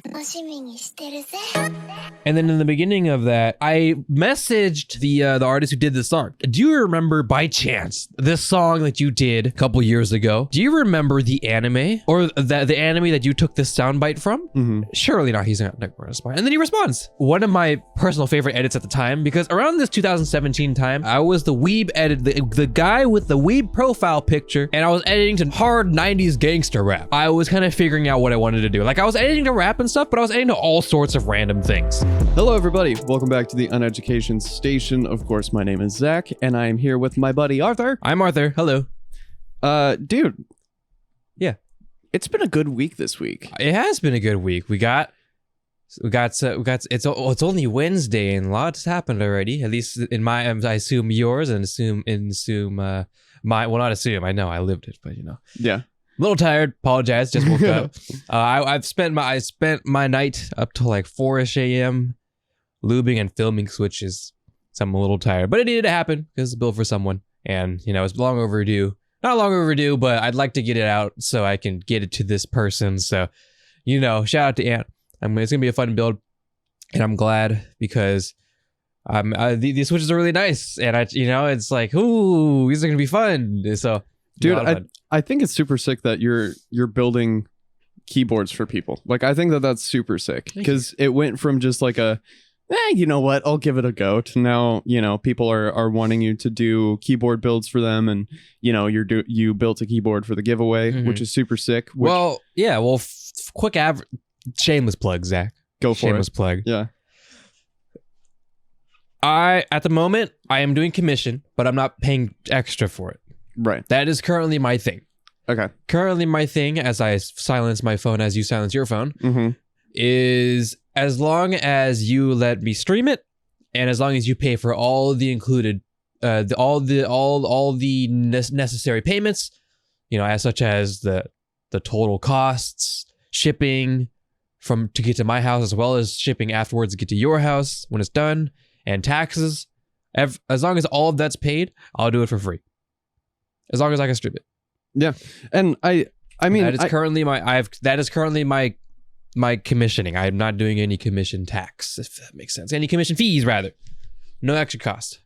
And then in the beginning of that, I messaged the artist who did this song. Do you remember by chance this song that you did a couple years ago? Do you remember the anime or the anime that you took this soundbite from? Mm-hmm. Surely not. He's not going to respond. And then he responds. One of my personal favorite edits at the time, because around this 2017 time, I was the weeb edit, the guy with the weeb profile picture, and I was editing to hard 90s gangster rap. I was kind of figuring out what I wanted to do. Like I was editing to rap and stuff, but I was editing to all sorts of random things. Hello, everybody. Welcome back to the Uneducation Station. Of course, my name is Zach, and I am here with my buddy Arthur. I'm Arthur. Hello. Dude. Yeah. It's been a good week this week. It has been a good week. It's only Wednesday and lots happened already. At least in my, I assume yours, and assume my. Well, not assume. I know I lived it, but you know. Yeah. A little tired. Apologize. Just woke up. I spent my night up till like 4ish a.m. lubing and filming switches. So I'm a little tired, but it needed to happen because it's a bill for someone, and you know it's long overdue. Not long overdue, but I'd like to get it out so I can get it to this person. So, you know, shout out to Ant. It's gonna be a fun build, and I'm glad because these switches are really nice, and it's like, ooh, these are gonna be fun. So, dude, I think it's super sick that you're building keyboards for people. Like, I think that's super sick because it went from just like you know what, I'll give it a go, to now, you know, people are wanting you to do keyboard builds for them, and you know, you built a keyboard for the giveaway, which is super sick. Well, quick shameless plug, Zach. Go for shameless it. Plug. Yeah. At the moment, I am doing commission, but I'm not paying extra for it. Right. That is currently my thing. Okay. Currently my thing, as I silence my phone as you silence your phone, is as long as you let me stream it, and as long as you pay for all the included, all the necessary payments, you know, as such as the total costs, shipping to get to my house, as well as shipping afterwards to get to your house when it's done, and taxes. As long as all of that's paid, I'll do it for free. As long as I can stream it. Yeah. And I mean, that is currently my commissioning. I'm not doing any commission tax, if that makes sense. Any commission fees, rather. No extra cost.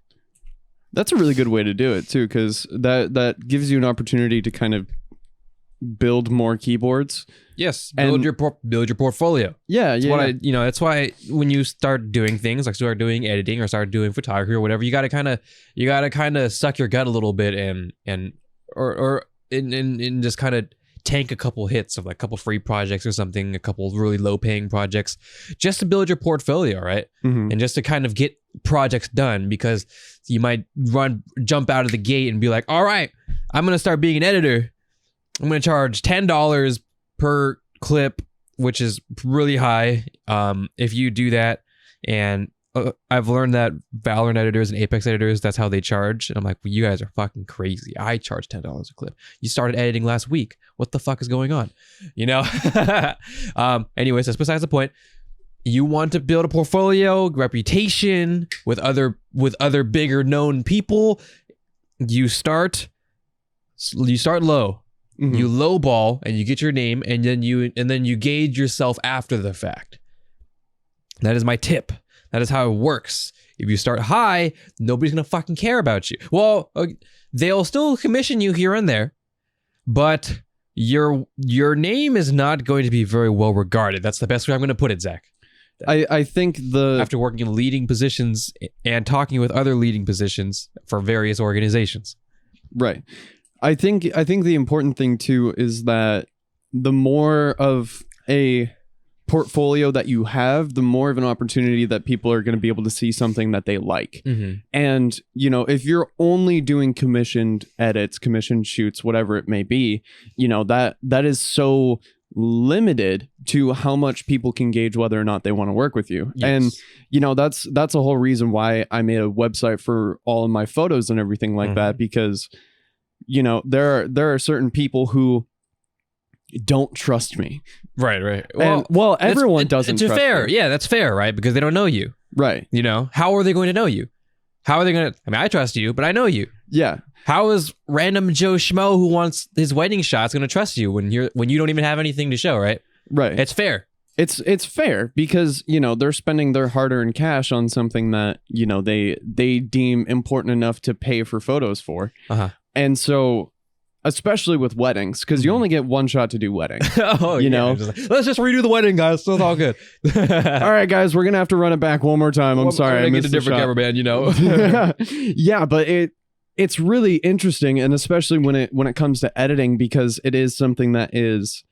That's a really good way to do it too, because that gives you an opportunity to kind of build more keyboards. Yes, build your portfolio. Yeah, that's why when you start doing things like start doing editing or start doing photography or whatever, you gotta kind of suck your gut a little bit and just kind of tank a couple hits of like a couple free projects or something, a couple really low paying projects, just to build your portfolio, right? And just to kind of get projects done, because you might jump out of the gate and be like, all right, I'm gonna start being an editor. I'm gonna charge $10 per clip, which is really high. If you do that, and I've learned that Valorant editors and Apex editors, that's how they charge. And I'm like, well, you guys are fucking crazy. I charge $10 a clip. You started editing last week. What the fuck is going on? You know? Anyways, that's besides the point. You want to build a portfolio, reputation with other bigger known people. You start low. You lowball and you get your name, and then you gauge yourself after the fact. That is my tip. That is how it works. If you start high, nobody's gonna fucking care about you. Well, they'll still commission you here and there, but your name is not going to be very well regarded. That's the best way I'm gonna put it, Zach. I think after working in leading positions and talking with other leading positions for various organizations. Right. I think the important thing too is that the more of a portfolio that you have, the more of an opportunity that people are going to be able to see something that they like. And you know, if you're only doing commissioned edits, commissioned shoots, whatever it may be, you know, that is so limited to how much people can gauge whether or not they want to work with you. Yes. And you know, that's a whole reason why I made a website for all of my photos and everything like that, because you know, there are certain people who don't trust me. Right. Well, everyone doesn't trust fair. me. Yeah, that's fair, right? Because they don't know you. Right. You know, how are they going to know you? How are they going to... I mean, I trust you, but I know you. Yeah. How is random Joe Schmo who wants his wedding shots going to trust you when you don't even have anything to show, right? Right. It's fair. it's fair because, you know, they're spending their hard-earned cash on something that, you know, they deem important enough to pay for photos for. And so, especially with weddings, because you only get one shot to do weddings. You know, let's just redo the wedding, guys. So it's all good. All right, guys, we're gonna have to run it back one more time. I'm sorry, I missed a different cameraman. You know. Yeah, but it's really interesting, and especially when it comes to editing, because it is something that is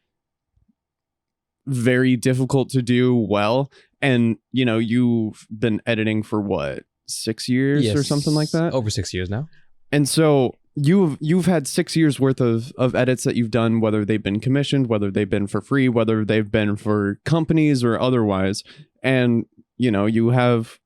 very difficult to do well. And you know, you've been editing for what, 6 years or something like that? Over 6 years now. And so you've had 6 years worth of edits that you've done, whether they've been commissioned, whether they've been for free, whether they've been for companies or otherwise. And, you know, you have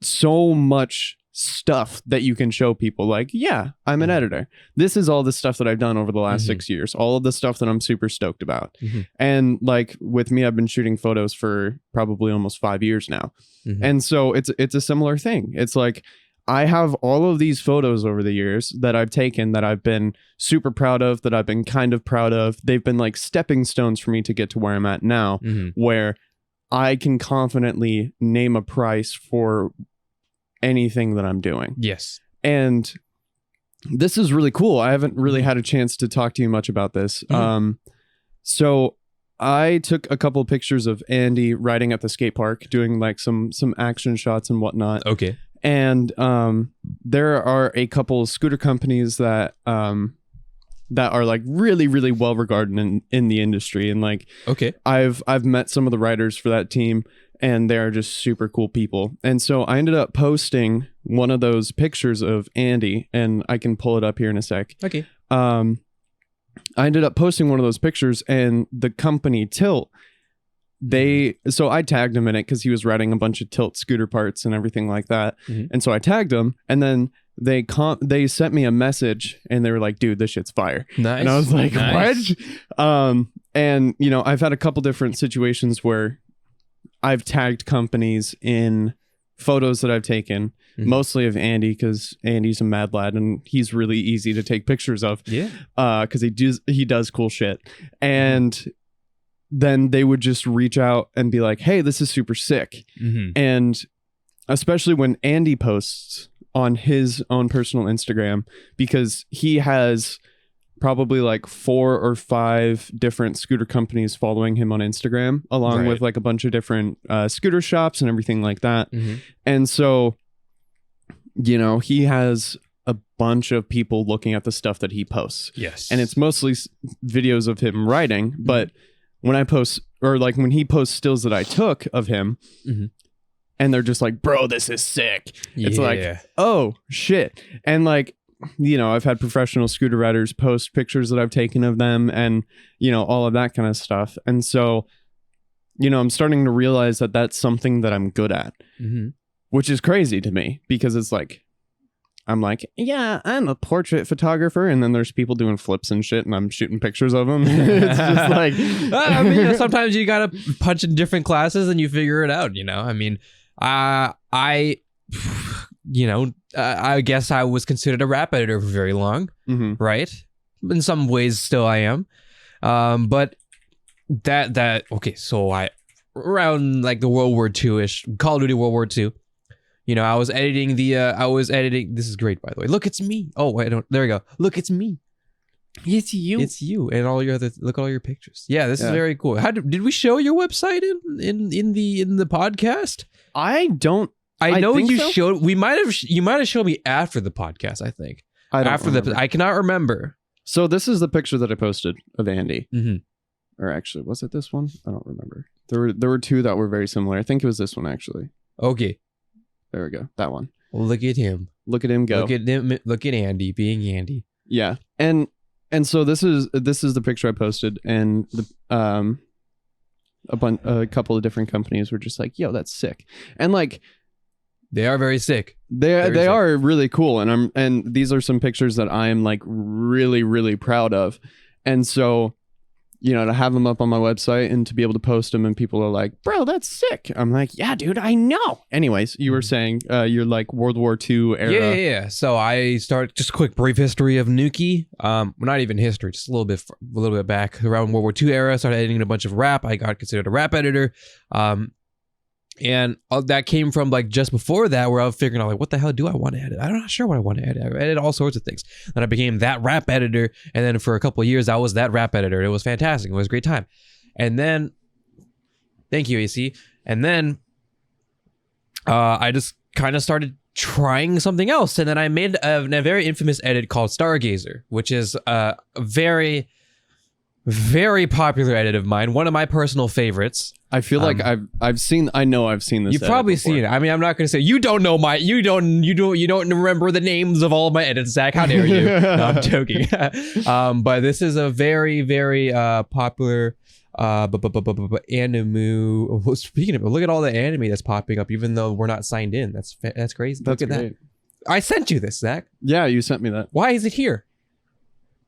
so much stuff that you can show people, like, yeah, I'm an editor. This is all the stuff that I've done over the last 6 years, all of the stuff that I'm super stoked about. And like with me, I've been shooting photos for probably almost 5 years now. And so it's a similar thing. It's like, I have all of these photos over the years that I've taken that I've been super proud of, that I've been kind of proud of. They've been like stepping stones for me to get to where I'm at now, where I can confidently name a price for anything that I'm doing. Yes. And this is really cool. I haven't really had a chance to talk to you much about this. So I took a couple of pictures of Andy riding at the skate park, doing like some action shots and whatnot. Okay. And there are a couple of scooter companies that are like really, really well regarded in the industry. And like, okay, I've met some of the riders for that team, and they're just super cool people. And so I ended up posting one of those pictures of Andy, and I can pull it up here in a sec. Okay. I ended up posting one of those pictures, and the company Tilt, so I tagged him in it because he was riding a bunch of Tilt scooter parts and everything like that. And so I tagged him, and then they sent me a message, and they were like, dude, this shit's fire. Nice. And I was like, what? And you know, I've had a couple different situations where I've tagged companies in photos that I've taken, mostly of Andy, because Andy's a mad lad and he's really easy to take pictures of. Yeah. Because he does cool shit. And then they would just reach out and be like, hey, this is super sick. And especially when Andy posts on his own personal Instagram, because he has probably like 4 or 5 different scooter companies following him on Instagram, along with like a bunch of different scooter shops and everything like that. And so, you know, he has a bunch of people looking at the stuff that he posts. Yes. And it's mostly videos of him riding, but when I post, or like when he posts stills that I took of him, and they're just like, bro, this is sick. It's like, oh shit. And like, you know, I've had professional scooter riders post pictures that I've taken of them, and, you know, all of that kind of stuff. And so, you know, I'm starting to realize that that's something that I'm good at, which is crazy to me, because it's like, I'm like, yeah, I'm a portrait photographer, and then there's people doing flips and shit, and I'm shooting pictures of them. It's just like, I mean, you know, sometimes you gotta punch in different classes and you figure it out. You know, I mean, I guess I was considered a rap editor for very long, right? In some ways, still I am. But that okay. So I around like the World War II-ish, Call of Duty World War II. You know, I was editing. This is great, by the way. Look, it's me. Oh, I don't. There we go. Look, it's me. It's you. It's you, and all your other. Look at all your pictures. Yeah, this is very cool. How did we show your website in the podcast? I don't. I know you so. showed. You might have showed me after the podcast. I think I cannot remember. So this is the picture that I posted of Andy. Or actually, was it this one? I don't remember. There were 2 that were very similar. I think it was this one actually. Okay. There we go. That one. Look at him. Look at him go. Look at him. Look at Andy being Andy. Yeah. And so this is the picture I posted, and the a couple of different companies were just like, yo, that's sick. And like, they are very sick. They are really cool, and these are some pictures that I am like really, really proud of. And so, to have them up on my website and to be able to post them, and people are like, bro, that's sick. I'm like, yeah, dude, I know. Anyways, you were saying you're like World War II era. Yeah. So I start just a quick brief history of Anuki. Not even history, just a little bit back around World War II era. Started editing a bunch of rap. I got considered a rap editor. And that came from like just before that, where I was figuring out like, what the hell do I want to edit? I'm not sure what I want to edit. I edited all sorts of things. Then I became that rap editor, and then for a couple of years I was that rap editor. It was fantastic. It was a great time. And then, thank you, AC. And then I just kind of started trying something else, and then I made a very infamous edit called Stargazer, which is a very, very popular edit of mine. One of my personal favorites. I feel like I've seen this. You've probably seen it. I mean, I'm not going to say you don't know you don't remember the names of all of my edits, Zach. How dare you? No, I'm joking. But this is a very, very popular anime. Speaking of it, look at all the anime that's popping up, even though we're not signed in. That's crazy. Look at that. I sent you this, Zach. Yeah, you sent me that. Why is it here?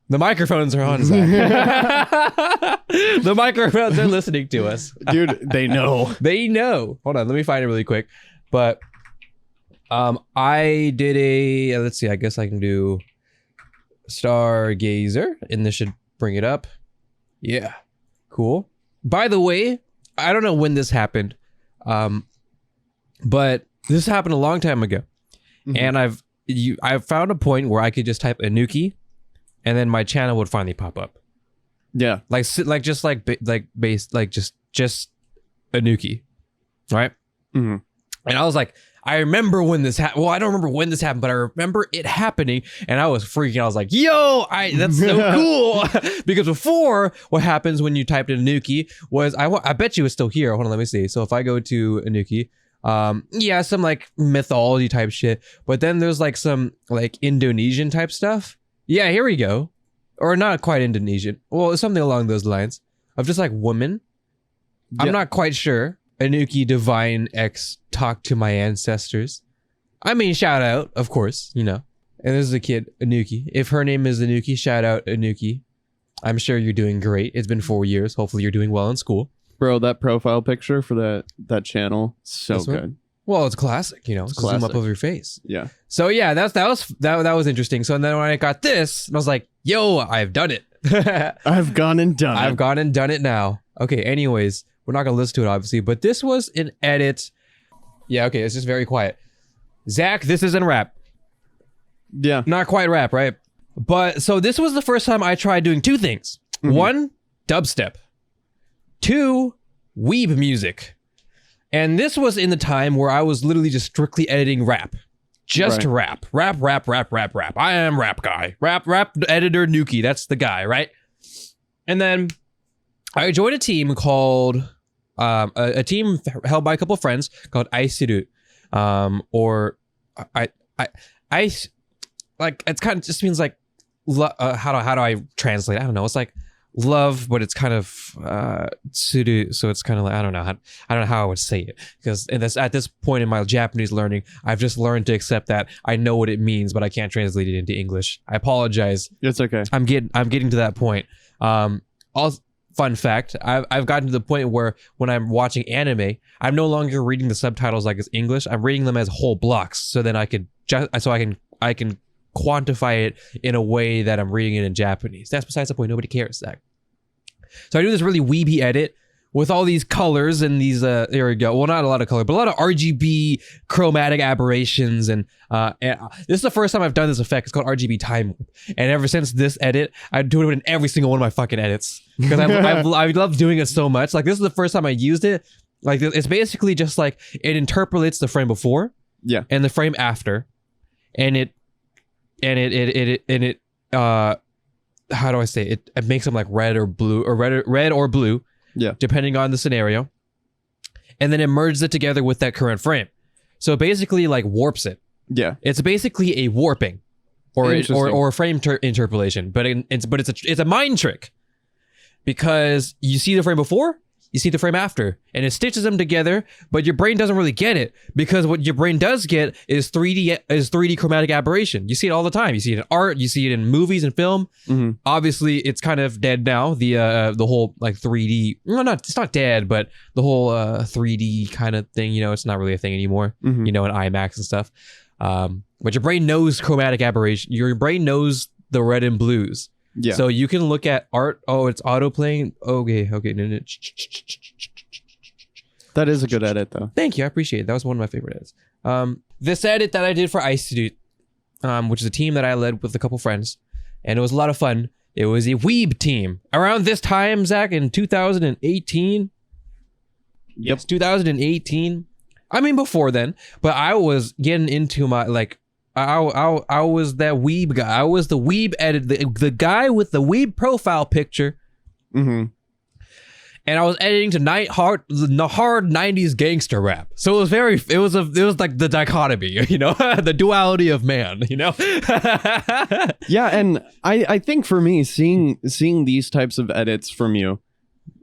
The microphones are on, Zach. The microphones are listening to us. Dude, they know. They know. Hold on, let me find it really quick. But I did let's see, I guess I can do Stargazer, and this should bring it up. Yeah. Cool. By the way, I don't know when this happened, but this happened a long time ago. Mm-hmm. And I've found a point where I could just type Anuki, and then my channel would finally pop up. Yeah, just Anuki, right? Mm-hmm. And I was like, I remember when this happened. Well, I don't remember when this happened, but I remember it happening, and I was freaking. I was like, "Yo, that's so cool!" Because before, what happens when you typed in Anuki was, I bet you it's still here. Hold on, let me see. So if I go to Anuki, some like mythology type shit, but then there's like some like Indonesian type stuff. Yeah, here we go. Or not quite Indonesian. Well, it's something along those lines of just like woman. Yeah. I'm not quite sure. Anuki Divine X, talk to my ancestors. I mean, shout out, of course, And there's a kid, Anuki. If her name is Anuki, shout out Anuki. I'm sure you're doing great. It's been 4 years. Hopefully you're doing well in school. Bro, that profile picture for that channel, so good. Well, it's classic, It's classic. Zoom up over your face. Yeah. So yeah, that was interesting. So then when I got this, I was like, yo, I've done it. I've gone and done it. I've gone and done it now. Okay, anyways, we're not gonna listen to it obviously, but this was an edit. Yeah, okay, it's just very quiet. Zach, this isn't rap. Yeah. Not quite rap, right? But so this was the first time I tried doing two things. Mm-hmm. 1, dubstep. 2, weeb music. And this was in the time where I was literally just strictly editing rap. Just rap. Rap. I am rap guy. Rap editor Nuki. That's the guy, right? And then I joined a team called, a team held by a couple of friends called Aisiru. Or I like, it's kind of just means like, how do I translate? I don't know. It's like love, but it's kind of tsuru, so it's kind of like I don't know how I would say it, because at this point in my Japanese learning, I've just learned to accept that I know what it means, but I can't translate it into English. I apologize. It's okay. I'm getting to that point. Also, fun fact, I've gotten to the point where when I'm watching anime, I'm no longer reading the subtitles like it's English. I'm reading them as whole blocks, so then I can quantify it in a way that I'm reading it in Japanese. That's besides the point. Nobody cares, Zach. So I do this really weeby edit with all these colors and these there we go. Well, not a lot of color, but a lot of RGB chromatic aberrations, and this is the first time I've done this effect. It's called RGB time warp. And ever since this edit, I do it in every single one of my fucking edits because I love doing it so much. Like, this is the first time I used it. Like, it's basically just like it interpolates the frame before, yeah, and the frame after, and it how do I say it? It makes them like red or blue, yeah, depending on the scenario, and then it merges it together with that current frame. So it basically like warps it. Yeah, it's basically a warping, or a frame interpolation, but it's a mind trick, because you see the frame before, you see the frame after, and it stitches them together, but your brain doesn't really get it, because what your brain does get is 3D chromatic aberration. You see it all the time. You see it in art, you see it in movies and film. Obviously it's kind of dead now, the whole like 3D, well, it's not dead, but the whole 3D kind of thing, you know, it's not really a thing anymore, you know, in IMAX and stuff. But your brain knows chromatic aberration. Your brain knows the red and blues. Yeah. So you can look at art. Oh, it's auto playing. Okay. No. That is a good edit, though. Thank you. I appreciate it. That was one of my favorite edits. This edit that I did for Ice Dude, which is a team that I led with a couple friends, and it was a lot of fun. It was a weeb team. Around this time, Zach, in 2018. Yep. 2018. I mean, before then, but I was getting into my, like, I was that weeb guy. I was the weeb edit, the guy with the weeb profile picture. And I was editing to hard 90s gangster rap. So it was like the dichotomy, you know, the duality of man, you know. Yeah, and I think for me, seeing these types of edits from you,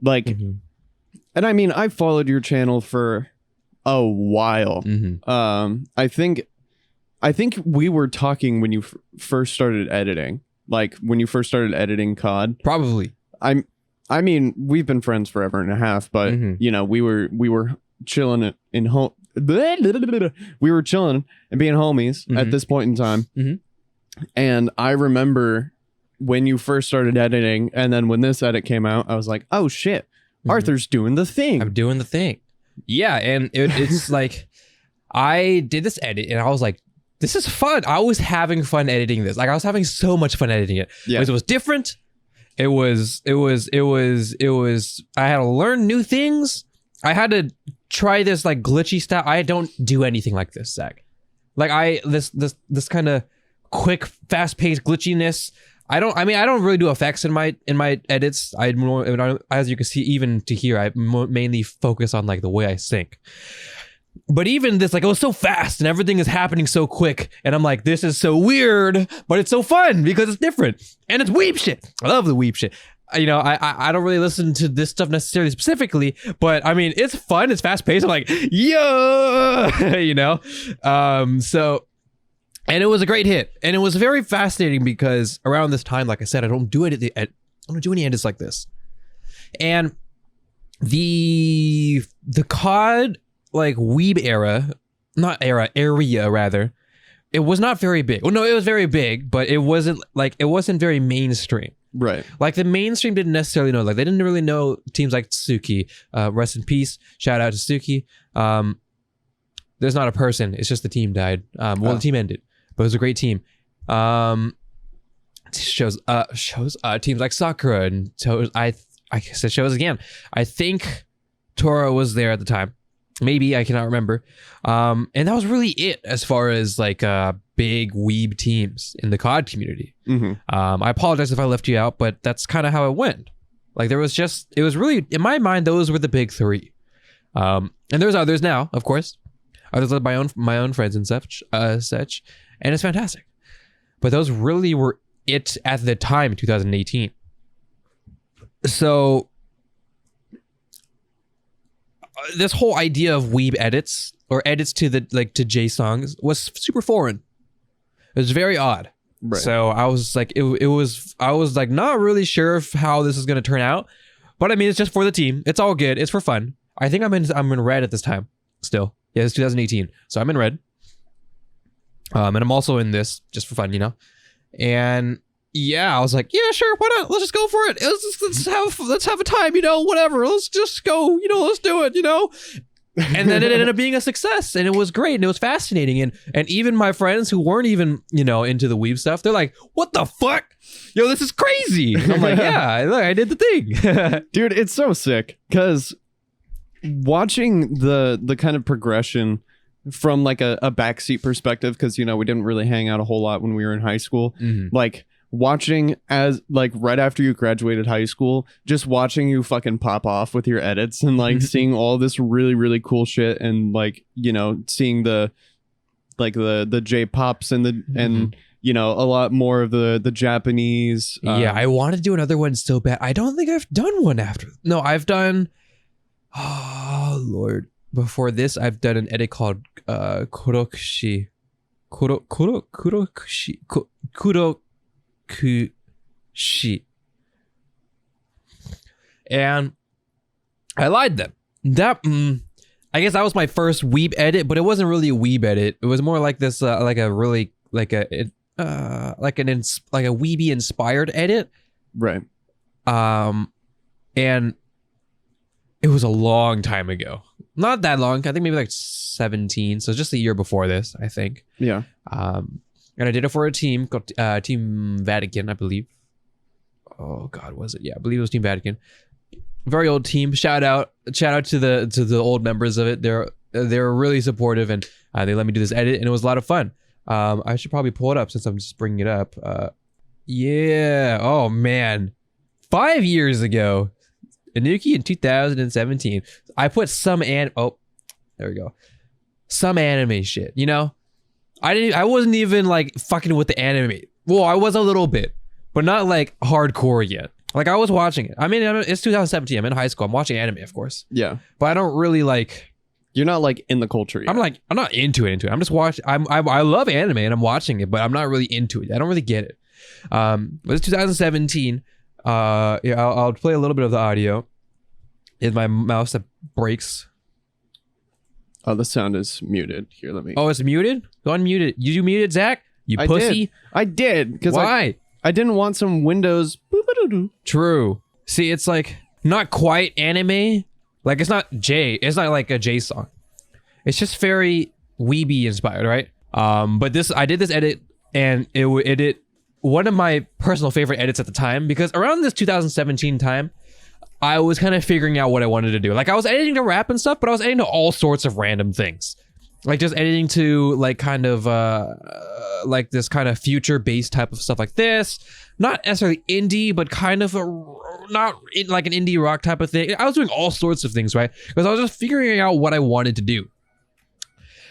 like, and I mean, I followed your channel for a while. I think we were talking when you first started editing, like when you first started editing COD. Probably. I mean, we've been friends forever and a half, but you know, we were chilling in home. We were chilling and being homies at this point in time. And I remember when you first started editing, and then when this edit came out, I was like, oh shit, Arthur's doing the thing. I'm doing the thing. Yeah, and it's like, I did this edit and I was like, this is fun. I was having fun editing this. Like, I was having so much fun editing it. Yeah. Because it was different. It was, I had to learn new things. I had to try this like glitchy stuff. I don't do anything like this, Zach. Like this kind of quick, fast-paced glitchiness. I don't really do effects in my edits. As you can see, even to here, I mainly focus on like the way I sync. But even this, like, it was so fast and everything is happening so quick. And I'm like, this is so weird, but it's so fun because it's different. And it's weeb shit. I love the weeb shit. You know, I don't really listen to this stuff necessarily specifically, but I mean, it's fun. It's fast paced. I'm like, yo, you know? So, and it was a great hit. And it was very fascinating because around this time, like I said, I don't do any edits like this. And the COD, like, weeb area rather, it was not very big. Well, no, it was very big, but it wasn't very mainstream. Right. Like, the mainstream didn't necessarily know. Like, they didn't really know teams like Tsuki. Rest in peace. Shout out to Tsuki. There's not a person. It's just the team died. The team ended, but it was a great team. Shows teams like Sakura, and so I guess it shows again. I think Tora was there at the time. Maybe, I cannot remember. And that was really it as far as like big weeb teams in the COD community. I apologize if I left you out, but that's kind of how it went. Like, it was really, in my mind, those were the big three. And there's others now, of course. Others led by my own friends and such, and it's fantastic. But those really were it at the time in 2018. So this whole idea of weeb edits or edits to to J songs was super foreign. It was very odd. Right. So I was like, I was like not really sure of how this is going to turn out, but I mean, it's just for the team. It's all good. It's for fun. I think I'm in red at this time still. Yeah, it's 2018. So I'm in red. And I'm also in this just for fun, you know? And yeah, I was like, yeah, sure, why not? Let's just go for it. Let's have a time, you know, whatever. Let's just go, you know, let's do it, you know? And then it ended up being a success, and it was great, and it was fascinating. And even my friends who weren't even, you know, into the weeb stuff, they're like, what the fuck? Yo, this is crazy. And I'm like, yeah, look, I did the thing. Dude, it's so sick, because watching the kind of progression from like a backseat perspective, because, you know, we didn't really hang out a whole lot when we were in high school, like watching as like right after you graduated high school, just watching you fucking pop off with your edits and like seeing all this really, really cool shit, and like, you know, seeing the J-pops and and you know, a lot more of the Japanese. Yeah, I want to do another one so bad. I don't think I've done one after. No, I've done Oh Lord. Before this, I've done an edit called Kurokushi. Kurokushi. And I lied then. I guess that was my first weeb edit, but it wasn't really a weeb edit. It was more like this, like a really like a weeby inspired edit. Right. And it was a long time ago. Not that long. I think maybe like 17. So just a year before this, I think. Yeah. And I did it for a team called Team Vatican, I believe. Oh God, was it? Yeah, I believe it was Team Vatican. Very old team. Shout out to the old members of it. They're really supportive, and they let me do this edit, and it was a lot of fun. I should probably pull it up since I'm just bringing it up. Yeah. Oh man, 5 years ago, Anuki in 2017. I put some oh, there we go. Some anime shit. You know, I wasn't even like fucking with the anime. Well, I was a little bit, but not like hardcore yet. Like I was watching it. I mean, it's 2017. I'm in high school. I'm watching anime, of course. Yeah. But I don't really like. You're not like in the culture yet. I'm not into it. I'm just watching. I love anime and I'm watching it, but I'm not really into it. I don't really get it. But it's 2017. Yeah, I'll play a little bit of the audio. Is my mouse that breaks? Oh, the sound is muted. Here, let me. Oh, it's muted? Go unmute it. You muted, Zach? You pussy? I did. Because why? I didn't want some Windows. True. See, it's like not quite anime. Like it's not not like a J song. It's just very weeby inspired, right? But I did this edit, and it one of my personal favorite edits at the time, because around this 2017 time, I was kind of figuring out what I wanted to do. Like I was editing to rap and stuff, but I was editing to all sorts of random things. Like just editing to like kind of like this kind of future based type of stuff like this. Not necessarily indie, but kind of like an indie rock type of thing. I was doing all sorts of things, right? Because I was just figuring out what I wanted to do.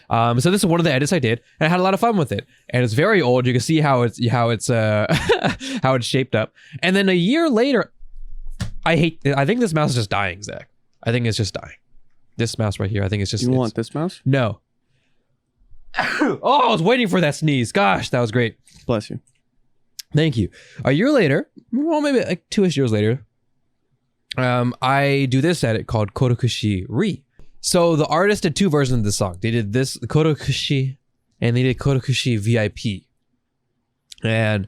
So this is one of the edits I did, and I had a lot of fun with it. And it's very old. You can see how it's how it's shaped up. And then a year later, I think this mouse is just dying, Zach. I think it's just dying. This mouse right here, I think it's just. You want this mouse? No. Oh, I was waiting for that sneeze. Gosh, that was great. Bless you. Thank you. A year later, well, maybe like 2-ish years later, I do this edit called Korokushi Re. So the artist did two versions of this song. They did this Korokushi, and they did Korokushi VIP. And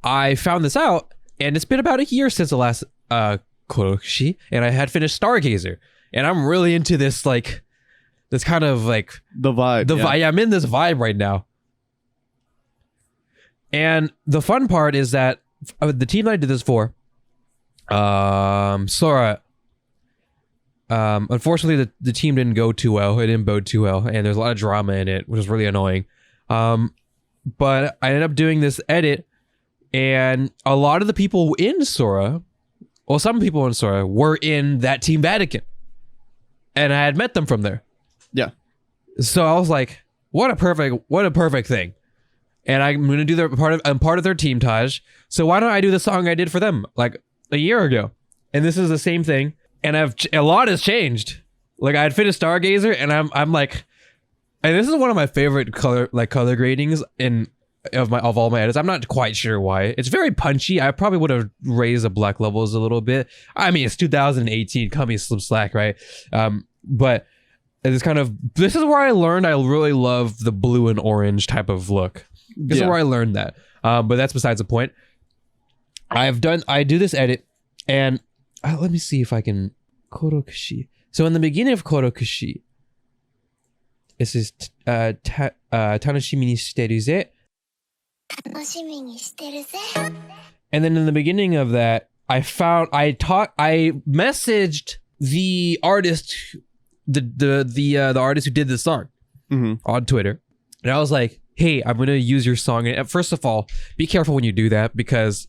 I found this out, and it's been about a year since the last Korokushi, and I had finished Stargazer, and I'm really into this like this kind of like the vibe. Yeah, I'm in this vibe right now. And the fun part is that the team that I did this for, Sora, unfortunately the team didn't go too well. It didn't bode too well, and there's a lot of drama in it, which is really annoying. But I ended up doing this edit, and a lot of the people in Sora, well, some people in Sora were in that Team Vatican, and I had met them from there. Yeah. So I was like, what a perfect thing. And I'm gonna do I'm part of their team, Taj. So why don't I do the song I did for them like a year ago? And this is the same thing. And a lot has changed. Like I had finished Stargazer, and I'm like, and this is one of my favorite color gradings of all my edits. I'm not quite sure why. It's very punchy. I probably would have raised the black levels a little bit. I mean, it's 2018. Cut me some slack, right? But it's this is where I learned I really love the blue and orange type of look. This is where I learned that. But that's besides the point. I do this edit, and let me see if I can Korokushi. So in the beginning of Korokushi, it says Tanoshimi ni shiteru ze. And then in the beginning of that, I messaged the artist, the artist who did this song on Twitter, and I was like, hey, I'm gonna use your song. And first of all, be careful when you do that, because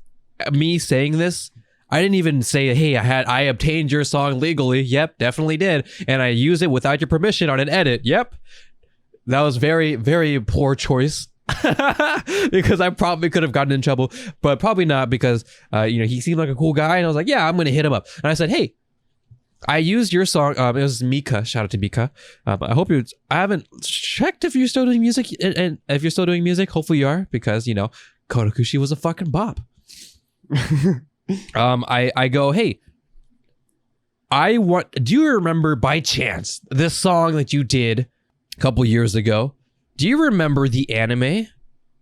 me saying this, I didn't even say, hey, I obtained your song legally. Yep, definitely did. And I used it without your permission on an edit. Yep. That was very, very poor choice. Because I probably could have gotten in trouble, but probably not, because he seemed like a cool guy, and I was like, yeah, I'm gonna hit him up. And I said, hey, I used your song. It was Mika. Shout out to Mika. I hope you. I haven't checked if you're still doing music, and if you're still doing music, hopefully you are, because Kotokushi was a fucking bop. I go, hey, do you remember by chance this song that you did a couple years ago? Do you remember the anime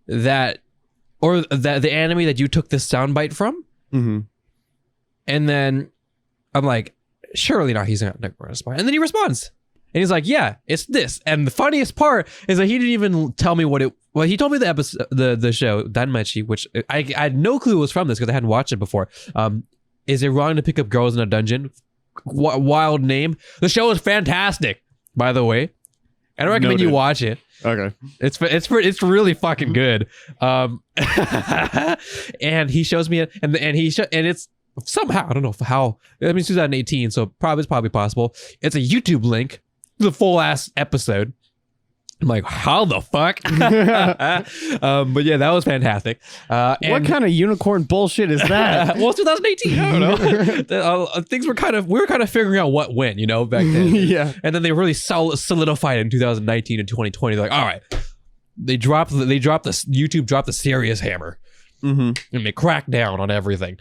the anime that you took this soundbite from? Mm-hmm. And then I'm like, surely not, he's not gonna respond. And then he responds. And he's like, yeah, it's this. And the funniest part is that he didn't even tell me he told me the episode, the show, Danmachi, which I had no clue it was from this because I hadn't watched it before. Is it wrong to pick up girls in a dungeon? Wild name. The show is fantastic, by the way. I don't recommend you watch it. Okay. It's really fucking good. And he shows me it, and it's somehow, I don't know how. I mean, it's 2018, so it's probably possible. It's a YouTube link, the full ass episode. I'm like, how the fuck? But yeah, that was fantastic. What kind of unicorn bullshit is that? Well, it's 2018. I don't know. We were kind of figuring out what went, back then. Yeah. And then they really solidified in 2019 and 2020. They're like, all right, YouTube dropped the serious hammer, and they cracked down on everything.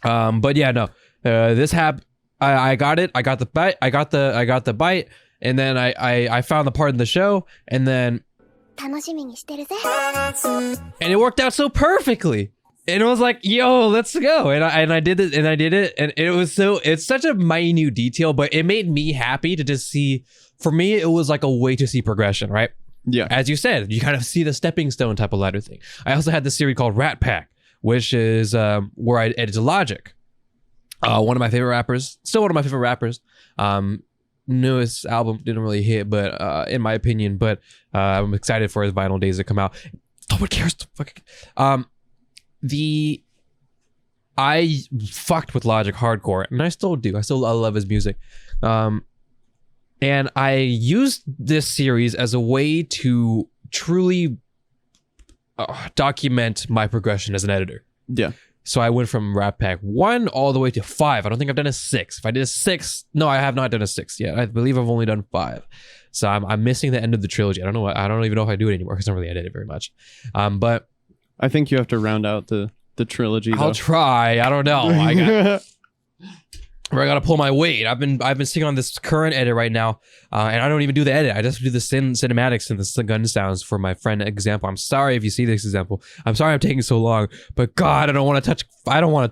But yeah, no. This happened. I got it. I got the bite. I got the bite. And then I found the part in the show, and then and it worked out so perfectly. And it was like, yo, let's go. And I did it, and it's such a minute detail, but it made me happy to just see. For me, it was like a way to see progression, right? Yeah. As you said, you kind of see the stepping stone type of ladder thing. I also had this series called Rat Pack, which is where I edited Logic. One of my favorite rappers, still one of my favorite rappers. Newest album didn't really hit, but in my opinion, but I'm excited for his vinyl days to come out. No one cares. I fucked with Logic hardcore, and I still do. I love his music. And I used this series as a way to truly document my progression as an editor. Yeah. So I went from Rat Pack 1 all the way to 5. I don't think I've done a 6. If I did a 6, no, I have not done a 6 yet. I believe I've only done 5. So I'm missing the end of the trilogy. I don't even know if I do it anymore because I don't really edit it very much. But I think you have to round out the trilogy. I'll try. I don't know. I gotta pull my weight. I've been sitting on this current edit right now, and I don't even do the edit. I just do the cinematics and the gun sounds for my friend example. I'm sorry if you see this example. I'm sorry I'm taking so long, but God, I don't want to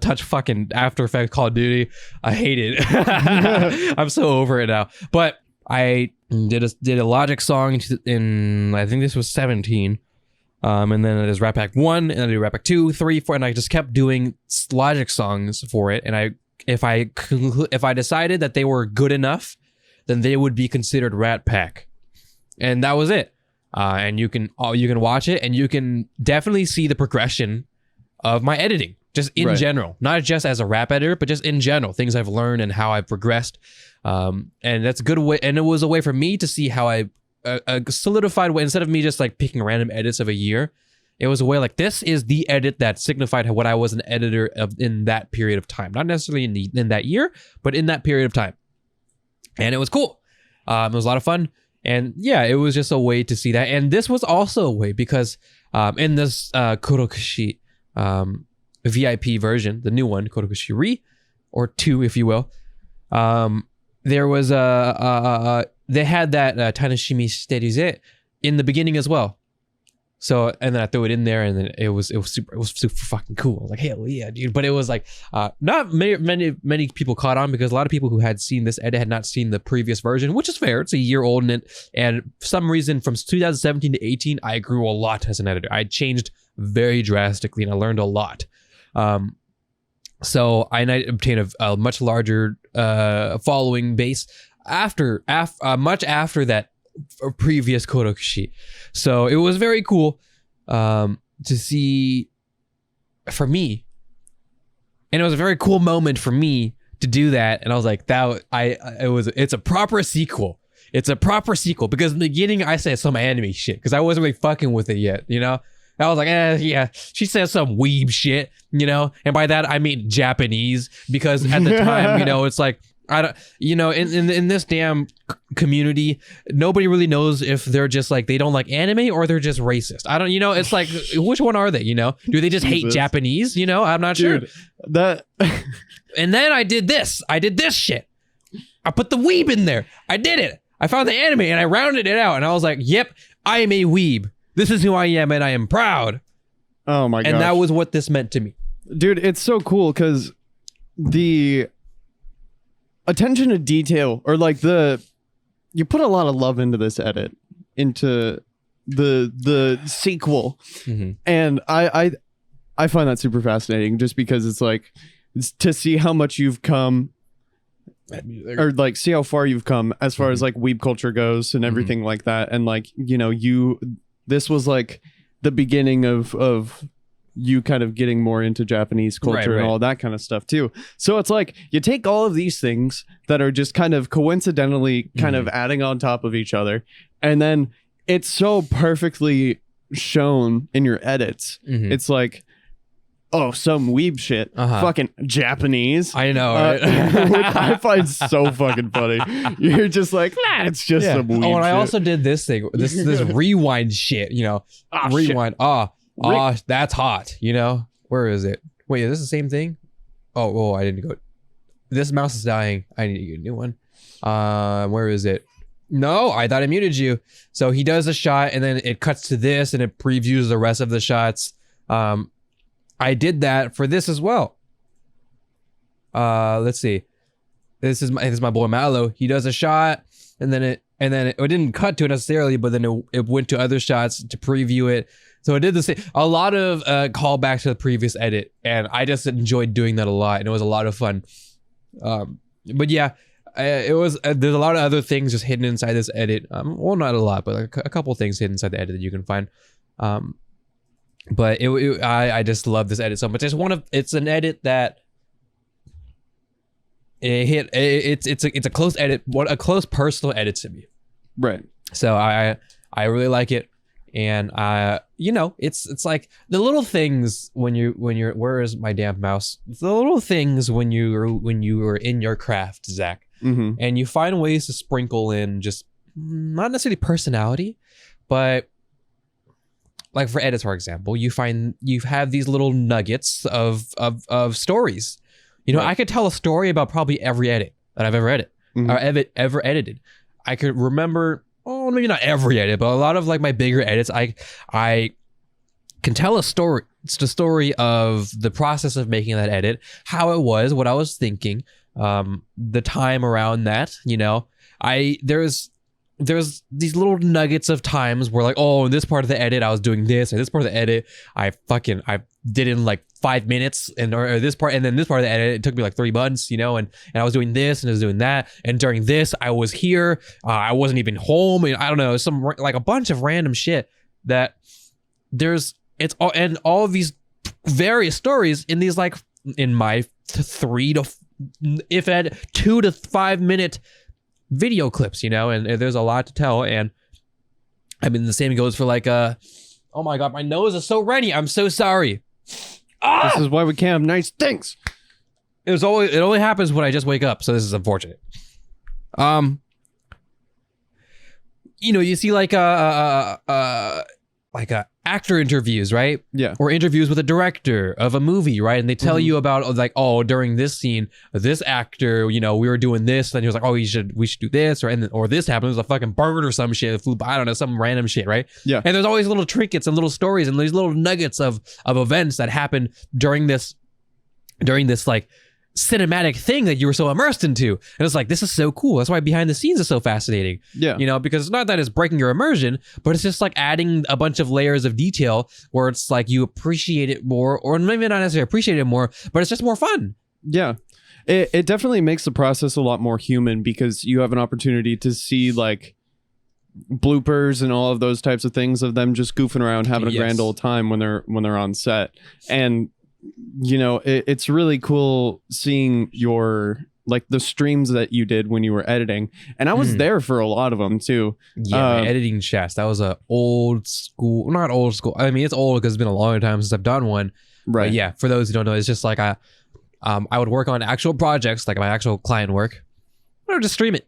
touch fucking After Effects Call of Duty. I hate it. I'm so over it now. But I did a Logic song in I think this was 17. And then there's Rat Pack 1, and then I do Rat Pack 2, 3, 4, and I just kept doing Logic songs for it, and if I decided that they were good enough, then they would be considered Rat Pack, and that was it. And you can watch it, and you can definitely see the progression of my editing, just in general, not just as a rap editor, but just in general, things I've learned and how I've progressed. And that's a good way, and it was a way for me to see how I a solidified way, instead of me just like picking random edits of a year. It was a way like, this is the edit that signified what I was an editor of in that period of time. Not necessarily in that year, but in that period of time. And it was cool. It was a lot of fun. And yeah, it was just a way to see that. And this was also a way because in this Kurokushi VIP version, the new one, Kurokushi Re, or 2 if you will, there was they had that Tanashimi Shiteru in the beginning as well. So, and then I threw it in there, and then it was super fucking cool. I was like, hell yeah, dude. But it was like, not many people caught on, because a lot of people who had seen this edit had not seen the previous version, which is fair. It's a year old, and for some reason from 2017 to 18, I grew a lot as an editor. I changed very drastically, and I learned a lot. So I obtained a much larger following base much after that previous Kurokushi. So it was very cool to see for me, and it was a very cool moment for me to do that. And I was like, it's a proper sequel. It's a proper sequel, because in the beginning I said some anime shit because I wasn't really fucking with it yet, I was like, yeah, she says some weeb shit, and by that I mean Japanese, because at the time, it's like I don't, in this damn community, nobody really knows if they're just like, they don't like anime or they're just racist. I don't, it's like, which one are they, Do they just hate Japanese? I'm not sure. That. And then I did this shit. I put the weeb in there. I did it. I found the anime and I rounded it out and I was like, yep, I am a weeb. This is who I am and I am proud. Oh my god. And that was what this meant to me. Dude, it's so cool because the attention to detail, or like you put a lot of love into this edit, into the sequel, and I find that super fascinating, just because it's like, it's to see how much you've come, or like see how far you've come as far as like weeb culture goes and everything like that, and like this was like the beginning of you kind of getting more into Japanese culture and all that kind of stuff too. So it's like you take all of these things that are just kind of coincidentally kind of adding on top of each other, and then it's so perfectly shown in your edits. It's like, oh, some weeb shit, fucking Japanese. I know, right? Which I find so fucking funny. You're just like, nah, it's just some weeb shit. And I also did this thing, this rewind shit, rewind. Shit. That's hot, Where is it? Wait, is this the same thing? Oh, I didn't go. This mouse is dying. I need to get a new one. Where is it? No, I thought I muted you. So he does a shot and then it cuts to this and it previews the rest of the shots. I did that for this as well. Let's see. This is my boy Mallow. He does a shot and then it didn't cut to it necessarily, but then it went to other shots to preview it. So it did the same, a lot of callbacks to the previous edit, and I just enjoyed doing that a lot, and it was a lot of fun. But yeah, it was. There's a lot of other things just hidden inside this edit. Well, not a lot, but like a couple things hidden inside the edit that you can find. But I just love this edit so much. It's an edit that it's a close edit, a close personal edit to me. Right. So I really like it. And it's like the little things when you're where is my damn mouse? The little things when you are in your craft, Zach, and you find ways to sprinkle in just not necessarily personality, but like for edits, for example, you have these little nuggets of stories. Right. I could tell a story about probably every edit that I've ever ever edited. I could remember. Oh, maybe not every edit, but a lot of like my bigger edits, I can tell a story. It's the story of the process of making that edit, how it was, what I was thinking, the time around that. There's these little nuggets of times where like, oh, in this part of the edit I was doing this, or this part of the edit I did in like 5 minutes, or this part, and then this part of the edit it took me like 3 months, and I was doing this and I was doing that, and during this I was here, I wasn't even home, and I don't know, some like a bunch of random shit that all of these various stories in these like in my 2 to 5 minute video clips, and there's a lot to tell. And I mean, the same goes for like oh my god, my nose is so runny, I'm so sorry. This is why we can't have nice things. It only happens when I just wake up, so this is unfortunate. You see like actor interviews, right? Yeah. Or interviews with a director of a movie, right? And they tell you about like, oh, during this scene, this actor, we were doing this, and he was like, oh, we should do this, or this happened. There was a fucking bird or some shit that flew by, I don't know, some random shit, right? Yeah. And there's always little trinkets and little stories and these little nuggets of events that happened during this like cinematic thing that you were so immersed into. And it's like, this is so cool. That's why behind the scenes is so fascinating. Yeah. Because it's not that it's breaking your immersion, but it's just like adding a bunch of layers of detail where it's like you appreciate it more, or maybe not necessarily appreciate it more, but it's just more fun. Yeah. It definitely makes the process a lot more human, because you have an opportunity to see like bloopers and all of those types of things of them just goofing around, having a grand old time when they're on set. And it's really cool seeing your like the streams that you did when you were editing, and I was there for a lot of them too. Yeah, editing chats, that was not old school. I mean, it's old because it's been a long time since I've done one. Right. But yeah, for those who don't know, it's just like I would work on actual projects, like my actual client work, or just stream it.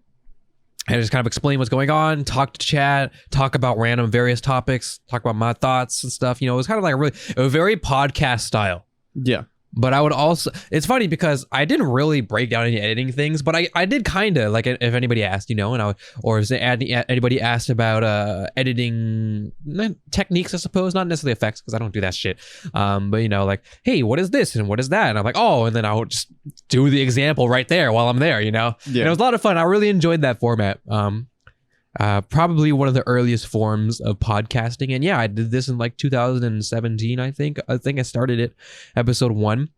And just kind of explain what's going on, talk to chat, talk about random various topics, talk about my thoughts and stuff. You know, it was kind of like a very podcast style. Yeah. But I would also, it's funny because I didn't really break down any editing things, but I did kind of, like, if anybody asked, you know, or if anybody asked about editing techniques, I suppose, not necessarily effects, because I don't do that shit. But, you know, like, hey, what is this and what is that? And I'm like, oh, and then I would just do the example right there while I'm there, you know? Yeah. And it was a lot of fun. I really enjoyed that format. Probably one of the earliest forms of podcasting. And yeah, I did this in like 2017, I think. I started it episode 1.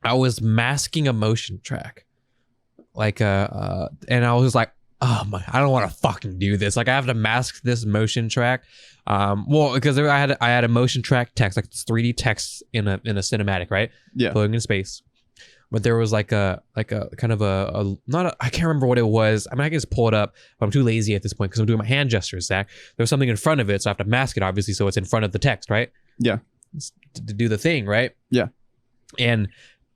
I was masking a motion track. Like and I was like, oh my, I don't want to fucking do this. Like I have to mask this motion track. Well, because I had a motion track text, like this 3D text in a cinematic, right? Yeah. Floating in space. But there was like a kind of I can't remember what it was. I mean, I can just pull it up, but I'm too lazy at this point because I'm doing my hand gestures, Zach. There was something in front of it, so I have to mask it, obviously, so it's in front of the text, right? Yeah. To do the thing, right? Yeah. And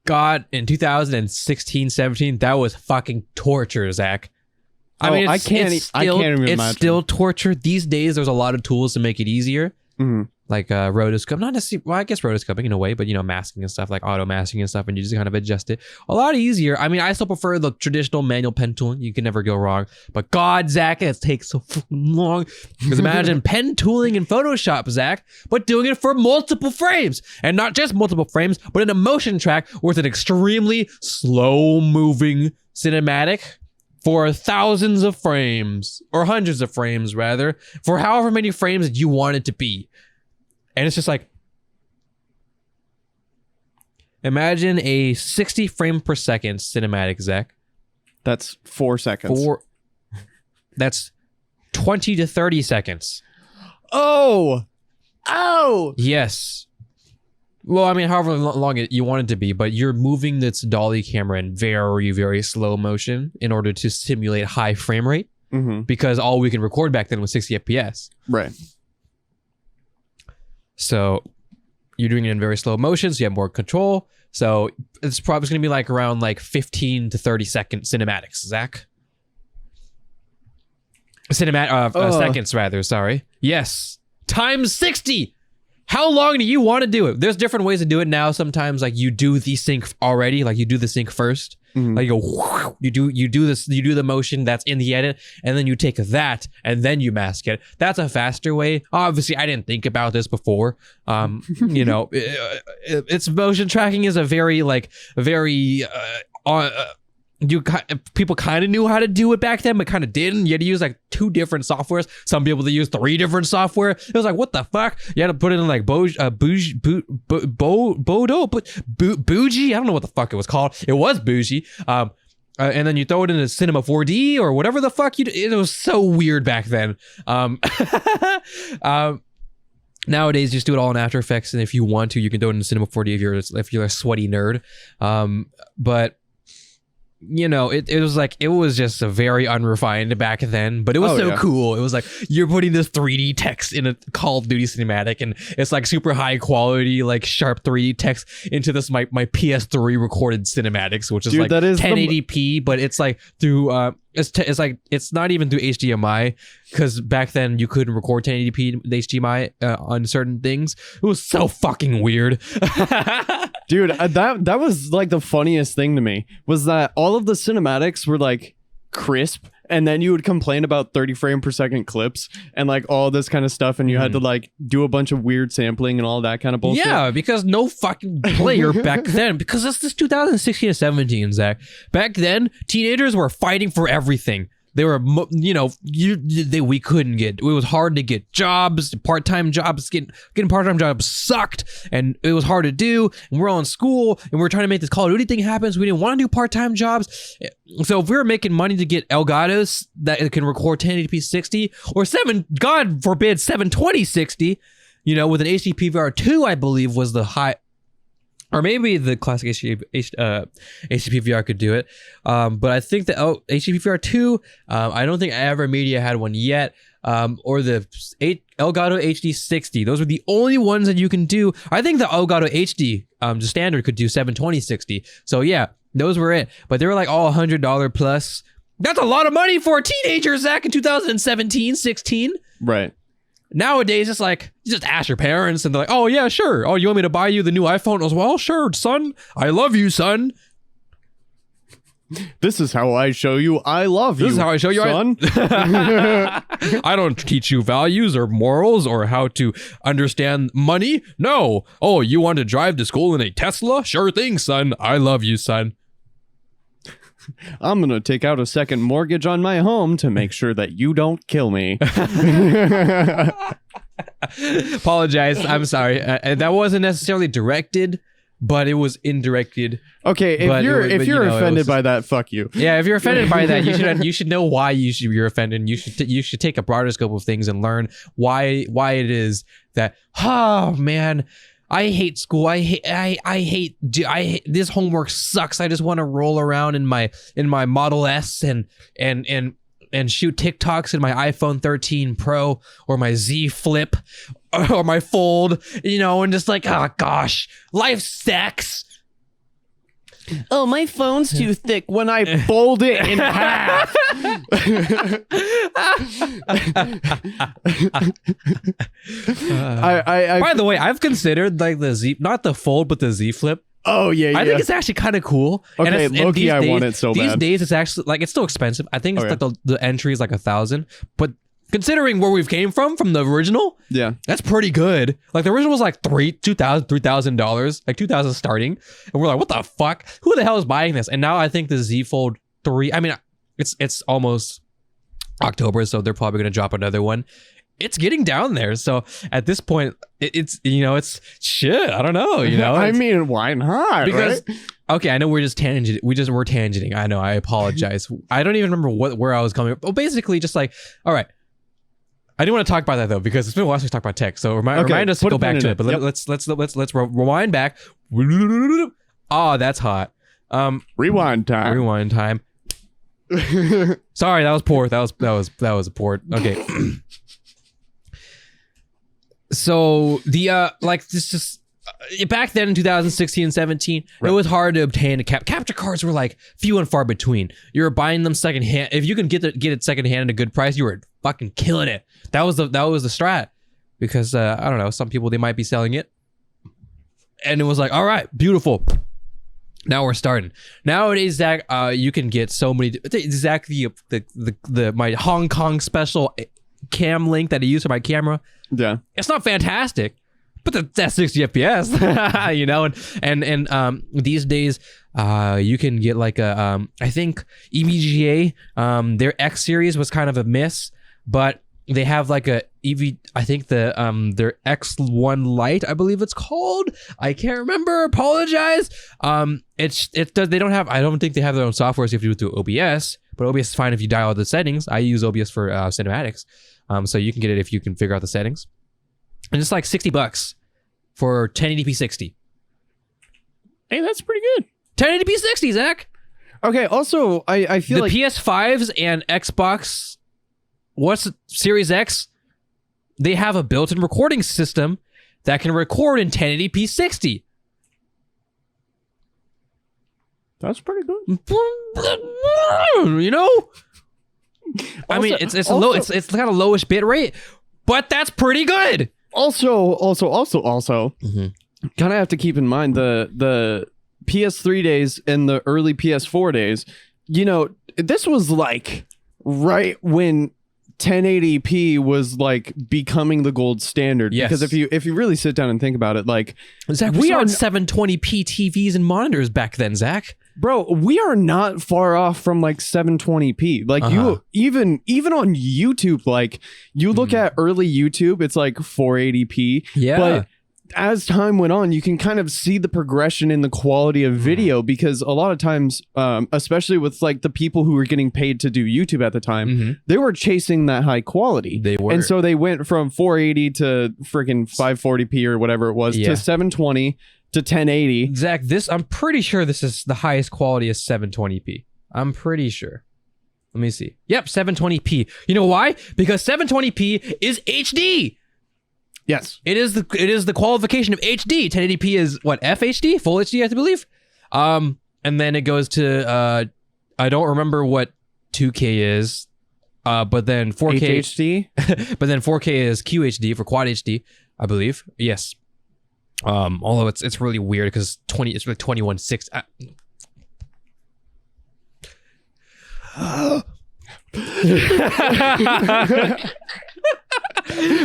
God, in 2016, 17, that was fucking torture, Zach. I mean, I can't even imagine. It's still torture. These days, there's a lot of tools to make it easier. Mm-hmm. Like rotoscope, not necessarily, well, I guess rotoscoping in a way, but you know, masking and stuff, like auto masking and stuff, and you just kind of adjust it a lot easier. I mean, I still prefer the traditional manual pen tooling. You can never go wrong. But God, Zach, it takes so long. Because imagine pen tooling in Photoshop, Zach, but doing it for multiple frames, and not just multiple frames, but in a motion track with an extremely slow moving cinematic for thousands of frames, or hundreds of frames rather, for however many frames that you want it to be. And it's just like, imagine a 60 frame per second cinematic, Zach. That's 4 seconds. That's 20 to 30 seconds. Oh! Yes. Well, I mean, however long you want it to be, but you're moving this dolly camera in very, very slow motion in order to simulate high frame rate, because all we can record back then was 60 FPS. Right. So you're doing it in very slow motion, so you have more control. So it's probably going to be like around like 15 to 30 second cinematics, Zach. Seconds rather, sorry. Yes. Times 60. How long do you want to do it? There's different ways to do it now. Sometimes like you do the sync already, like you do the sync first. Like you go, you do the motion that's in the edit, and then you take that and then you mask it. That's a faster way. Obviously, I didn't think about this before. You know, it's motion tracking is a very people kind of knew how to do it back then, but kind of didn't. You had to use like 2 different softwares. Some people, they use 3 different software. It was like, what the fuck? You had to put it in like bougie. I don't know what the fuck it was called. It was bougie. And then you throw it into Cinema 4D or whatever the fuck you. It was so weird back then. Nowadays, just do it all in After Effects, and if you want to, you can do it in Cinema 4D if you're a sweaty nerd. But you know, it was just a very unrefined back then, but it was cool. It was like you're putting this 3D text in a Call of Duty cinematic, and it's like super high quality, like sharp 3D text into this my PS3 recorded cinematics, which is like that is 1080p, but it's like through it's not even through HDMI, because back then you couldn't record 1080p with HDMI on certain things. It was so fucking weird. Dude, that was like the funniest thing to me, was that all of the cinematics were like crisp, and then you would complain about 30 frame per second clips and like all this kind of stuff, and you had to like do a bunch of weird sampling and all that kind of bullshit. Yeah, because no fucking player back then, because this is 2016 to 17, Zach. Back then, teenagers were fighting for everything. They were, you know, we couldn't get, it was hard to get jobs, part-time jobs, getting part-time jobs sucked, and it was hard to do, and we're all in school, and we're trying to make this Call of Duty thing happen, so we didn't want to do part-time jobs. So if we were making money to get Elgatos that can record 1080p 60, or God forbid, 720 60, you know, with an HD PVR2, I believe was the high, or maybe the classic HD PVR could do it. But I think the HD PVR2, I don't think AverMedia had one yet. Or the Elgato HD 60. Those are the only ones that you can do. I think the Elgato HD, the standard, could do 720 60. So yeah, those were it. But they were like all $100 plus. That's a lot of money for a teenager, Zach, in 2017, 16. Right. Nowadays, it's like, you just ask your parents and they're like, oh, yeah, sure. Oh, you want me to buy you the new iPhone as well? Sure, son. I love you, son. This is how I show you I love you. This is how I show you, son. I don't teach you values or morals or how to understand money. No. Oh, you want to drive to school in a Tesla? Sure thing, son. I love you, son. I'm going to take out a second mortgage on my home to make sure that you don't kill me. Apologize. I'm sorry. That wasn't necessarily directed, but it was indirected. Okay, if you're offended by that, fuck you. Yeah, if you're offended by that, you should know why you're offended. You should take a broader scope of things and learn why it is that, oh man, I hate school. I hate this homework sucks. I just want to roll around in my Model S and shoot TikToks in my iPhone 13 Pro or my Z Flip or my Fold, and just like, oh gosh, life sucks. Oh, my phone's too thick when I fold it in half. By the way, I've considered like the Z, not the Fold, but the Z Flip. Oh yeah, I think it's actually kind of cool. Okay, low-key, I want it so bad. These days, it's actually like it's still expensive. I think it's like the entry is like $1,000, but considering where we've came from the original, yeah, that's pretty good. Like the original was like $3,000, like $2,000 starting, and we're like, what the fuck? Who the hell is buying this? And now I think the Z Fold 3. I mean, it's almost October, so they're probably gonna drop another one. It's getting down there. So at this point, it's shit. I don't know. I mean, why not? Because right? Okay, I know we're just tangent. We're tangenting. I know. I apologize. I don't even remember where I was coming. Well, basically, just like, all right. I didn't want to talk about that though because it's been a while since we talked about tech. So remind us to go back to it. But let's rewind back. Oh, that's hot. Rewind time. Rewind time. Sorry, that was poor. That was poor. Okay. So the back then in 2016 and 17, right, it was hard to obtain capture cards were like few and far between. You were buying them secondhand. If you can get it secondhand at a good price, you were fucking killing it. That was the strat, because I don't know, some people, they might be selling it, and it was like, all right, beautiful. Now we're starting. Nowadays, Zach, you can get so many. Zach, the my Hong Kong special cam link that I use for my camera. Yeah, it's not fantastic, but that's 60 FPS, and these days, you can get like a, I think EVGA, their X series was kind of a miss, but they have like a I think their X1 Lite, I believe it's called. I can't remember. Apologize. They don't have. I don't think they have their own software, so you have to do it through OBS. But OBS is fine if you dial all the settings. I use OBS for cinematics, so you can get it if you can figure out the settings. And it's like $60 for 1080p 60. Hey, that's pretty good. 1080p 60, Zach. Okay. Also, I feel the like PS5s and Xbox, Series X, they have a built-in recording system that can record in 1080p 60. That's pretty good. I mean, it's got a lowish bit rate, but that's pretty good. Also, kind of have to keep in mind the PS3 days and the early PS4 days. This was like right when 1080p was like becoming the gold standard. Yes. Because if you really sit down and think about it, like, Zach, we are 720p TVs and monitors back then, Zach. Bro, we are not far off from like 720p. Like you even on YouTube, like you look at early YouTube, it's like 480p. Yeah. But as time went on, you can kind of see the progression in the quality of video, because a lot of times, especially with like the people who were getting paid to do YouTube at the time, they were chasing that high quality. They were. And so they went from 480 to freaking 540p or whatever it was to 720 to 1080. Zach, I'm pretty sure this is the highest quality is 720p. I'm pretty sure. Let me see. Yep, 720p. You know why? Because 720p is HD. Yes. It is the qualification of HD. 1080p is what? FHD? Full HD, I believe. And then it goes to I don't remember what 2K is, but then 4K HHD. but then 4K is QHD for Quad HD, I believe. Yes. Although it's really weird because it's like 21.6.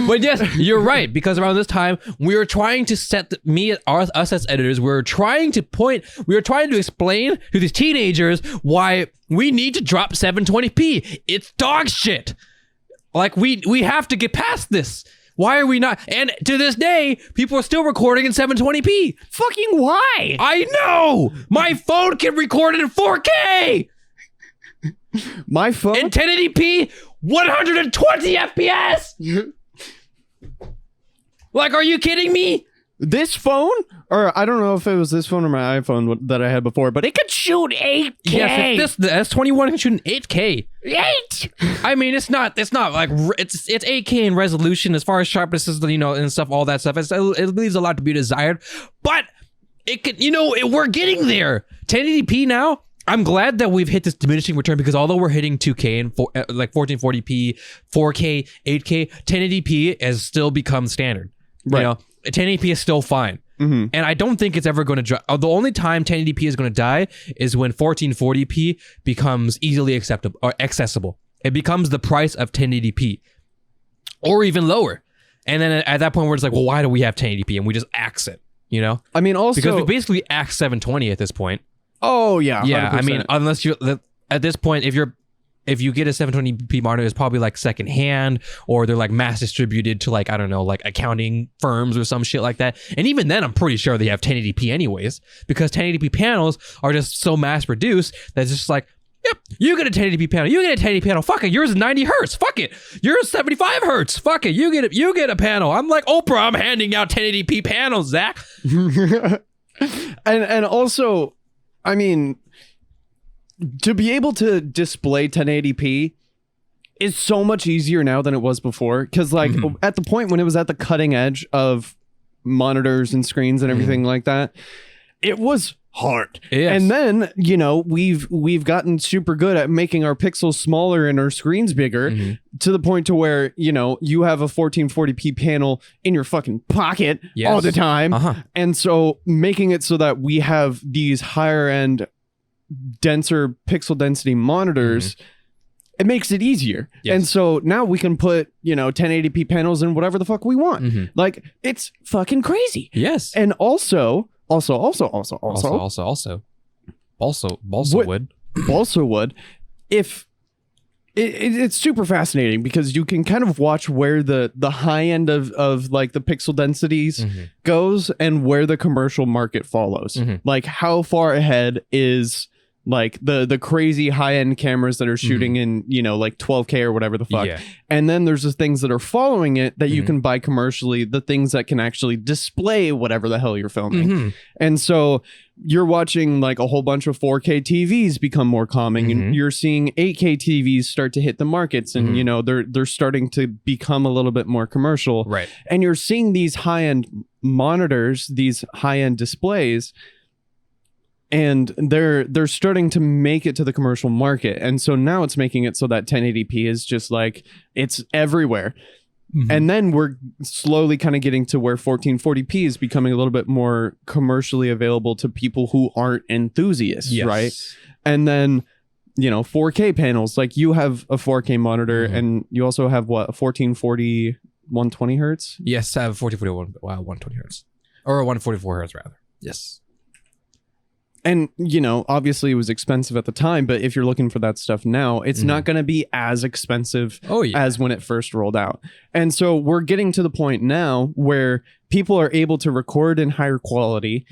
But yes, you're right, because around this time we were trying to set us as editors, we were trying to explain to these teenagers why we need to drop 720p. It's dog shit. Like we have to get past this. Why are we not? And to this day, people are still recording in 720p. Fucking why? I know. My phone can record it in 4K. My phone in 1080p, 120 FPS. Like, are you kidding me? This phone, or I don't know if it was this phone or my iPhone that I had before, but it could shoot 8K. Yes, the S21 can shoot in 8K. 8. I mean, it's not like it's 8K in resolution as far as sharpness is, and stuff, all that stuff. It leaves a lot to be desired, but it could, we're getting there. 1080p now. I'm glad that we've hit this diminishing return, because although we're hitting 2K and 1440p, 4K, 8K, 1080p has still become standard. Right. 1080p is still fine. Mm-hmm. And I don't think it's ever going to drop. The only time 1080p is going to die is when 1440p becomes easily acceptable or accessible. It becomes the price of 1080p or even lower. And then at that point, we're just like, well, why do we have 1080p? And we just axe it, I mean, also, because we basically axe 720 at this point. Oh yeah. Yeah. 100%. I mean, unless at this point, if you get a 720p monitor, it's probably like secondhand, or they're like mass distributed to like, I don't know, like accounting firms or some shit like that. And even then, I'm pretty sure they have 1080p anyways, because 1080p panels are just so mass produced that it's just like, yep, you get a 1080p panel, you get a 1080p panel, fuck it, yours is 90 hertz, fuck it, yours 75 hertz, fuck it, you get a panel. I'm like Oprah, I'm handing out 1080p panels, Zach. and also, I mean, to be able to display 1080p is so much easier now than it was before. Because like at the point when it was at the cutting edge of monitors and screens and everything like that, it was hard. Yes. And then, we've gotten super good at making our pixels smaller and our screens bigger to the point to where, you have a 1440p panel in your fucking pocket all the time. And so making it so that we have these higher end, denser pixel density monitors, it makes it easier. Yes. And so now we can put, 1080p panels in whatever the fuck we want. Like, it's fucking crazy. Yes. And also would, if it's super fascinating, because you can kind of watch where the high end of like the pixel densities goes and where the commercial market follows. Like how far ahead is like the crazy high-end cameras that are shooting in, like 12K or whatever the fuck. Yeah. And then there's the things that are following it that you can buy commercially, the things that can actually display whatever the hell you're filming. And so you're watching like a whole bunch of 4K TVs become more common. And you're seeing 8K TVs start to hit the markets, and they're starting to become a little bit more commercial. Right. And you're seeing these high-end monitors, these high-end displays, and they're starting to make it to the commercial market. And so now it's making it so that 1080p is just like, it's everywhere. And then we're slowly kind of getting to where 1440p is becoming a little bit more commercially available to people who aren't enthusiasts, right? And then, 4K panels, like you have a 4K monitor and you also have what, a 1440 120 hertz? Yes, I have 1440 120 hertz, or 144 hertz rather. Yes. And, obviously it was expensive at the time, but if you're looking for that stuff now, it's not going to be as expensive as when it first rolled out. And so we're getting to the point now where people are able to record in higher quality.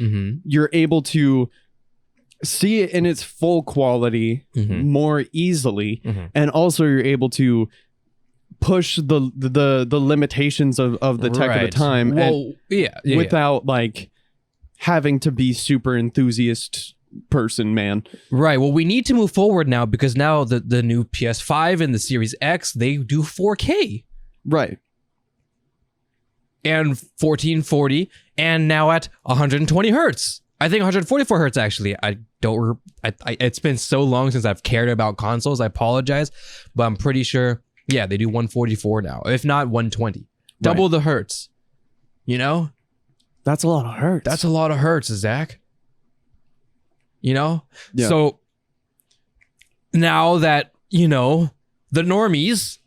You're able to see it in its full quality more easily. And also you're able to push the limitations of the tech at the time. Well, without like having to be super enthusiast person, man. Right. Well, we need to move forward now, because now the new PS5 and the Series X, they do 4K. Right. And 1440, and now at 120 hertz. I think 144 hertz actually. I don't. It's been so long since I've cared about consoles. I apologize, but I'm pretty sure. Yeah, they do 144 now, if not 120. Double the hertz. You know, that's a lot of hertz. That's a lot of hertz, Zach. You know, yeah. So now that you know the normies.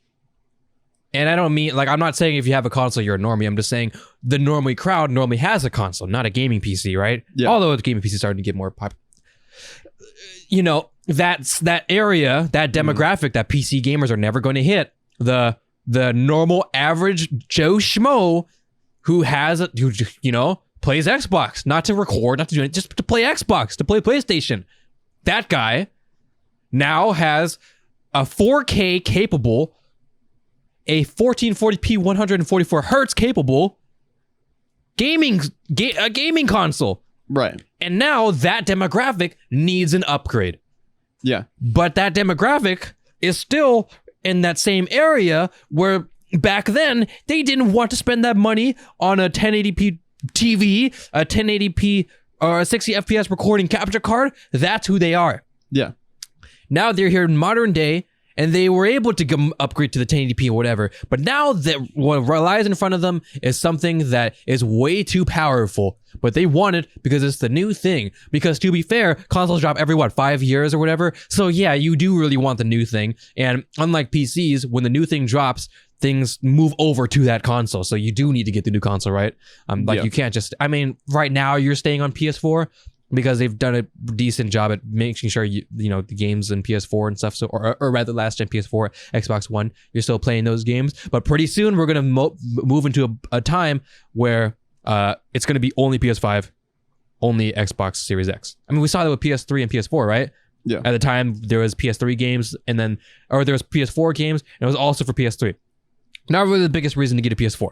And I don't mean, like, I'm not saying if you have a console, you're a normie. I'm just saying the normie crowd normally has a console, not a gaming PC, right? Yeah. Although the gaming PC is starting to get more popular. You know, that's that area, that demographic that PC gamers are never going to hit. The normal average Joe Schmo who you know, plays Xbox, not to record, not to do it, just to play Xbox, to play PlayStation. That guy now has a 4K capable, a 1440p 144 hertz capable gaming console. Right. And now that demographic needs an upgrade. Yeah. But that demographic is still in that same area where back then they didn't want to spend that money on a 1080p TV, a 1080p or a 60 FPS recording capture card. That's who they are. Yeah. Now they're here in modern day, and they were able to upgrade to the 1080p or whatever. But now that what lies in front of them is something that is way too powerful. But they want it because it's the new thing. Because to be fair, consoles drop every, 5 years or whatever? So yeah, you do really want the new thing. And unlike PCs, when the new thing drops, things move over to that console. So you do need to get the new console, right? You can't just... I mean, right now you're staying on PS4, because they've done a decent job at making sure you know the games in PS4 and stuff. So, or rather, last gen PS4, Xbox One, you're still playing those games. But pretty soon we're gonna move into a time where it's gonna be only PS5, only Xbox Series X. I mean, we saw that with PS3 and PS4, right? Yeah. At the time, there was PS3 games, and then there was PS4 games, and it was also for PS3. Not really the biggest reason to get a PS4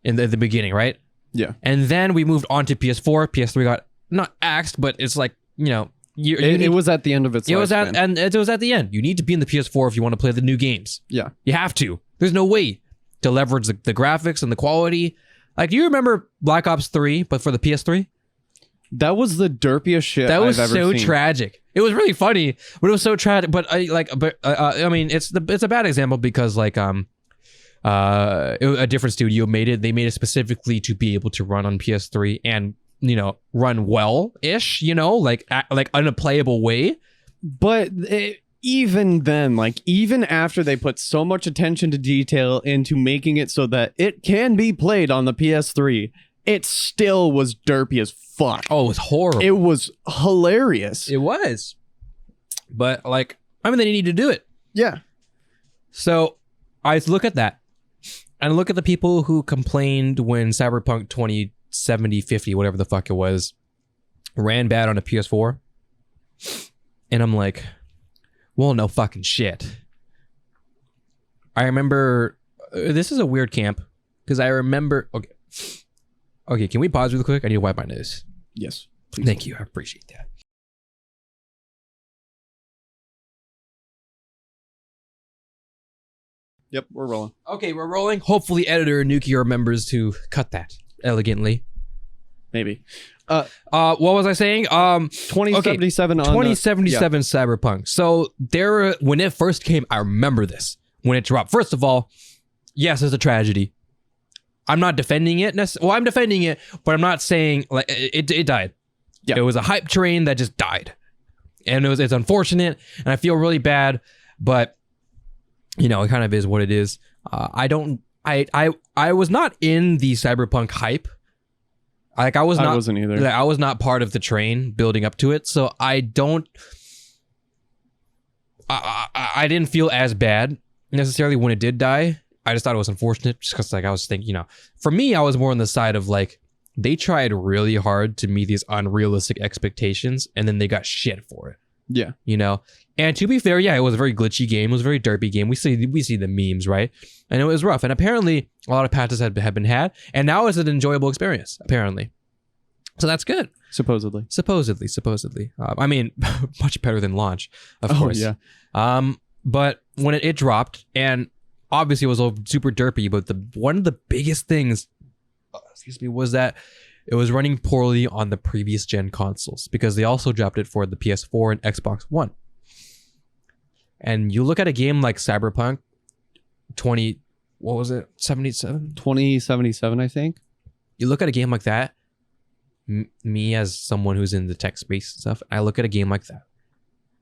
in the beginning, right? Yeah. And then we moved on to PS4. PS3 got not axed, but it's like, you know, it was at the end of its lifespan. It was at the end. You need to be in the PS4 if you want to play the new games. Yeah. You have to. There's no way to leverage the graphics and the quality. Like, do you remember Black Ops 3, but for the PS3? That was the derpiest shit I've ever seen. That was so tragic. It was really funny, but it was so tragic. But I mean, it's a bad example because a different studio made it. They made it specifically to be able to run on PS3 and, you know, run well-ish, you know, like in a playable way. But even then, like, even after they put so much attention to detail into making it so that it can be played on the PS3, it still was derpy as fuck. Oh, it was horrible. It was hilarious. It was. But, like, I mean, they need to do it. Yeah. So I look at that and look at the people who complained when Cyberpunk 2050, whatever the fuck it was, ran bad on a PS4. And I'm like, well, no fucking shit. I remember, this is a weird camp, because I remember, okay, can we pause real quick? I need to wipe my nose. Yes, please. Thank you, I appreciate that. Yep, we're rolling. Okay, we're rolling. Hopefully editor Anuki remembers to cut that elegantly. Maybe. What was I saying? 2077 okay. 2077 Cyberpunk. So there, when it first came, I remember this. When it dropped, first of all, yes, it's a tragedy. I'm not defending it. Well, I'm defending it, but I'm not saying like it died. Yeah. It was a hype train that just died, and it's unfortunate, and I feel really bad, but you know, it kind of is what it is. I was not in the Cyberpunk hype. Like I wasn't either. Like, I was not part of the train building up to it, so I didn't feel as bad necessarily when it did die. I just thought it was unfortunate, just because like I was thinking, you know, for me, I was more on the side of like they tried really hard to meet these unrealistic expectations, and then they got shit for it. Yeah, you know. And to be fair, yeah, it was a very glitchy game. It was a very derpy game. We see the memes, right? And it was rough. And apparently, a lot of patches have been had, and now it's an enjoyable experience. Apparently, so that's good. Supposedly. I mean, much better than launch, of course. Yeah. But when it dropped, and obviously it was all super derpy, but one of the biggest things, was that it was running poorly on the previous gen consoles because they also dropped it for the PS4 and Xbox One. And you look at a game like Cyberpunk 2077, I think. You look at a game like that, me as someone who's in the tech space and stuff, I look at a game like that.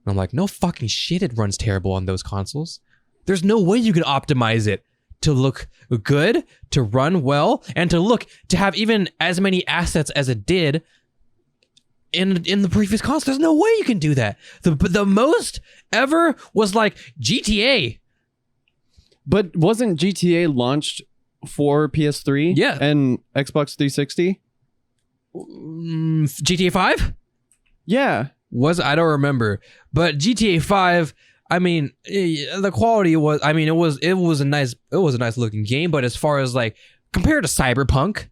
And I'm like, no fucking shit, it runs terrible on those consoles. There's no way you can optimize it to look good, to run well, and to have even as many assets as it did in the previous console. There's no way you can do that. The most ever was like GTA. But wasn't GTA launched for PS3? Yeah. And Xbox 360? GTA 5? Yeah. I don't remember. But GTA 5, I mean, the quality was, I mean, it was a nice looking game, but as far as like compared to Cyberpunk,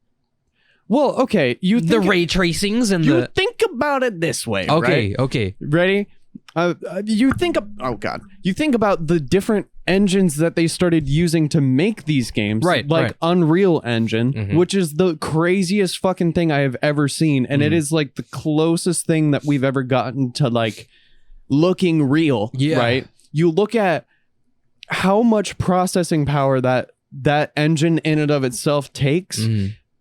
well, okay, the ray tracings and think about it this way, okay, right? Okay. Ready? You think about the different engines that they started using to make these games, right? Like right. Unreal Engine, which is the craziest fucking thing I have ever seen, and it is like the closest thing that we've ever gotten to like looking real, right? You look at how much processing power that engine in and of itself takes.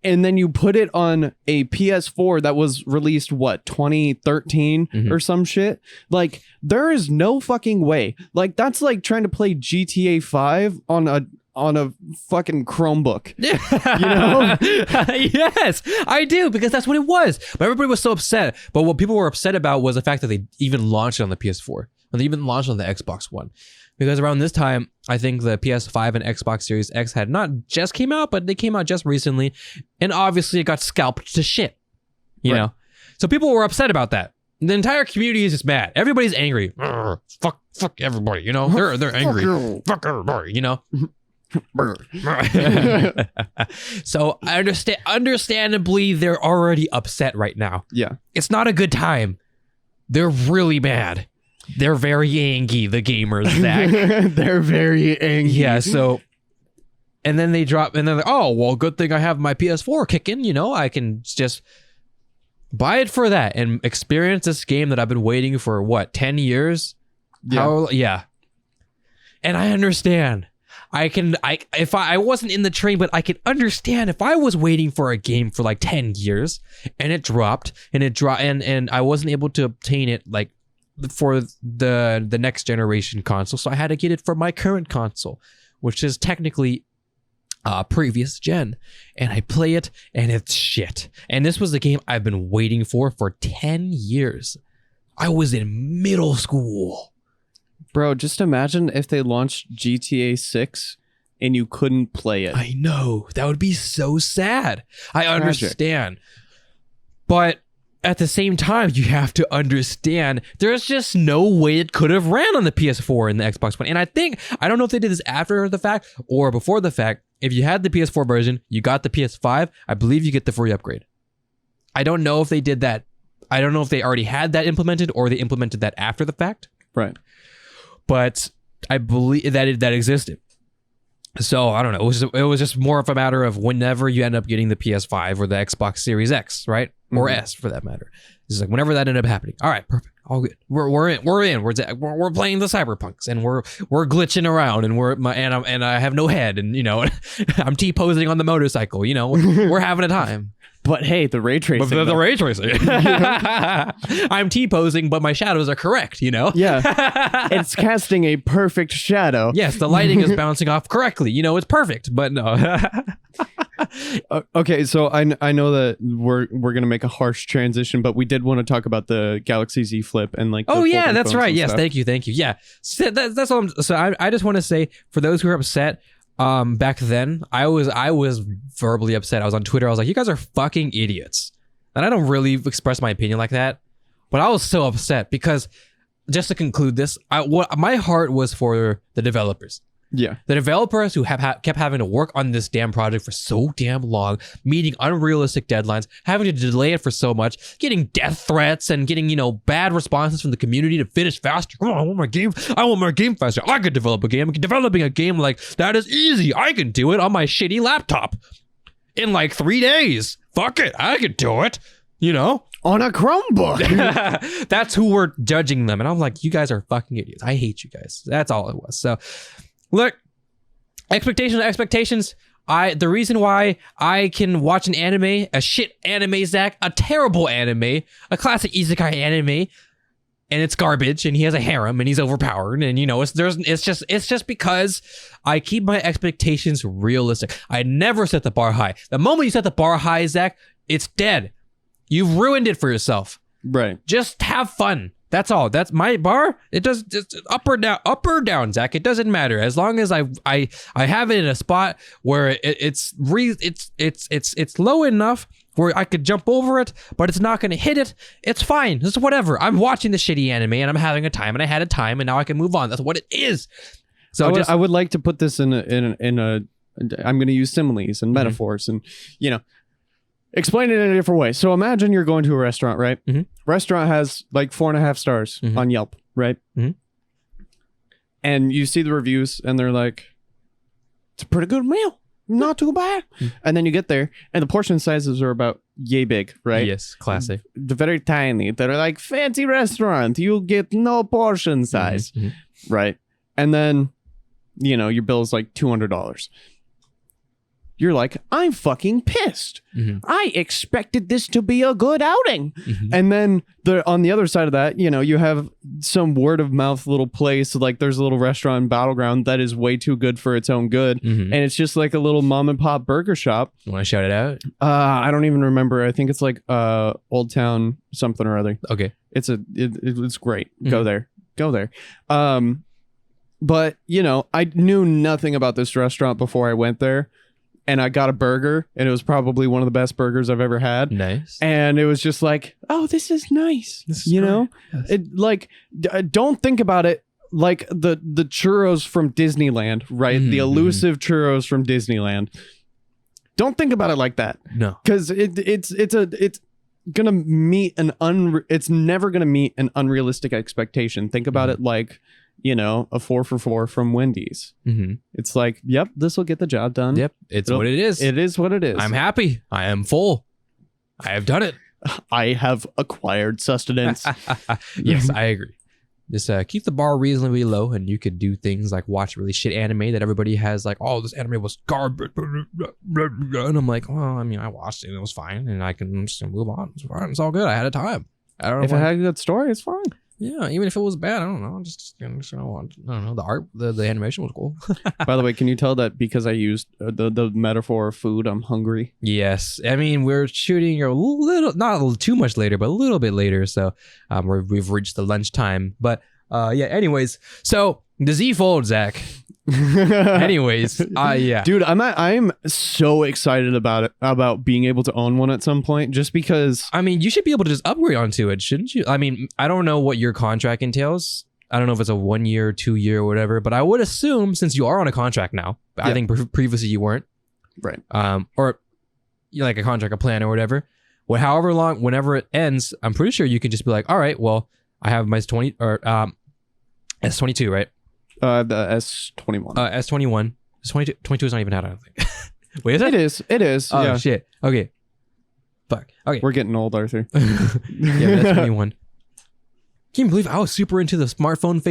And then you put it on a PS4 that was released, 2013 or some shit? Like, there is no fucking way. Like, that's like trying to play GTA 5 on a fucking Chromebook. You know? Yes, I do, because that's what it was. But everybody was so upset. But what people were upset about was the fact that they even launched it on the PS4. And they even launched on the Xbox One. Because around this time, I think the PS5 and Xbox Series X had not just came out, but they came out just recently. And obviously it got scalped to shit. You know? So people were upset about that. The entire community is just mad. Everybody's angry. Fuck everybody, you know? They're angry. Fuck everybody, you know? So I understandably, they're already upset right now. Yeah. It's not a good time. They're really mad. They're very angry, the gamers, Zach. They're very angry. Yeah, so... And then they drop... And then they're like, oh, well, good thing I have my PS4 kicking, you know? I can just buy it for that and experience this game that I've been waiting for, 10 years? Yeah. And I understand. If I wasn't in the train, but I could understand if I was waiting for a game for like 10 years and it dropped and I wasn't able to obtain it like for the next generation console, so I had to get it for my current console, which is technically previous gen, and I play it and it's shit. And this was the game I've been waiting for 10 years. I was in middle school. Bro, just imagine if they launched GTA 6 and you couldn't play it. I know, that would be so sad. I understand, but at the same time, you have to understand there's just no way it could have ran on the PS4 and the Xbox One. And I don't know if they did this after the fact or before the fact. If you had the PS4 version, you got the PS5, I believe you get the free upgrade. I don't know if they did that. I don't know if they already had that implemented or they implemented that after the fact. Right. But I believe that that existed. So I don't know. It was just more of a matter of whenever you end up getting the PS5 or the Xbox Series X, right? Or S for that matter. It's like whenever that ended up happening. All right, perfect, all good. We're in. We're playing the Cyberpunks and we're glitching around and I have no head and you know I'm T-posing on the motorcycle. You know we're having a time. But hey, the ray tracing. But the ray tracing. I'm T-posing, but my shadows are correct, you know? Yeah. It's casting a perfect shadow. Yes, the lighting is bouncing off correctly. You know, it's perfect, but no. Okay, so I know that we're going to make a harsh transition, but we did want to talk about the Galaxy Z Flip and like oh yeah, that's right. Yes, thank you. Yeah. So that's all I just want to say for those who are upset, back then I was verbally upset. I was on Twitter. I was like, you guys are fucking idiots. And I don't really express my opinion like that, but I was so upset because just to conclude this, my heart was for the developers. Yeah. The developers who kept having to work on this damn project for so damn long, meeting unrealistic deadlines, having to delay it for so much, getting death threats and getting, you know, bad responses from the community to finish faster. Come on, I want my game faster. I could develop a game. Developing a game like that is easy. I can do it on my shitty laptop. in like 3 days. Fuck it, I could do it. You know, on a Chromebook. That's who we're judging them, and I'm like, you guys are fucking idiots. I hate you guys. That's all it was. So, look, expectations. The reason why I can watch an anime, a shit anime, Zach, a terrible anime, a classic isekai anime, and it's garbage, and he has a harem, and he's overpowered, and you know, it's just because I keep my expectations realistic. I never set the bar high. The moment you set the bar high, Zach, it's dead. You've ruined it for yourself. Right. Just have fun. That's all. That's my bar. It does just up or down, Zach. It doesn't matter as long as I have it in a spot where it's low enough where I could jump over it, but it's not going to hit it. It's fine. It's whatever. I'm watching the shitty anime and I'm having a time, and I had a time, and now I can move on. That's what it is. So I would like to put this in a I'm going to use similes and metaphors, and you know, explain it in a different way. So imagine you're going to a restaurant, right? Mm-hmm. Restaurant has like 4.5 stars on Yelp, right? Mm-hmm. And you see the reviews and they're like, it's a pretty good meal. Not too bad. Mm-hmm. And then you get there and the portion sizes are about yay big, right? Yes, classic. They're very tiny. They're like fancy restaurant. You get no portion size, right? And then, you know, your bill is like $200. You're like, I'm fucking pissed. I expected this to be a good outing. And then on the other side of that, you know, you have some word of mouth little place, like there's a little restaurant in Battleground that is way too good for its own good. And it's just like a little mom and pop burger shop. You want to shout it out? I don't even remember. I think it's like Old Town something or other. Okay. It's great. Go there. But, you know, I knew nothing about this restaurant before I went there. And I got a burger, and it was probably one of the best burgers I've ever had. Nice. And it was just like, oh, this is nice. You know, yes. It like don't think about it like the churros from Disneyland, right? The elusive churros from Disneyland. Don't think about it like that. No, because it's gonna meet it's never gonna meet an unrealistic expectation. Think about it like, you know, a 4 for $4 from Wendy's. It's like, yep, this will get the job done. Yep, it's what it is. It is what it is. I'm happy. I am full. I have done it. I have acquired sustenance. Yes, I agree. Just keep the bar reasonably low, and you could do things like watch really shit anime that everybody has like, oh, this anime was garbage. And I'm like, well, I mean, I watched it and it was fine, and I can just move on. It's fine. It's all good. I had a time. I don't know if it had a good story, it's fine. Yeah, even if it was bad, I don't know. I don't know. The art, the animation was cool. By the way, can you tell that because I used the metaphor of food, I'm hungry? Yes, I mean we're shooting a little, not too much later, but a little bit later. So we've reached the lunchtime. But yeah. Anyways, so the Z Fold, Zach. Anyways, yeah, dude, I'm so excited about being able to own one at some point, just because. I mean, you should be able to just upgrade onto it, shouldn't you? I mean, I don't know what your contract entails. I don't know if it's a 1 year, 2 year, or whatever, but I would assume since you are on a contract now, I think previously you weren't, right? Or like a contract, a plan, or whatever. Well, however long, whenever it ends, I'm pretty sure you can just be like, all right, well, I have my S22, right? The S21. S21. S22. 22 is not even out, I don't think. Wait, is it? It is. Oh, yeah. shit. Okay. Fuck. Okay. We're getting old, Arthur. Yeah, that's 21. Can you believe I was super into the smartphone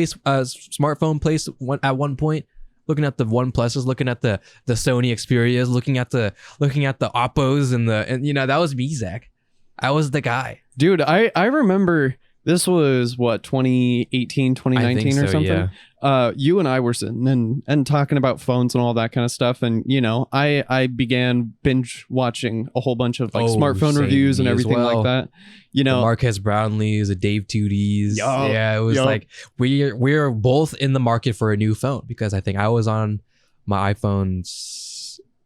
place at one point? Looking at the OnePluses, looking at the Sony Xperias, looking at the Oppos and you know, that was me, Zach. I was the guy. Dude, I remember this was what, 2018, 2019 or something? Yeah. You and I were sitting and talking about phones and all that kind of stuff. And, you know, I began binge watching a whole bunch of like smartphone reviews and everything like that. You know, the Marquez Brownlees, the Dave Tooties. Yeah, it was like we're both in the market for a new phone because I think I was on my iPhone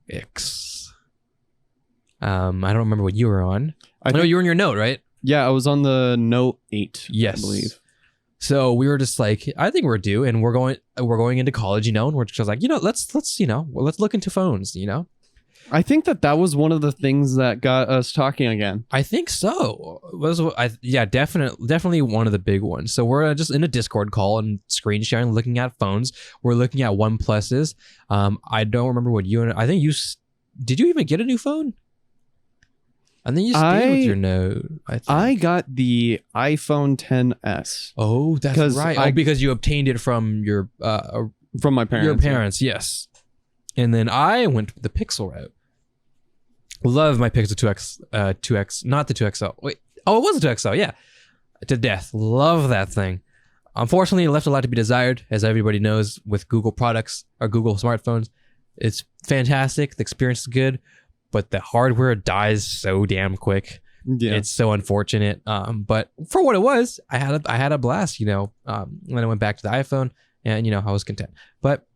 X. I don't remember what you were on. I know you were on your Note, right? Yeah, I was on the Note 8, yes. I believe. So we were just like, I think we're due, and we're going into college, you know, and we're just like, you know, let's look into phones, you know. I think that was one of the things that got us talking again. I think so. Definitely one of the big ones. So we're just in a Discord call and screen sharing, looking at phones. We're looking at OnePluses. I don't remember what I think you did you even get a new phone? And then you stayed with your Note. I got the iPhone XS. Oh, that's right. Because you obtained it from from my parents. Your parents, yes. And then I went the Pixel route. Love my Pixel 2X, not the 2XL. Wait, oh, it was a 2XL, yeah. To death. Love that thing. Unfortunately, it left a lot to be desired, as everybody knows, with Google products or Google smartphones. It's fantastic. The experience is good, but the hardware dies so damn quick. Yeah. It's so unfortunate. But for what it was, I had a blast, when I went back to the iPhone, and I was content. But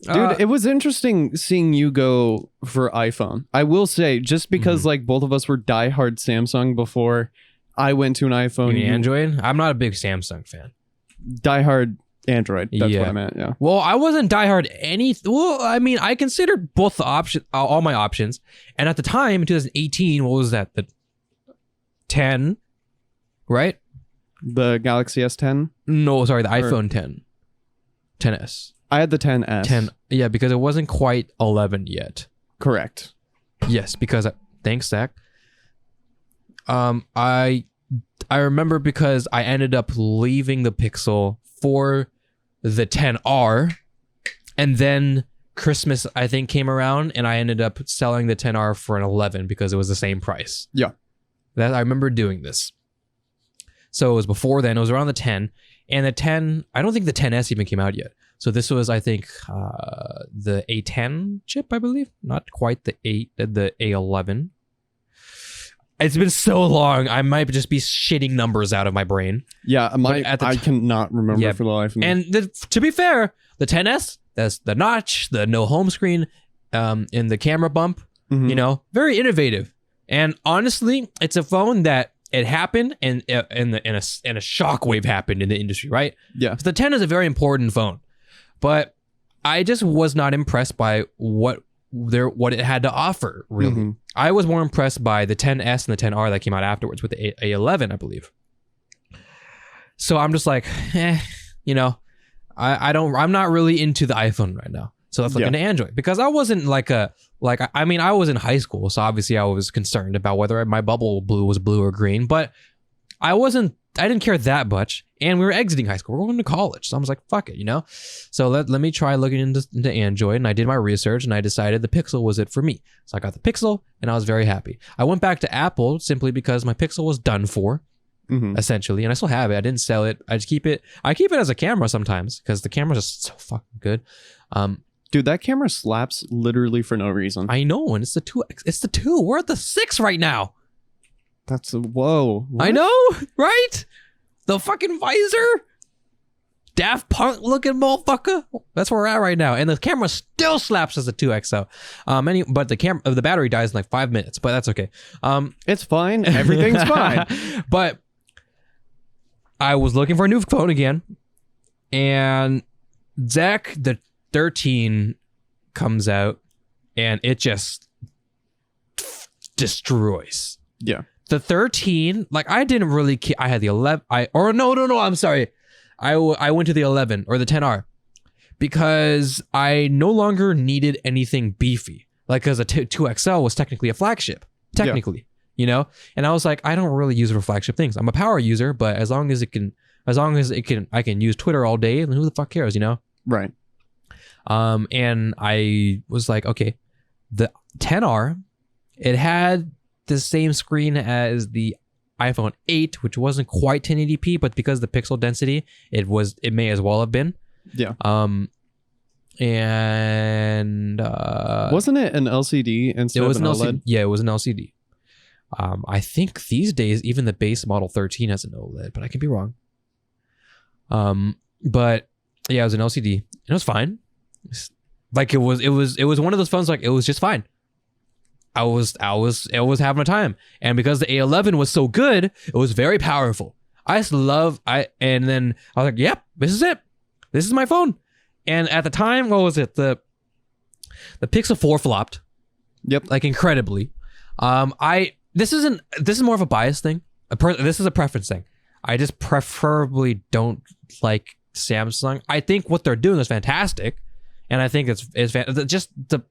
dude, it was interesting seeing you go for iPhone. I will say, just because like both of us were diehard Samsung before I went to an iPhone. You mean Android? I'm not a big Samsung fan. Diehard Android. That's what I meant. Yeah. Well, I wasn't diehard Well, I mean, I considered both the options, all my options, and at the time in 2018, what was that? The 10, right? The Galaxy S10. No, sorry, the iPhone 10, 10s. I had the 10s. 10, yeah, because it wasn't quite 11 yet. Correct. Yes, because thanks, Zach. I remember because I ended up leaving the Pixel for the 10R, and then Christmas I think came around, and I ended up selling the 10R for an 11 because it was the same price. Yeah, that I remember doing this. So it was before then. It was around the 10, and the 10. I don't think the 10s even came out yet. So this was, I think, the A10 chip, I believe, not quite the A11. It's been so long, I might just be shitting numbers out of my brain. Yeah, I cannot remember for the life of me. And to be fair, the 10S, that's the notch, the no home screen, and the camera bump, very innovative. And honestly, it's a phone that it happened and a shockwave happened in the industry, right? Yeah. So the 10 is a very important phone, but I just was not impressed by what it had to offer, really. I was more impressed by the 10S and the 10R that came out afterwards with the A11, I believe. So I'm just like, I'm not really into the iPhone right now. So let's look into Android, because I wasn't I was in high school, so obviously I was concerned about whether my bubble was blue or green, but I didn't care that much, and we were exiting high school. We're going to college, so I was like, fuck it, So let me try looking into Android, and I did my research, and I decided the Pixel was it for me. So I got the Pixel, and I was very happy. I went back to Apple simply because my Pixel was done for, essentially, and I still have it. I didn't sell it. I just keep it. I keep it as a camera sometimes because the camera's just so fucking good. Dude, that camera slaps literally for no reason. I know, and it's the 2X. It's the 2. We're at the 6 right now. That's whoa. What? I know, right? The fucking visor. Daft Punk looking motherfucker. That's where we're at right now. And the camera still slaps as a 2XL. But the battery dies in like 5 minutes, but that's okay. It's fine. Everything's fine. But I was looking for a new phone again, and Zach, the 13 comes out, and it just destroys. Yeah. The 13, I didn't really I had the 11. I'm sorry. I went to the 11 or the 10R because I no longer needed anything beefy. Because a 2XL was technically a flagship. Technically, And I was like, I don't really use it for flagship things. I'm a power user, but as long as I can use Twitter all day, then who the fuck cares, Right. And I was like, okay, the 10R, it had the same screen as the iPhone 8, which wasn't quite 1080p, but because of the pixel density, it may as well have been. Yeah. And wasn't it an LCD instead of an OLED? Yeah, it was an LCD. I think these days even the base model 13 has an OLED, but I could be wrong. But yeah, it was an LCD, and it was fine. It was one of those phones, it was just fine. I was having a time, and because the A11 was so good, it was very powerful. And then I was like, yep, this is it. This is my phone. And at the time, what was it? The Pixel 4 flopped. Yep. Incredibly. This is more of a bias thing. This is a preference thing. I just preferably don't like Samsung. I think what they're doing is fantastic, and I think it's just the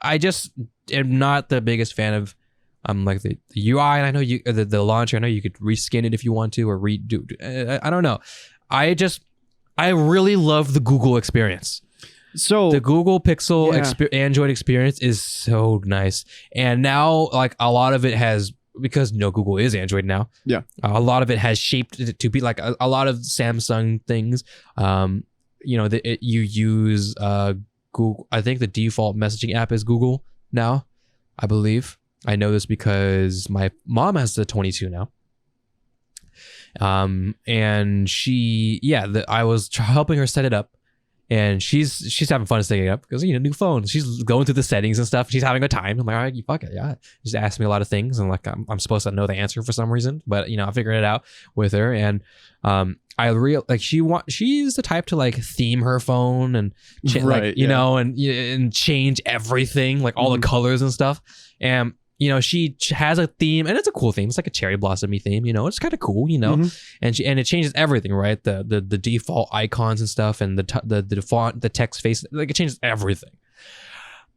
I just am not the biggest fan of like the UI. And I know the launcher. I know you could reskin it if you want to or redo. I don't know. I really love the Google experience. So the Google Pixel Android experience is so nice, and now like a lot of it has, because Google is Android now. Yeah, a lot of it has shaped it to be like a lot of Samsung things. You use Google. I think the default messaging app is Google now, I believe. I know this because my mom has the 22 now. And I was helping her set it up. And she's having fun setting it up because, new phone. She's going through the settings and stuff. She's having a time. I'm like, all right, you fuck it. Yeah. She's asked me a lot of things. And like, I'm supposed to know the answer for some reason. But, I figured it out with her. And she's the type to like theme her phone and, and change everything, like all the colors and stuff. And, she has a theme, and it's a cool theme. It's like a cherry blossomy theme, it's kind of cool, and it changes everything, right? The default icons and stuff, and the font, the text face, like it changes everything,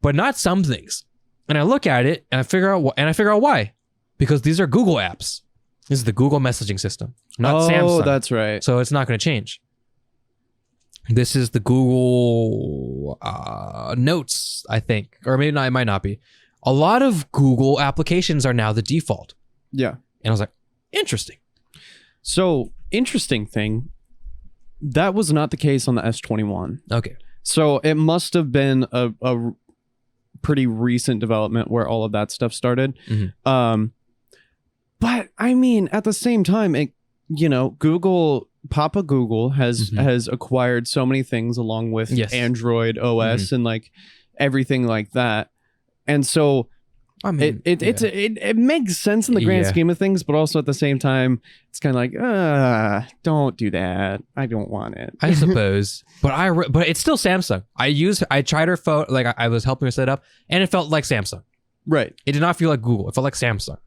but not some things. And I look at it and I figure out why, because these are Google apps. This is the Google messaging system, not Samsung. Oh, that's right. So it's not going to change. This is the Google Notes, I think, or maybe not. It might not be. A lot of Google applications are now the default. Yeah. And I was like, interesting. So, interesting thing, that was not the case on the S21. Okay. So, it must have been a pretty recent development where all of that stuff started. Mm-hmm. But, I mean, at the same time, Papa Google has acquired so many things along with Android OS and like everything like that. And so it makes sense in the grand scheme of things, but also at the same time, it's kind of like, don't do that. I don't want it. I suppose, but it's still Samsung. I tried her phone, like I was helping her set it up, and it felt like Samsung. Right. It did not feel like Google. It felt like Samsung.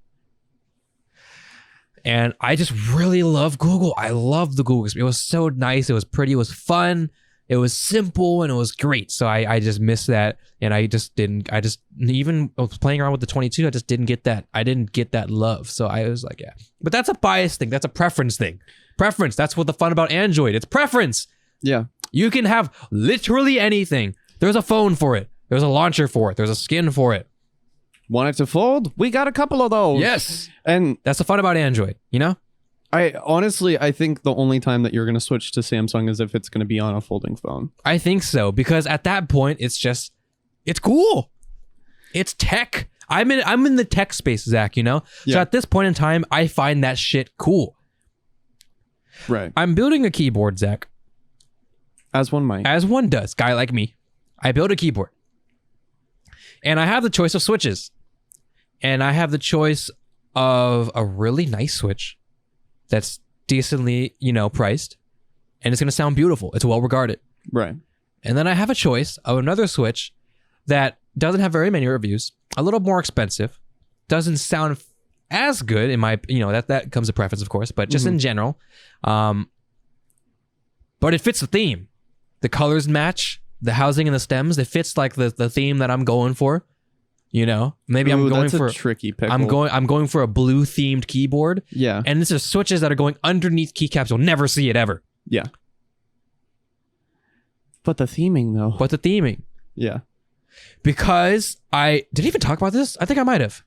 And I just really love Google. I love the Google experience. It was so nice. It was pretty. It was fun. It was simple, and it was great. So I just missed that, and I even was playing around with the 22. I just didn't get that. I didn't get that love. So I was like, yeah. But that's a bias thing. That's a preference thing. Preference. That's what the fun about Android. It's preference. Yeah. You can have literally anything. There's a phone for it. There's a launcher for it. There's a skin for it. Want it to fold? We got a couple of those. Yes. And that's the fun about Android, I think the only time that you're going to switch to Samsung is if it's going to be on a folding phone. I think so, because at that point it's cool. It's tech. I'm in the tech space, Zach, So at this point in time, I find that shit cool. Right. I'm building a keyboard, Zach. As one might. As one does, guy like me. I build a keyboard. And I have the choice of switches. And I have the choice of a really nice switch that's decently, priced, and it's going to sound beautiful. It's well regarded. Right. And then I have a choice of another switch that doesn't have very many reviews, a little more expensive, doesn't sound as good in my, that comes to preference, of course, but just in general. But it fits the theme. The colors match, the housing and the stems. It fits like the theme that I'm going for. Maybe I'm going for a tricky pickle. I'm going for a blue themed keyboard. Yeah. And this is switches that are going underneath keycaps. You'll never see it ever. Yeah. But the theming though. Yeah. Because I did I even talk about this? I think I might have.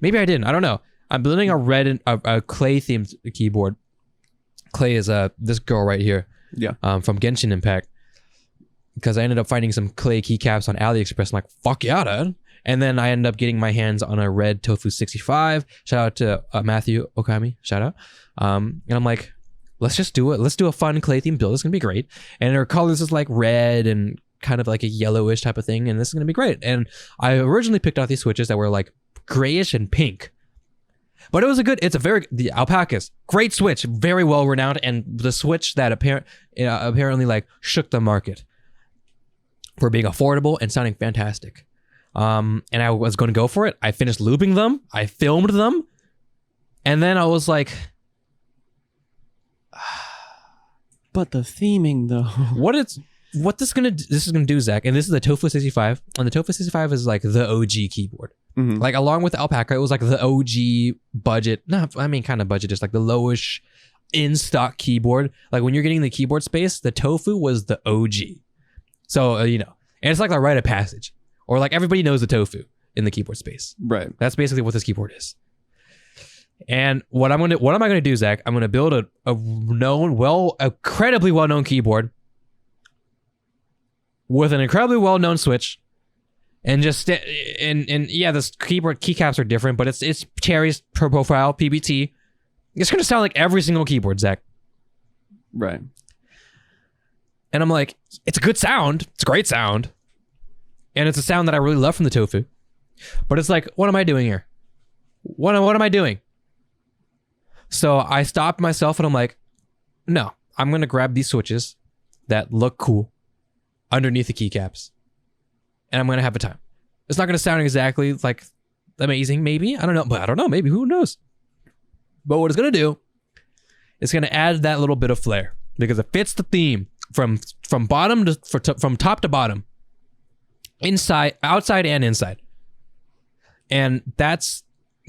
Maybe I didn't. I don't know. I'm building a clay themed keyboard. Clay is this girl right here. Yeah. From Genshin Impact. Because I ended up finding some clay keycaps on AliExpress. I'm like, fuck yeah, dude. And then I ended up getting my hands on a red Tofu 65. Shout out to Matthew Okami. Shout out. And I'm like, let's just do it. Let's do a fun clay theme build. It's going to be great. And her colors is like red and kind of like a yellowish type of thing. And this is going to be great. And I originally picked out these switches that were like grayish and pink. But the Alpacas, great switch, very well renowned. And the switch that apparently like shook the market for being affordable and sounding fantastic. And I was going to go for it. I finished looping them. I filmed them. And then I was like, but the theming though. what this is gonna do, Zach, and this is the Tofu 65, and the Tofu 65 is like the OG keyboard. Mhm. Like along with the Alpaca, it was like the OG budget. Kind of budget, just like the lowish in stock keyboard. Like when you're getting the keyboard space, the Tofu was the OG. So and it's like the rite of passage, or like everybody knows the Tofu in the keyboard space. Right. That's basically what this keyboard is. And what am I gonna do, Zach? I'm gonna build a incredibly well-known keyboard with an incredibly well-known switch, and just and yeah, this keyboard keycaps are different, but it's Cherry's Pro Profile PBT. It's gonna sound like every single keyboard, Zach. Right. And I'm like, it's a good sound. It's a great sound, and it's a sound that I really love from the Tofu. But it's like, what am I doing here? What am I doing? So I stopped myself and I'm like, no, I'm going to grab these switches that look cool underneath the keycaps, and I'm going to have a time. It's not going to sound exactly like amazing, maybe. I don't know, but I don't know. Maybe, who knows? But what it's going to do, it's going to add that little bit of flair because it fits the theme from top to bottom, inside, outside, and inside. And that's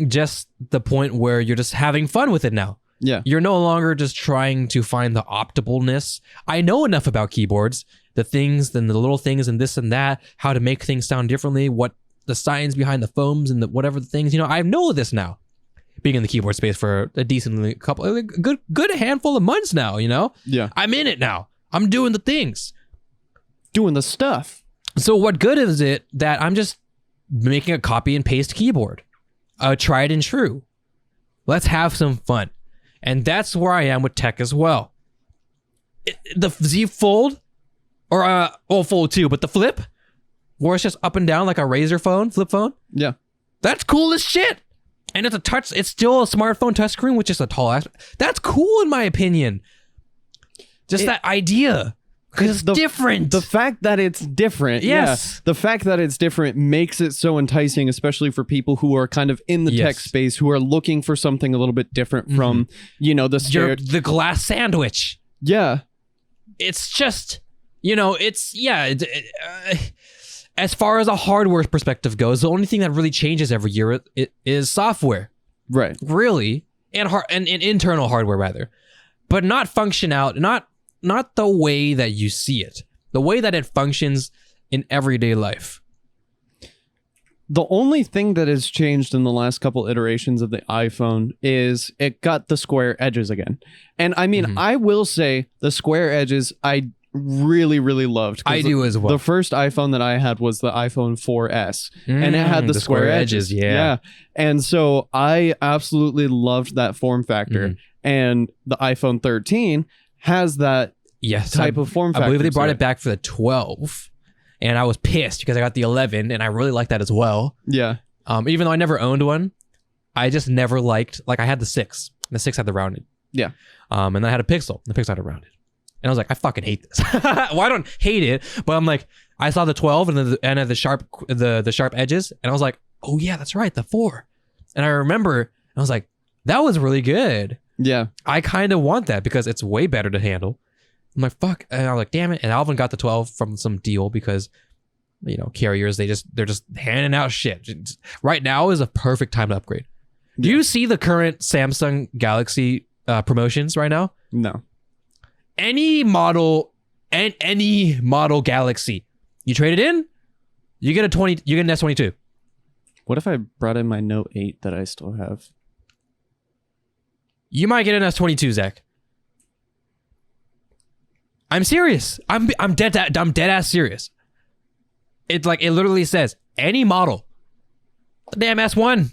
just the point where you're just having fun with it now. Yeah. You're no longer just trying to find the optimalness. I know enough about keyboards, the things and the little things and this and that, how to make things sound differently, what the science behind the foams and the whatever the things, I know this now. Being in the keyboard space for a good handful of months now, Yeah. I'm in it now. I'm doing the things. Doing the stuff. So what good is it that I'm just making a copy and paste keyboard? Tried and true. Let's have some fun. And that's where I am with tech as well. The Z Fold, or Fold 2, but the Flip, where it's just up and down like a flip phone. Yeah. That's cool as shit. And it's still a smartphone touchscreen with just a tall aspect. That's cool in my opinion. Just that idea. Because it's different. The fact that it's different. Yes. Yeah, the fact that it's different makes it so enticing, especially for people who are kind of in the tech space, who are looking for something a little bit different from, the glass sandwich. Yeah. It's just, as far as a hardware perspective goes, the only thing that really changes every year is software. Right. Really. And internal hardware, rather. But not not the way that you see it, the way that it functions in everyday life. The only thing that has changed in the last couple iterations of the iPhone is it got the square edges again. And I mean, I will say the square edges I really, really loved. I do as well. The first iPhone that I had was the iPhone 4S, and it had the square edges. Yeah. And so I absolutely loved that form factor. And the iPhone 13 has that type of form factor. I believe they brought it back for the 12, and I was pissed because I got the 11, and I really liked that as well. Yeah. Even though I never owned one, I just never liked, I had the 6. The 6 had the rounded. Yeah. And I had a Pixel. The Pixel had a rounded. And I was like, I fucking hate this. Well, I don't hate it, but I'm like, I saw the 12 and the sharp edges, and I was like, oh yeah, that's right, the 4. And I remember, I was like, that was really good. Yeah. I kind of want that because it's way better to handle. I'm like, fuck. And I was like, damn it. And Alvin got the 12 from some deal because, carriers, they're just handing out shit. Right now is a perfect time to upgrade. Do you see the current Samsung Galaxy promotions right now? No. Any model Galaxy, you trade it in, you get an S22. What if I brought in my Note 8 that I still have? You might get an S22, Zach. I'm serious. I'm dead ass serious. It literally says any model. The damn S1.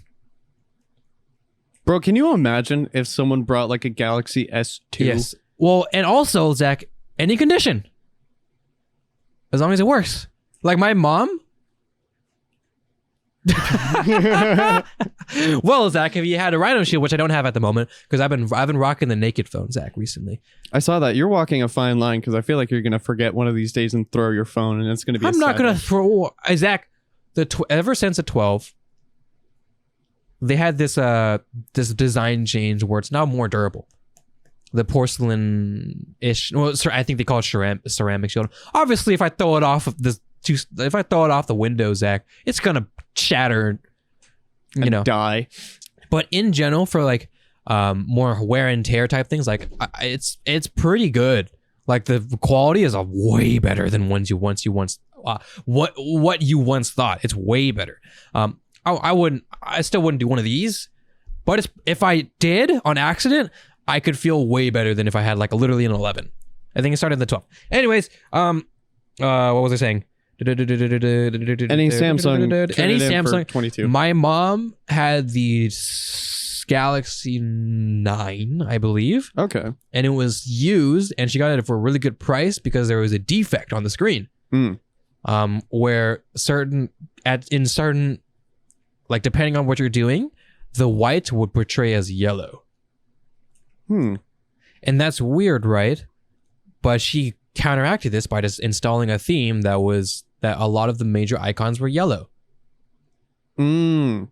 Bro, can you imagine if someone brought a Galaxy S2? Yes. Well, and also, Zach, any condition. As long as it works. Like my mom. Well, Zach, if you had a Rhino Shield, which I don't have at the moment, because I've been rocking the naked phone, Zach, recently. I saw that. You're walking a fine line because I feel like you're gonna forget one of these days and throw your phone, and it's gonna be. I'm not gonna throw Zach. Ever since the 12, they had this design change where it's now more durable. the porcelain-ish. Well, I think they call it ceramic shield. Obviously, if I throw it off of the window, Zach, it's gonna shatter. You know, die. But in general, for like more wear and tear type things, like it's pretty good. Like the quality is way better than what you once thought. It's way better. I still wouldn't do one of these, but if I did on accident, I could feel way better than if I had like literally an 11. I think it started in the 12. Anyways, what was I saying? Any Samsung 22. My mom had the Galaxy 9, I believe. Okay. And it was used, and she got it for a really good price because there was a defect on the screen. Where certain, like depending on what you're doing, the white would portray as yellow. And that's weird, right? But she counteracted this by just installing a theme that a lot of the major icons were yellow. And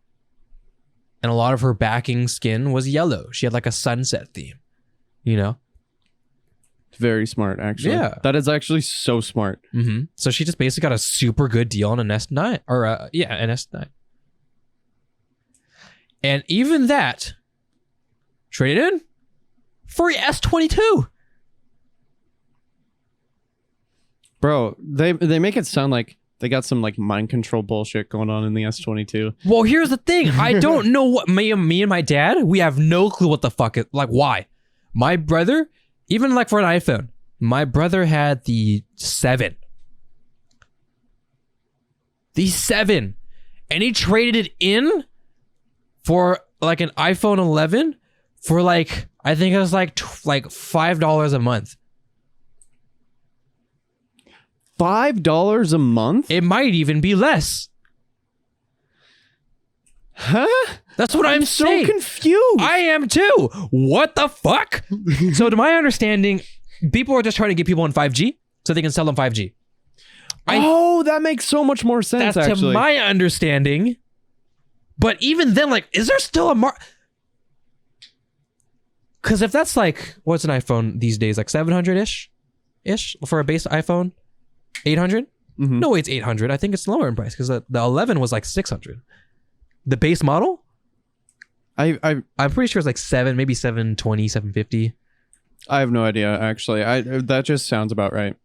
a lot of her backing skin was yellow. She had like a sunset theme, you know? Very smart, actually. Yeah. That is actually so smart. So she just basically got a super good deal on an S9 or an S9. And even that traded in for a S22. Bro, they make it sound like they got some like mind control bullshit going on in the S22. Well, here's the thing. I don't know what me and my dad, we have no clue what the fuck it, like why. My brother, even like for an iPhone, my brother had the 7. The 7. And he traded it in for like an iPhone 11 for like, I think it was like $5 a month. $5 a month? It might even be less. Huh? That's what I'm saying. So confused. I am too. What the fuck? So to my understanding, people are just trying to get people on 5G so they can sell them 5G. That makes so much more sense, that's actually. To my understanding. But even then, like, is there still a because if that's like, what's an iPhone these days? Like 700-ish for a base iPhone? 800? No, it's 800. I think it's lower in price because the 11 was like 600. The base model? I'm pretty sure it's like 7, maybe 720, 750. I have no idea, actually. That just sounds about right.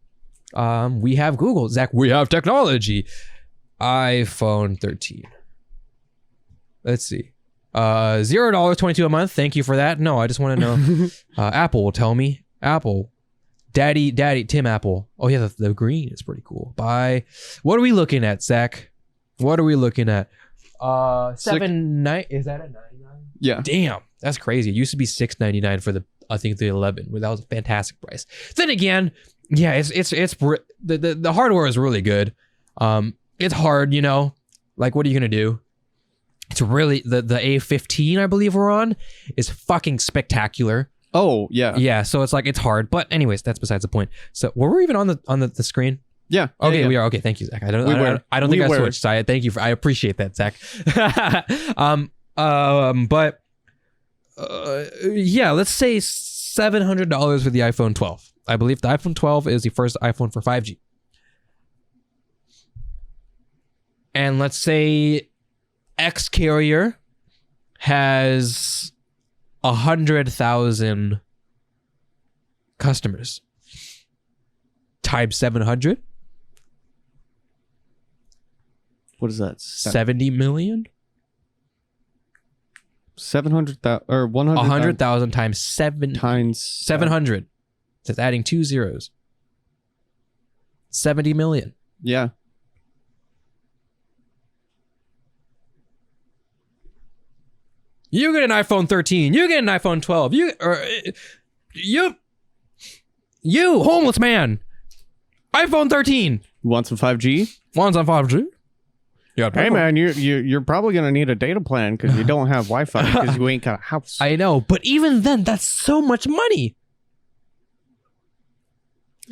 We have Google. Zach, we have technology. iPhone 13. Let's see. $0.22 a month. Thank you for that. No, I just want to know. Apple will tell me. Apple. Daddy, Tim Apple. Oh yeah, the green is pretty cool. Buy. What are we looking at, Zach? What are we looking at? 7.9. Is that a 99? Yeah. Damn, that's crazy. It used to be $6.99 for I think the 11. That was a fantastic price. Then again, yeah, it's the hardware is really good. It's hard, you know. Like, what are you gonna do? It's really the A15, I believe we're on, is fucking spectacular. Oh yeah. Yeah, so it's like it's hard, but anyways, that's besides the point. So were we even on the screen? Yeah. Okay, yeah. We are. Okay, thank you, Zach. I don't think I switched. Thank you I appreciate that, Zach. Yeah, let's say $700 for the iPhone 12. I believe the iPhone 12 is the first iPhone for 5G. And let's say X carrier has 100,000 customers times 700. What is that? 70 million? 700,000 or 100,000 100,000 times 700. So it's adding 2 zeros. 70 million. Yeah. You get an iPhone 13. You get an iPhone 12. You homeless man. iPhone 13. Want some 5G? One's on 5G. Yeah. Hey man, you're probably gonna need a data plan because you don't have Wi-Fi because you ain't got a house. I know, but even then, that's so much money.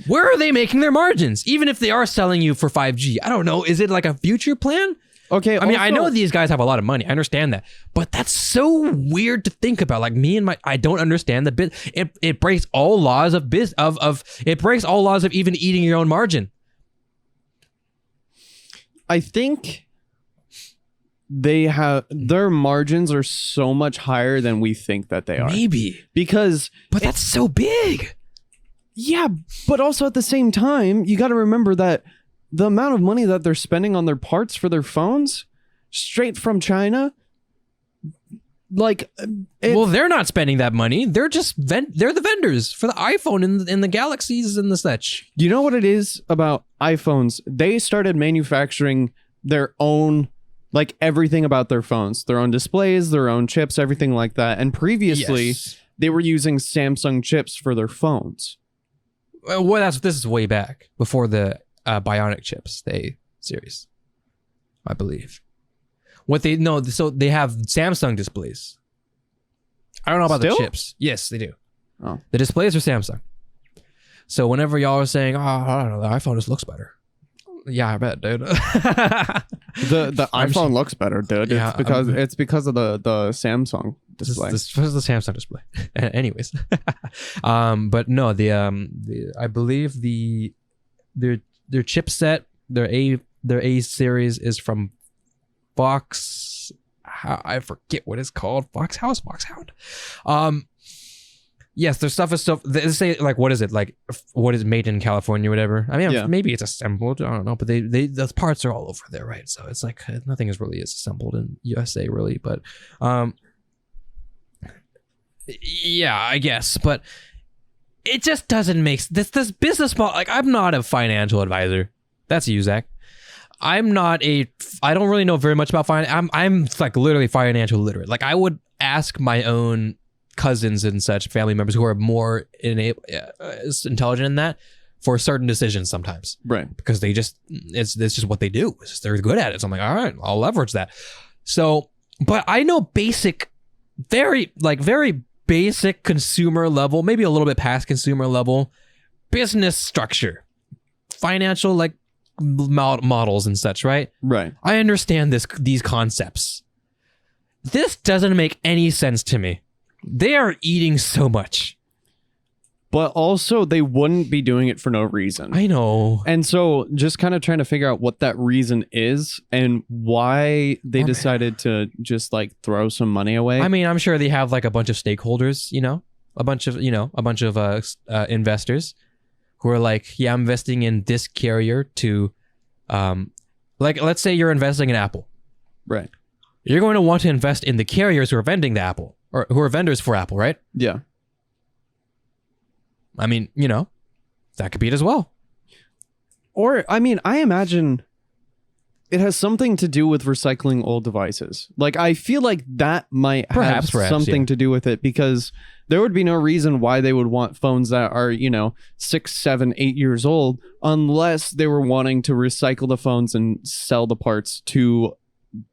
Where are they making their margins? Even if they are selling you for 5G, I don't know. Is it like a future plan? Okay. I mean, I know these guys have a lot of money. I understand that, but that's so weird to think about. Like I don't understand the bit. It breaks all laws of it breaks all laws of even eating your own margin. I think their margins are so much higher than we think that they are. Maybe but that's so big. Yeah, but also at the same time, you got to remember that the amount of money that they're spending on their parts for their phones, straight from China, like, well, they're not spending that money. They're just they're the vendors for the iPhone and the Galaxies and the such. You know what it is about iPhones? They started manufacturing their own, like, everything about their phones, their own displays, their own chips, everything like that. And previously, they were using Samsung chips for their phones. Well, this is way back before the Bionic chips series, I believe. So they have Samsung displays. I don't know about the chips. Yes, they do. Oh. The displays are Samsung. So whenever y'all are saying, "Oh, I don't know, the iPhone just looks better," yeah, I bet, dude. the iPhone looks better, dude. Yeah, it's because of the Samsung display. This is the Samsung display. Anyways, but no, I believe their chipset, their A series is from Fox. I forget what it's called. Foxhound. Yes, their stuff is so. They say, like, what is it, like? What is made in California, or whatever? I mean, maybe it's assembled. I don't know, but the parts are all over there, right? So it's like nothing is really assembled in USA, really. But yeah, I guess. But it just doesn't make this business model. Like, I'm not a financial advisor. That's you, Zach. I don't really know very much about finance. I'm like literally financial literate. Like, I would ask my own cousins and such family members who are more intelligent in that for certain decisions sometimes, right? Because it's just what they do. They're good at it. So I'm like, all right, I'll leverage that. So, but I know very basic consumer level, maybe a little bit past consumer level business structure, financial, like, models and such, right? Right. I understand these concepts. This doesn't make any sense to me. They are eating so much. But also, they wouldn't be doing it for no reason. I know. And so, just kind of trying to figure out what that reason is and why they decided to just, like, throw some money away. I mean, I'm sure they have, like, a bunch of stakeholders, a bunch of investors who are like, yeah, I'm investing in this carrier to, like, let's say you're investing in Apple. Right. You're going to want to invest in the carriers who are vending the Apple, or who are vendors for Apple, right? Yeah. I mean, that could be it as well. Or, I mean, I imagine it has something to do with recycling old devices. Like, I feel like that might have something to do with it, because there would be no reason why they would want phones that are, 6, 7, 8 years old, unless they were wanting to recycle the phones and sell the parts to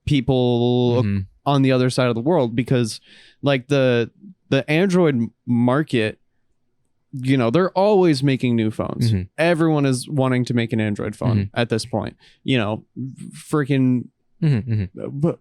people on the other side of the world. Because, like, the Android market, they're always making new phones. Everyone is wanting to make an Android phone at this point. Freaking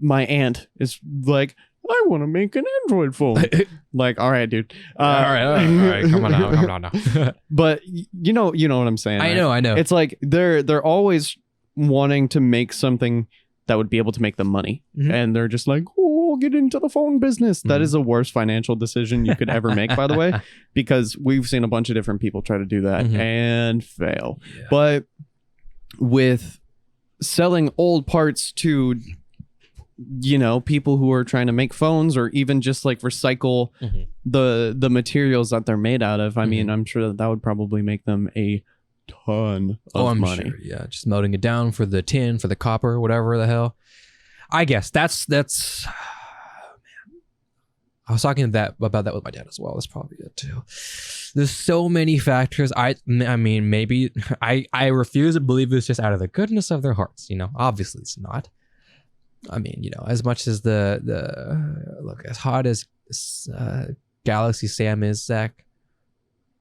my aunt is like, I want to make an Android phone. Like, all right, dude. All right. Come on now. But you know what I'm saying. I know. It's like they're always wanting to make something that would be able to make them money, and they're just like, oh, get into the phone business. That is the worst financial decision you could ever make, by the way, because we've seen a bunch of different people try to do that and fail. Yeah. But with selling old parts to people who are trying to make phones, or even just like recycle the materials that they're made out of, I mean, I'm sure that would probably make them a ton of money. Sure. Yeah, just melting it down for the tin, for the copper, whatever the hell. I guess that's man. I was talking about that with my dad as well. That's probably it too. There's so many factors. I mean, maybe I refuse to believe it's just out of the goodness of their hearts. Obviously it's not. I mean, as much as look, as hot as Galaxy Sam is, Zach,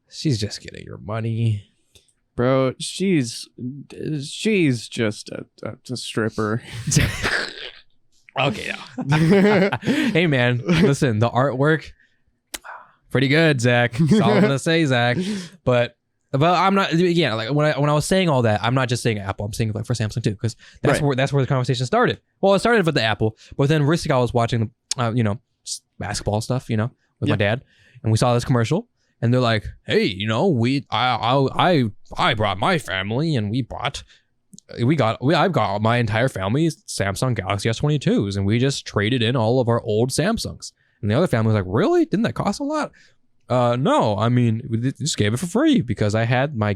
she's just getting her money. Bro, she's just a stripper. Okay. Yeah. Hey, man. Listen, the artwork, pretty good, Zach. That's all I'm gonna say, Zach. But I'm not. Yeah, like when I was saying all that, I'm not just saying Apple. I'm saying like for Samsung too, because that's Right. where the conversation started. Well, it started with the Apple, but then recently I was watching basketball stuff, with my dad, and we saw this commercial, and they're like, hey, I brought my family, and I've got my entire family's Samsung Galaxy S22s, and we just traded in all of our old Samsungs. And the other family was like, really? Didn't that cost a lot? No, I mean, we just gave it for free because I had my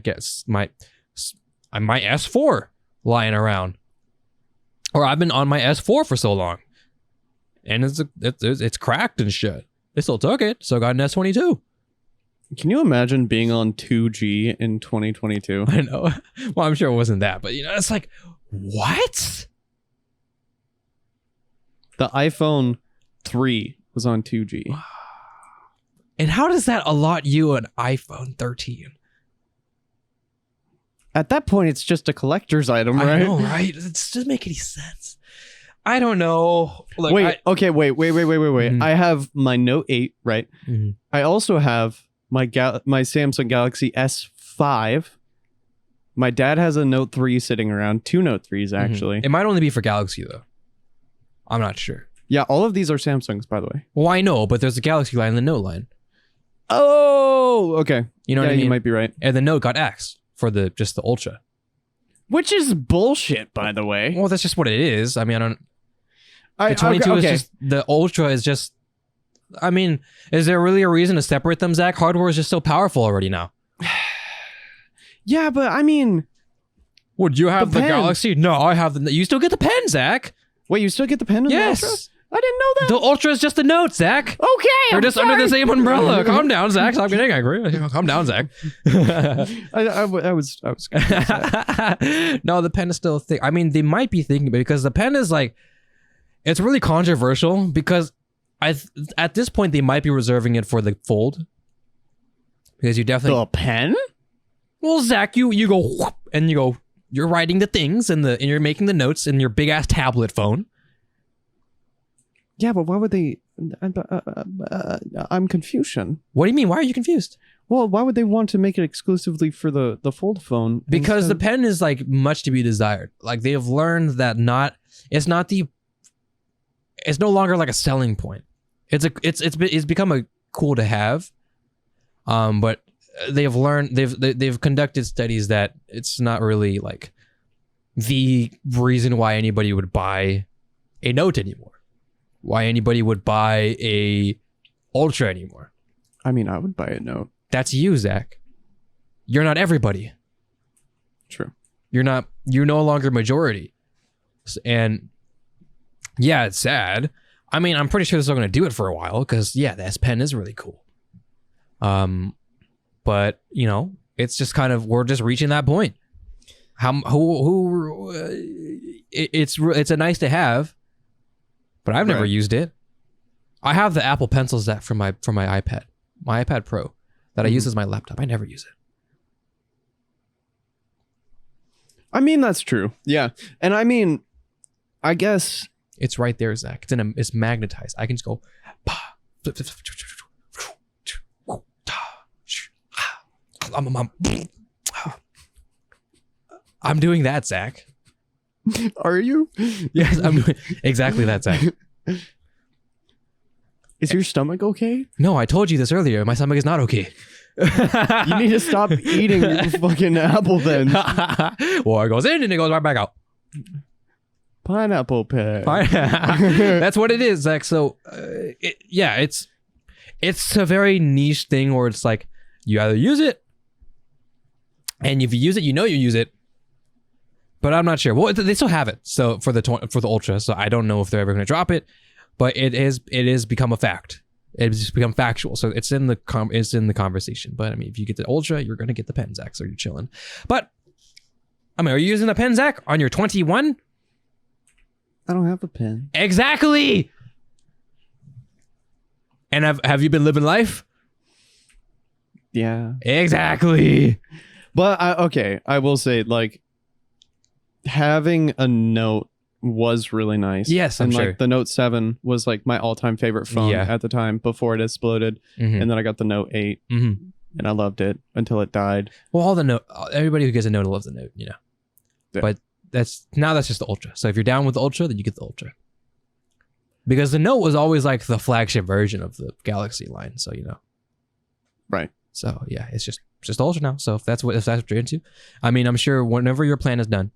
S4 lying around, or I've been on my S4 for so long, and it's cracked and shit. They still took it, so I got an S22. Can you imagine being on 2G in 2022? I know. Well, I'm sure it wasn't that, but it's like, what? The iPhone 3 was on 2G. And how does that allot you an iPhone 13? At that point, it's just a collector's item, right? I know, right? It doesn't make any sense. I don't know. Look, wait. Mhm. I have my Note 8, right? Mhm. I also have my Samsung Galaxy S5. My dad has a Note 3 sitting around. 2 Note 3s, actually. It might only be for Galaxy, though. I'm not sure. Yeah, all of these are Samsungs, by the way. Well, I know, but there's the Galaxy line and the Note line. Oh, okay. You know what I mean? You might be right. And the Note got X for just the Ultra. Which is bullshit, by the way. Well, that's just what it is. I mean, the 22 is just, the Ultra is just, I mean, is there really a reason to separate them, Zach? Hardware is just so powerful already now. Yeah, but I mean... Would you have the pen. Galaxy? No, I have the... You still get the pen, Zach. Wait, you still get the pen in Yes. the Ultra? I didn't know that. The Ultra is just the Note, Zach. Okay, They're just under the same umbrella. Calm down, Zach. Stop getting angry. Calm down, Zach. I was No, the pen is still a thing. I mean, they might be thinking, because the pen is like, it's really controversial because at this point they might be reserving it for the Fold, because you definitely the pen. Well, Zach, you go whoop, and you're writing the things and you're making the notes in your big ass tablet phone. Yeah, but why would they? I'm Confucian. What do you mean? Why are you confused? Well, why would they want to make it exclusively for the Fold phone? Because the pen is like much to be desired. Like they have learned that it's no longer like a selling point. It's become a cool to have. But they've learned they've conducted studies that it's not really like the reason why anybody would buy a Note anymore. Why anybody would buy a Ultra anymore. I mean, I would buy a Note. That's you, Zach. You're not everybody. True. You're no longer majority. And yeah, it's sad. I mean, I'm pretty sure they're still going to do it for a while because, yeah, the S Pen is really cool. But, it's just kind of, we're just reaching that point. It's a nice to have, but I've never used it. I have the Apple Pencils that from my iPad, my iPad Pro that I use as my laptop. I never use it. I mean, that's true. Yeah. And I mean, I guess it's right there, Zach. It's magnetized. I can just go. I'm doing that, Zach. Are you? Yes, I'm doing exactly that, Zach. Is your stomach okay? No, I told you this earlier. My stomach is not okay. You need to stop eating your fucking apple then. Well, it goes in and it goes right back out. Pineapple pen. That's what it is, Zach. So, it's a very niche thing where it's like you either use it, and if you use it, you use it. But I'm not sure. Well, they still have it. So for the Ultra, so I don't know if they're ever going to drop it. But it is become a fact. It's become factual. So it's in the conversation. But I mean, if you get the Ultra, you're going to get the pen, Zach. So you're chilling. But I mean, are you using the pen, Zach, on your 21? I don't have a pen. Exactly. And have you been living life? Yeah. Exactly. But I will say, like, having a Note was really nice. Yes, I'm and sure. like the Note 7 was like my all-time favorite phone at the time before it exploded. Mhm. And then I got the Note 8 Mhm. and I loved it until it died. Well, everybody who gets a Note loves the Note, you know. Yeah. But that's just the Ultra. So if you're down with the Ultra, then you get the Ultra. Because the Note was always like the flagship version of the Galaxy line, so you know. Right. So yeah, it's just Ultra now. So if that's what you're into, I mean, I'm sure whenever your plan is done,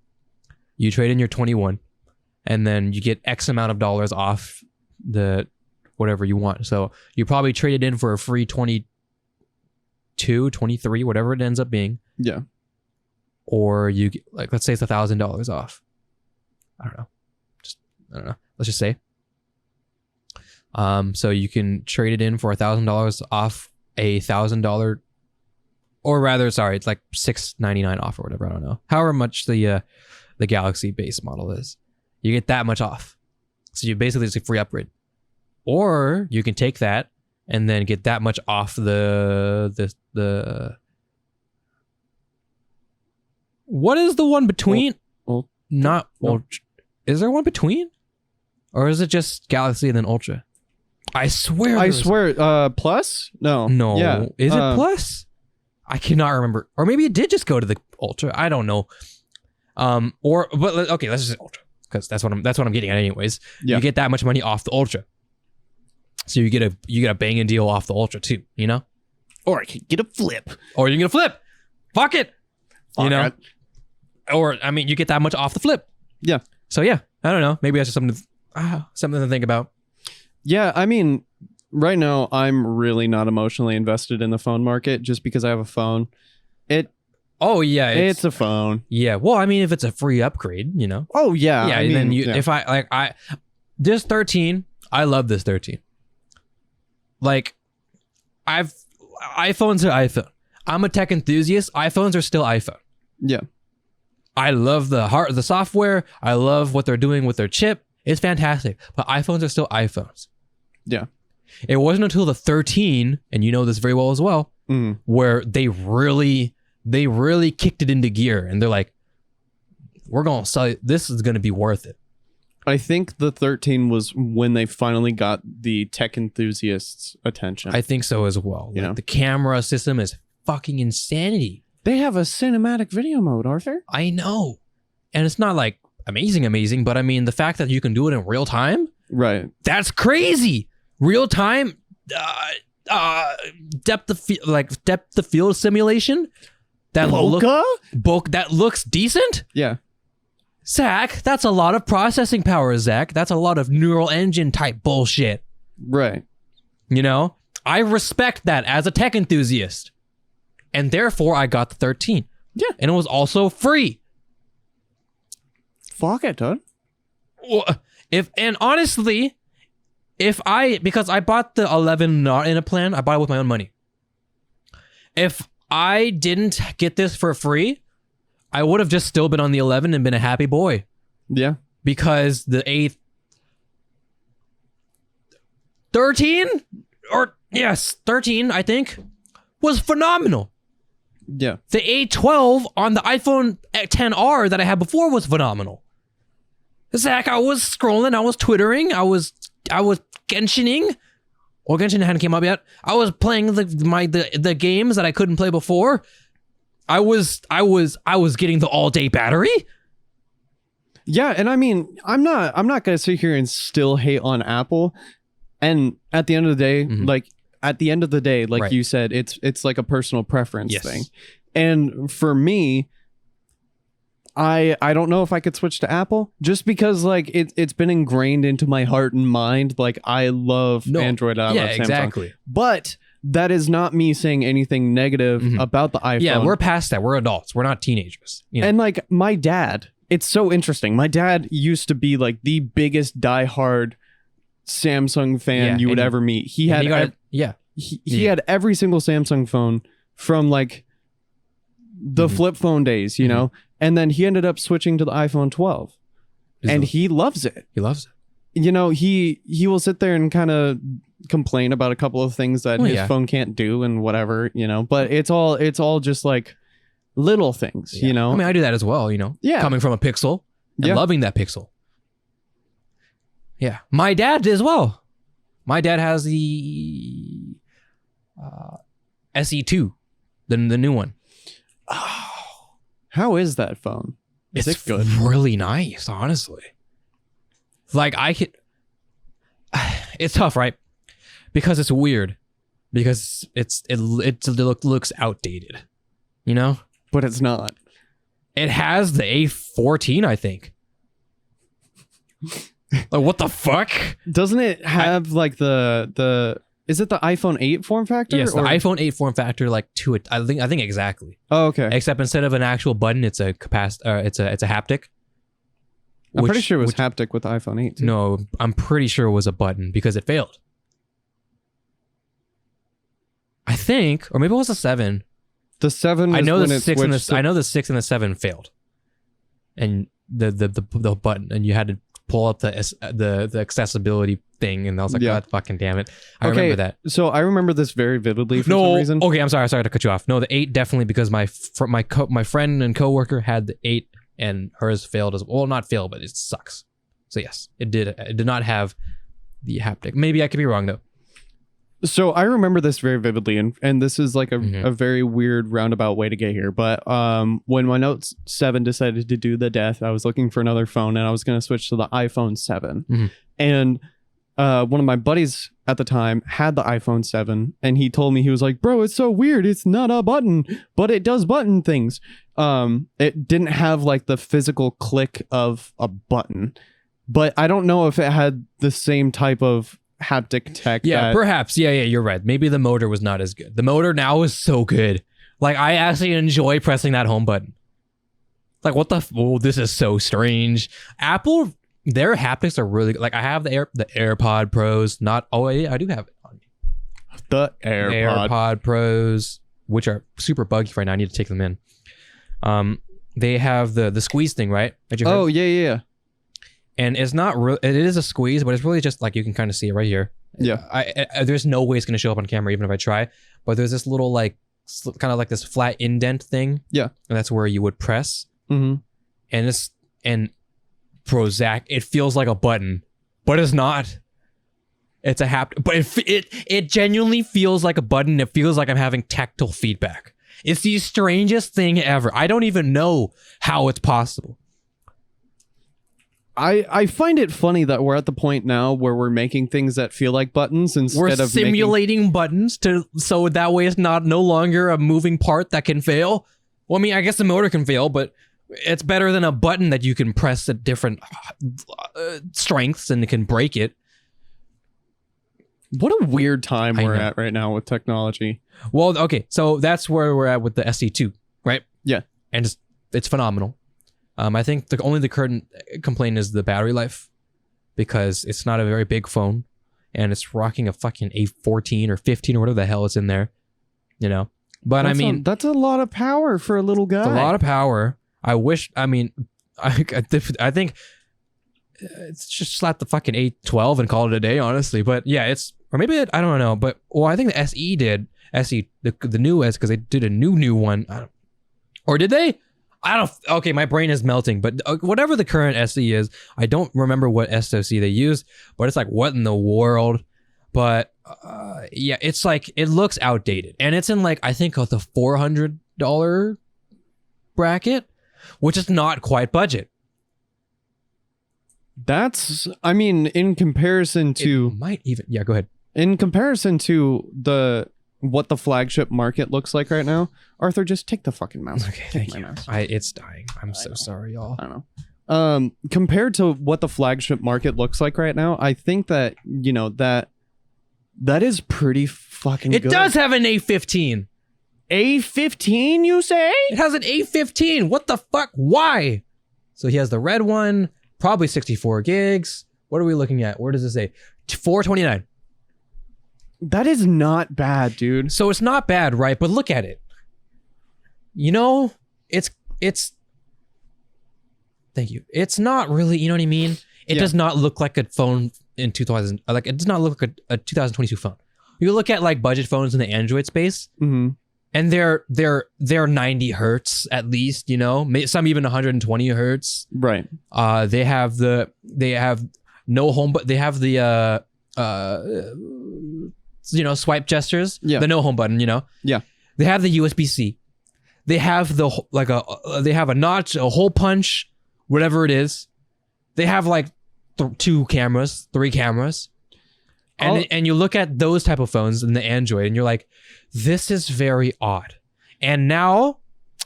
you trade in your 21, and then you get X amount of dollars off the whatever you want. So you probably trade it in for a free 22, 23, whatever it ends up being. Yeah. Or you get, like, let's say it's $1,000 off. I don't know. Let's just say. So you can trade it in for $1,000 off $1,000, or rather, sorry, it's like $699 off or whatever. I don't know. However much the Galaxy base model is, you get that much off. So you basically just a free upgrade. Or you can take that and then get that much off the what is the one between? Not Ultra. Is there one between? Or is it just Galaxy and then Ultra? I swear. Plus? No. No. Yeah. Is it Plus? I cannot remember. Or maybe it did just go to the Ultra. I don't know. Okay, let's just say Ultra, because that's what I'm getting at anyways. Yeah. You get that much money off the Ultra. So you get a banging deal off the Ultra too, you know? Or I could get a flip. Or you can get a flip. Fuck it. You know? Or I mean, you get that much off the flip. Yeah. So yeah, I don't know. Maybe that's just something to think about. Yeah, I mean, right now I'm really not emotionally invested in the phone market just because I have a phone. It's a phone. Yeah. Well, I mean, if it's a free upgrade, you know. Oh yeah. Yeah. If this 13, I love this 13. Like, iPhones are iPhone. I'm a tech enthusiast. iPhones are still iPhone. Yeah. I love the software. I love what they're doing with their chip. It's fantastic. But iPhones are still iPhones. Yeah. It wasn't until the 13, and you know this very well as well, where they really kicked it into gear, and they're like, we're going to sell it. This is going to be worth it. I think the 13 was when they finally got the tech enthusiasts' attention. I think so as well. You know? The camera system is fucking insanity. They have a cinematic video mode, Arthur. I know. And it's not like amazing, but I mean, the fact that you can do it in real time, right? That's crazy. Real time, depth of field simulation. That looks decent. Yeah. Zach, that's a lot of processing power, Zach. That's a lot of neural engine type bullshit. Right. You know, I respect that as a tech enthusiast. And therefore, I got the 13. Yeah. And it was also free. Fuck it, dude. Honestly, because I bought the 11 not in a plan, I bought it with my own money. If I didn't get this for free, I would have just still been on the 11 and been a happy boy. Yeah. Because the 13, I think, was phenomenal. Yeah. The A12 on the iPhone XR that I had before was phenomenal. Zach, I was scrolling, I was twittering, I was Genshining. Well, Genshin hadn't came up yet. I was playing the games that I couldn't play before. I was getting the all-day battery. Yeah, and I mean, I'm not gonna sit here and still hate on Apple. And at the end of the day, Right. you said, it's like a personal preference Yes. thing. And for me, I don't know if I could switch to Apple just because like it's been ingrained into my heart and mind. Like I love Android. I love Samsung. Exactly. But that is not me saying anything negative about the iPhone. Yeah, we're past that. We're adults. We're not teenagers. You know? And like my dad, it's so interesting. My dad used to be like the biggest diehard Samsung fan you would ever meet. He had every single Samsung phone from like the flip phone days, you know, and then he ended up switching to the iPhone 12 and he loves it. He loves it. You know, he will sit there and kind of complain about a couple of things that his phone can't do and whatever, you know, but it's all just like little things, Yeah. you know? I mean, I do that as well, you know? Yeah. Coming from a Pixel and Yeah. loving that Pixel. Yeah. My dad did as well. My dad has the SE2, the new one. Oh, how is that phone? Is It's it good? really nice, honestly. Like I could, it's tough, right? Because it's weird. Because it looks outdated, you know. But it's not. It has the A14, I think. Like what the fuck? Doesn't it have like the is it the iPhone 8 form factor? Yes, the iPhone 8 form factor, like to it. I think exactly. Oh, okay. Except instead of an actual button, it's a it's a haptic. I'm pretty sure it was haptic with the iPhone 8 too. No, I'm pretty sure it was a button because it failed. I think, or maybe it was a 7. The 7 I know when the it 6 and switched I know the 6 and the 7 failed. And the button, and you had to pull up the accessibility thing, and I was like, Yeah. God fucking damn it. I remember that. So I remember this very vividly for some reason. Okay, I'm sorry to cut you off. No, the 8 definitely, because my friend and coworker had the 8 and hers failed as well. Not failed, but it sucks. So yes, it did not have the haptic. Maybe I could be wrong though. So I remember this very vividly, and this is like a very weird roundabout way to get here. But when my Note 7 decided to do the death, I was looking for another phone, and I was going to switch to the iPhone 7. Mm-hmm. And one of my buddies at the time had the iPhone 7, and he told me, he was like, bro, it's so weird. It's not a button, but it does button things. It didn't have like the physical click of a button, but I don't know if it had the same type of haptic tech. Yeah, perhaps. Yeah, you're right. Maybe the motor was not as good. The motor now is so good. Like I actually enjoy pressing that home button. Like what oh, this is so strange. Apple, their haptics are really like I have the AirPod Pros. Not I do have it on me. The AirPod Pros, which are super buggy right now. I need to take them in. They have the squeeze thing, right? Oh yeah. And it's not real. It is a squeeze, but it's really just like you can kind of see it right here. Yeah. I there's no way it's gonna show up on camera, even if I try. But there's this little like kind of like this flat indent thing. Yeah. And that's where you would press. Mm-hmm. And Prozac, it feels like a button, but it's not. It's a but it genuinely feels like a button. It feels like I'm having tactile feedback. It's the strangest thing ever. I don't even know how it's possible. I find it funny that we're at the point now where we're making things that feel like buttons instead of simulating buttons so that way it's no longer a moving part that can fail. Well, I mean, I guess the motor can fail, but it's better than a button that you can press at different strengths and it can break it. What a weird time we're at right now with technology. Well, okay, so that's where we're at with the SE2, right? Yeah. And it's phenomenal. I think the current complaint is the battery life, because it's not a very big phone, and it's rocking a fucking A14 or 15 or whatever the hell is in there, you know. But that's a lot of power for a little guy. It's a lot of power. I think it's just slap the fucking A12 and call it a day, honestly. But yeah, or maybe I don't know. But I think the SE did the new S, because they did a new one. Or did they? Okay, my brain is melting, but whatever the current SE is, I don't remember what SoC they use, but it's like, what in the world? But yeah, it's like, it looks outdated, and it's in like, I think the $400 bracket, which is not quite budget. That's, I mean, in comparison to... It might even, yeah, go ahead. In comparison to what the flagship market looks like right now, Arthur, just take the fucking mouse. Okay, thank you. It's dying. I'm so sorry, y'all. I don't know. Compared to what the flagship market looks like right now, I think that, you know, that is pretty fucking good. It does have an A15. A15, you say? It has an A15. What the fuck? Why? So he has the red one, probably 64 gigs. What are we looking at? Where does it say? 429. That is not bad, dude. So it's not bad, right? But look at it. You know, it's thank you. It's not really, you know what I mean? It does not look like a phone in 2000. Like, it does not look like a 2022 phone. You look at like budget phones in the Android space, mm-hmm. and they're 90 hertz at least, you know, some even 120 hertz. Right. They have no home, but they have the swipe gestures. Yeah. The no home button, you know. Yeah. They have the USB-C. They have they have a notch, a hole punch, whatever it is. They have like 2 cameras, 3 cameras. And you look at those type of phones in the Android and you're like, this is very odd. And now,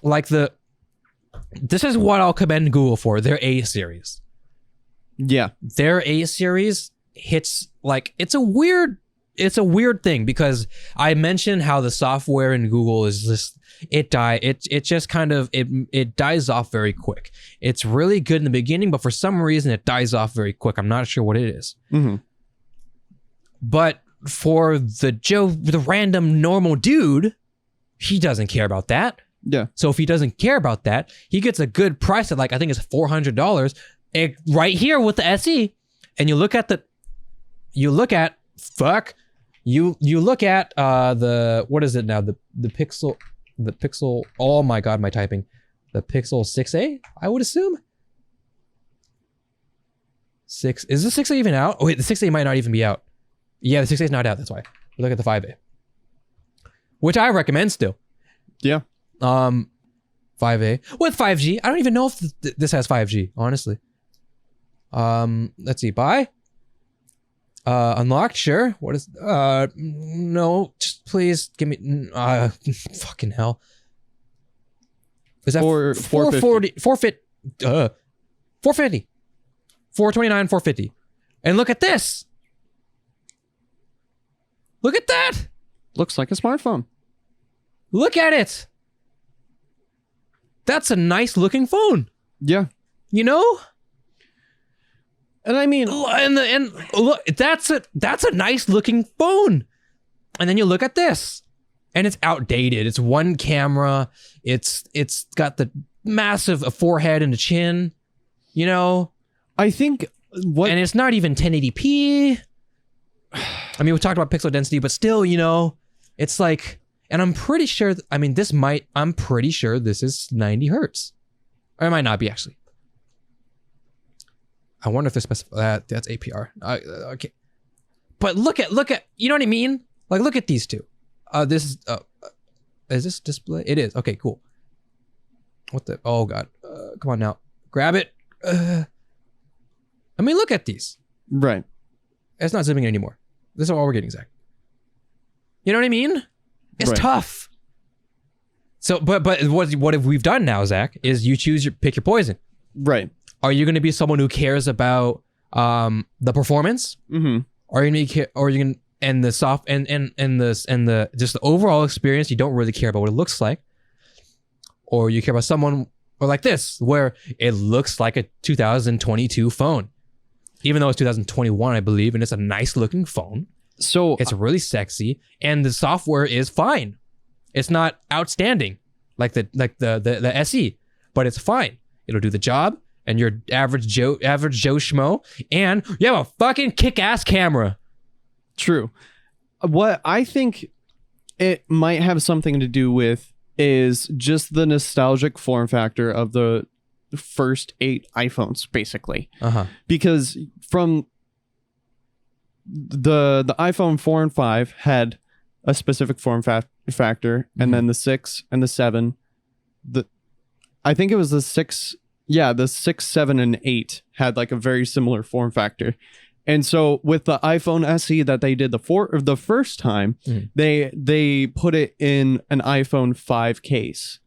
like this is what I'll commend Google for, their A series. Yeah. Their A series hits like, it's a weird thing because I mentioned how the software in Google is just, it just kind of, it dies off very quick. It's really good in the beginning, but for some reason it dies off very quick. I'm not sure what it is. Mm-hmm. But for the random normal dude, he doesn't care about that. Yeah. So if he doesn't care about that, he gets a good price at like, I think it's $400 right here with the SE. And you look at the what is it now? The Pixel, oh my God, my typing. The Pixel 6a, I would assume. Is the 6a even out? Oh wait, the 6a might not even be out. Yeah, the 6A is not out. That's why. Look at the 5A, which I recommend still. Yeah. 5A with 5G. I don't even know if this has 5G. Honestly. Let's see. Buy. Unlocked. Sure. What is? No. Just please give me. Fucking hell. Is that 440? 450. 450. 429. 450. And look at this. Look at that. Looks like a smartphone. Look at it. That's a nice looking phone. Yeah. You know? And I mean, and look, that's a nice looking phone. And then you look at this and it's outdated. It's one camera. It's got the massive forehead and a chin, you know? I think and it's not even 1080p. I mean, we talked about pixel density, but still, you know, it's like, and I'm pretty sure, I'm pretty sure this is 90 hertz. Or it might not be actually. I wonder if they specify that's APR. Okay. But look at, you know what I mean? Like, look at these two. Is this display? It is. Okay, cool. What the, oh God. Come on now. Grab it. I mean, look at these. Right. It's not zooming in anymore. This is all we're getting, Zach. You know what I mean? It's tough. So, but what have we've done now, Zach, is you pick your poison. Right. Are you going to be someone who cares about the performance? Mm-hmm. Or are you going to and the soft and the just the overall experience? You don't really care about what it looks like, or you care about someone or like this, where it looks like a 2022 phone. Even though it's 2021, I believe, and it's a nice looking phone. So it's really sexy, and the software is fine. It's not outstanding like the SE, but it's fine. It'll do the job, and your average Joe schmo, and you have a fucking kick-ass camera. True. What I think it might have something to do with is just the nostalgic form factor of the first 8 iPhones, basically. Because from the iPhone 4 and 5 had a specific form factor, and then the 6 and the 7, I think it was the 6, the 6, 7, and 8 had like a very similar form factor. And so with the iPhone SE that they did the first time, they put it in an iPhone 5 case.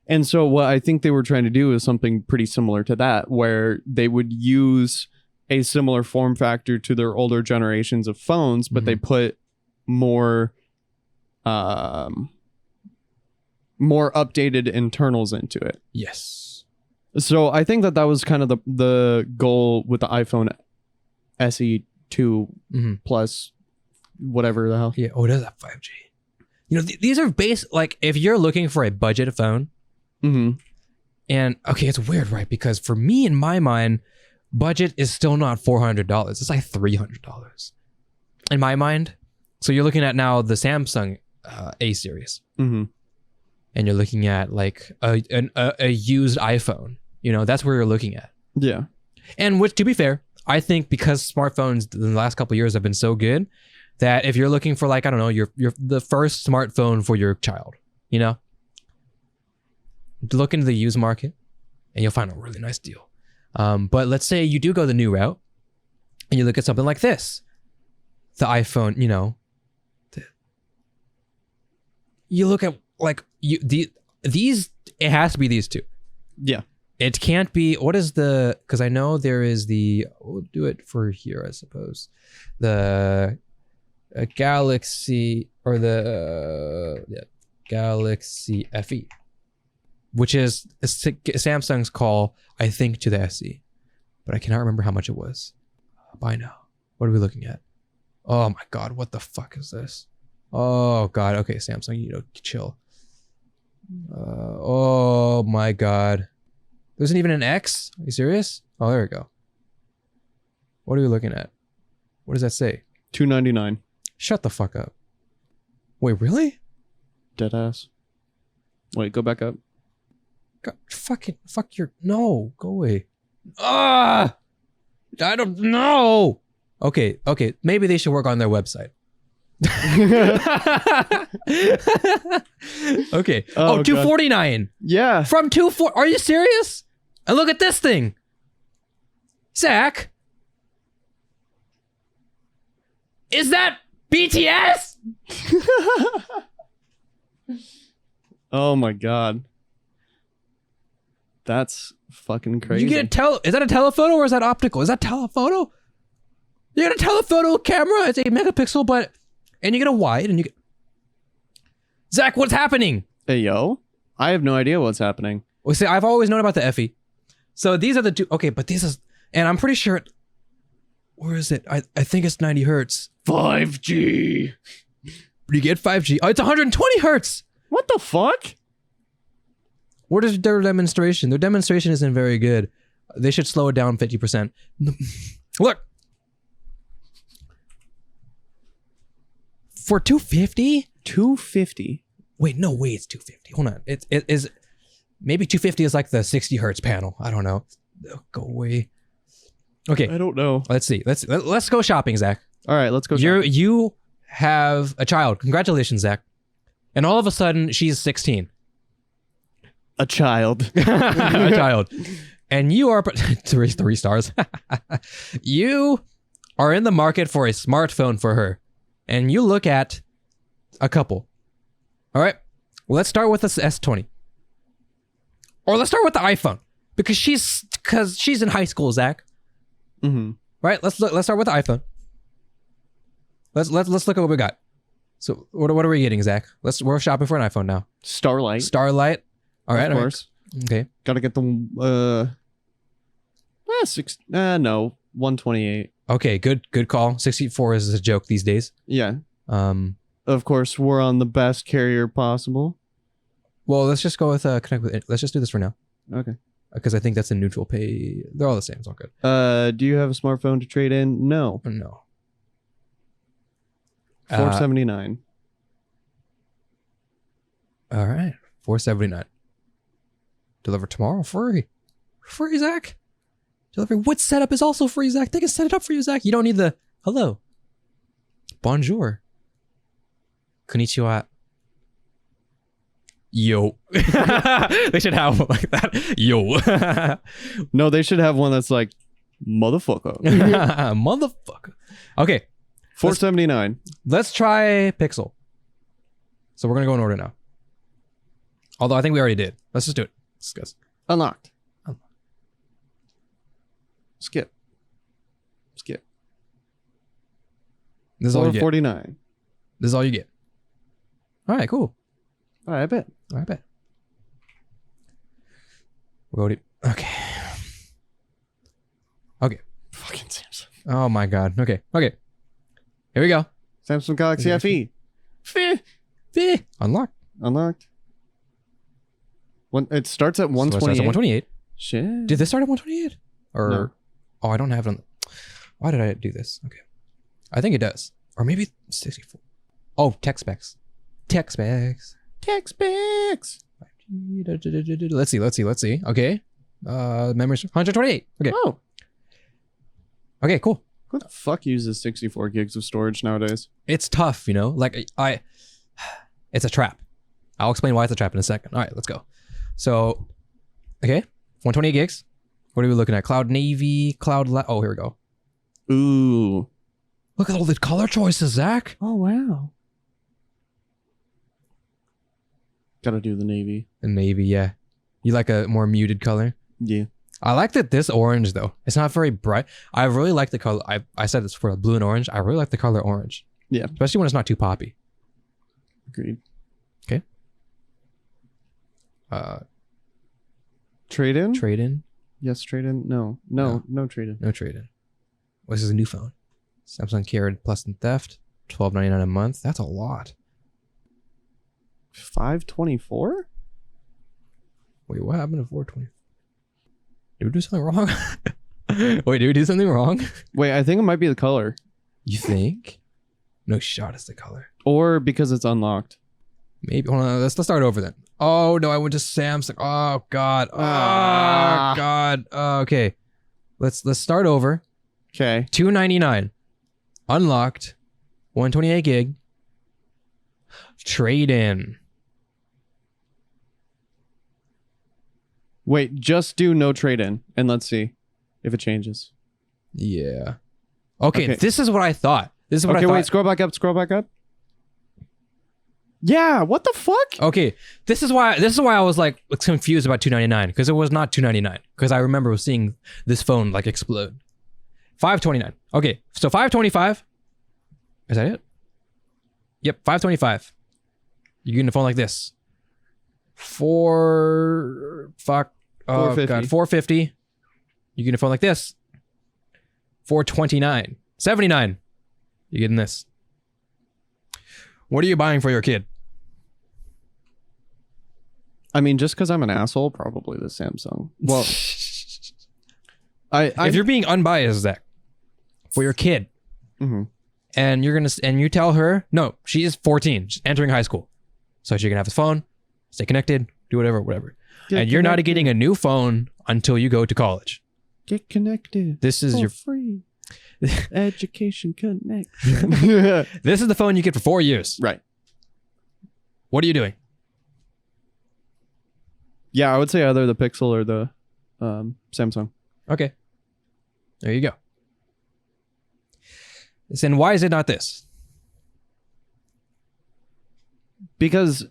And so what I think they were trying to do is something pretty similar to that, where they would use a similar form factor to their older generations of phones, but they put more updated internals into it. Yes. So I think that was kind of the goal with the iPhone SE 2 plus whatever the hell. Yeah. Oh, it does have 5G. You know, these are like if you're looking for a budget phone. And okay, it's weird, right? Because for me, in my mind, budget is still not $400. It's like $300 in my mind. So you're looking at now the Samsung A series. and you're looking at like a used iPhone, that's where you're looking at. Yeah. And which, to be fair, I think because smartphones in the last couple of years have been so good that if you're looking for like, I don't know, you're the first smartphone for your child, look into the used market and you'll find a really nice deal. But let's say you do go the new route and you look at something like this, the iPhone, you look at like these, it has to be these two. Yeah. It can't be, because I know there is we'll do it for here, I suppose. The Galaxy, or the Galaxy FE, which is Samsung's call, I think, to the SE. But I cannot remember how much it was. By now. What are we looking at? Oh my God, what the fuck is this? Oh God, okay, Samsung, chill. Oh my God. There isn't even an X? Are you serious? Oh, there we go. What are we looking at? What does that say? $299. Shut the fuck up. Wait, really? Deadass. Wait, go back up. God, fuck your, no, go away. Ah! I don't know. Okay, maybe they should work on their website. Okay. Oh, $249. Yeah. From $249. Are you serious? And look at this thing. Zach. Is that BTS? Oh my God. That's fucking crazy. You get is that a telephoto or is that optical? Is that telephoto? You get a telephoto camera. It's 8 megapixel, and you get a wide, and you get... Zach, what's happening? Hey, yo. I have no idea what's happening. Well, see, I've always known about the FE. So these are the two. Okay, but this is... And I'm pretty sure... Where is it? I think it's 90 hertz. 5G. You get 5G. Oh, it's 120 hertz. What the fuck? What is their demonstration? Their demonstration isn't very good. They should slow it down 50%. Look. For $250? $250. Wait, no way, it's $250. Hold on. It is maybe $250 is like the 60 hertz panel. I don't know. Go away. Okay. I don't know. Let's see. Let's go shopping, Zach. All right, let's go shopping. You have a child. Congratulations, Zach. And all of a sudden, she's 16. A child. A child. And you are three stars. You are in the market for a smartphone for her. And you look at a couple. All right. Well, let's start with this S20. Or let's start with the iPhone. Because she's in high school, Zach. Mm-hmm. Right? Let's start with the iPhone. Let's look at what we got. So what are we getting, Zach? We're shopping for an iPhone now. Starlight. All right. Of course. Right. Okay. Gotta get the 128. Okay, good call. 64 is a joke these days. Yeah. Of course, we're on the best carrier possible. Well, let's just go with connect with. Let's just do this for now. Okay. Because I think that's a neutral pay. They're all the same. It's all good. Do you have a smartphone to trade in? No. No. $479. All right, $479. Deliver tomorrow, free, Zach. Delivery with setup is also free, Zach. They can set it up for you, Zach. You don't need the hello, bonjour, konnichiwa. Yo. They should have one like that. Yo. No, they should have one that's like motherfucker. Motherfucker. Okay. $479. Let's try Pixel. So we're gonna go in order now. Although I think we already did. Let's just do it. Discuss. Unlocked. Skip. This is all you get. $449. This is all you get. All right, cool. All right, I bet. We'll go to... Okay. Fucking Samsung. Oh my God. Okay. Here we go. Samsung Galaxy FE. Unlocked. It starts at 128. So it starts at 128. Shit. Did this start at 128? Or No. Oh, I don't have it on. Why did I do this? Okay. I think it does. Or maybe 64. Oh, tech specs. Text pics. Let's see. Okay. Memories 128. Okay. Oh, Okay, cool. who the fuck uses 64 gigs of storage nowadays? It's tough, you know? Like it's a trap. I'll explain why it's a trap in a second. All right, let's go. So, okay. 128 gigs. What are we looking at? Cloud Navy, oh, here we go. Ooh. Look at all the color choices, Zach. Oh, wow. Gotta do the navy. The navy, yeah. You like a more muted color? Yeah. I like that this orange, though. It's not very bright. I really like the color. I said this for blue and orange. I really like the color orange. Yeah. Especially when it's not too poppy. Agreed. Okay. Trade in? Trade in? Yes, trade in. No trade in. No trade in. This is a new phone. Samsung Care Plus and Theft. $12.99 a month. That's a lot. 524? Wait, what happened to 420? Did we do something wrong? Wait, did we do something wrong? Wait, I think it might be the color. You think? No shot, it's the color. Or because it's unlocked. Maybe. Hold on, let's start over then. Oh no, I went to Samsung. Oh god. Oh god. Okay. Let's start over. Okay. $299. Unlocked. 128 gig. Trade in. Wait, just do no trade in and let's see if it changes. Yeah. Okay, this is what I thought. This is what I thought. Okay, wait, scroll back up. Yeah, what the fuck? Okay, this is why I was like confused about $299 because it was not $299 because I remember seeing this phone like explode. $529. Okay, so $525. Is that it? Yep, $525. You're getting a phone like this. Oh god, $450. You're getting a phone like this. $429. $79. You're getting this. What are you buying for your kid? I mean, just because I'm an asshole, probably the Samsung. Well, if you're being unbiased, Zach, for your kid, and you tell her, no, she is 14, she's entering high school, so she can have a phone, stay connected, do whatever, and you're not getting a new phone until you go to college. Get connected. This is your free education connect. This is the phone you get for 4 years. Right. What are you doing? Yeah, I would say either the Pixel or the Samsung. Okay. There you go. Then why is it not this? Because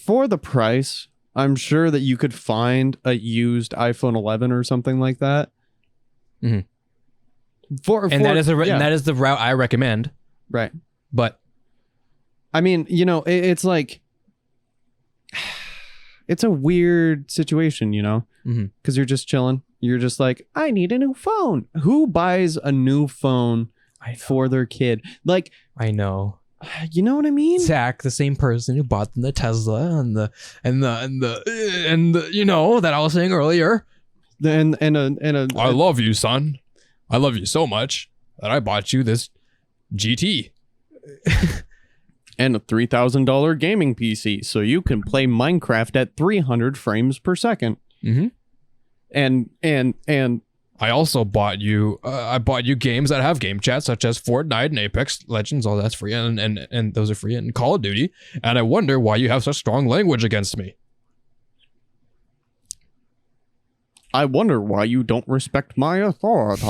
for the price, I'm sure that you could find a used iPhone 11 or something like that. Mm-hmm. That is the route I recommend. Right. But I mean, you know, it's like it's a weird situation, you know, because you're just chilling. You're just like, I need a new phone. Who buys a new phone for their kid? Like, I know. You know what I mean? Zach, the same person who bought the Tesla and the you know that I was saying earlier. I love you, son. I love you so much that I bought you this GT. And a $3,000 gaming PC, so you can play Minecraft at 300 frames per second. Mm-hmm. And I also bought you. I bought you games that have game chat, such as Fortnite and Apex Legends. All that's free, and those are free, and Call of Duty. And I wonder why you have such strong language against me. I wonder why you don't respect my authority.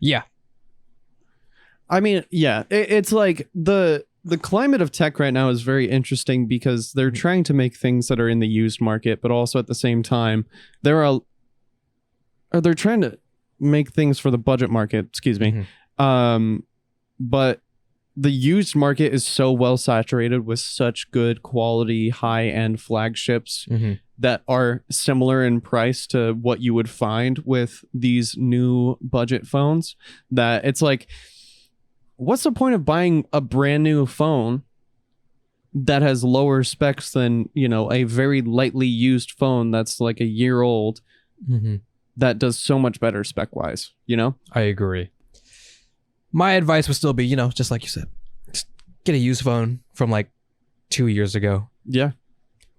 Yeah. I mean, yeah, it's like the climate of tech right now is very interesting because they're trying to make things that are in the used market, but also at the same time, they're trying to make things for the budget market, excuse me. But the used market is so well saturated with such good quality, high-end flagships that are similar in price to what you would find with these new budget phones that it's like, what's the point of buying a brand new phone that has lower specs than, you know, a very lightly used phone that's like a year old that does so much better spec wise, you know? I agree. My advice would still be, you know, just like you said, get a used phone from like 2 years ago. Yeah.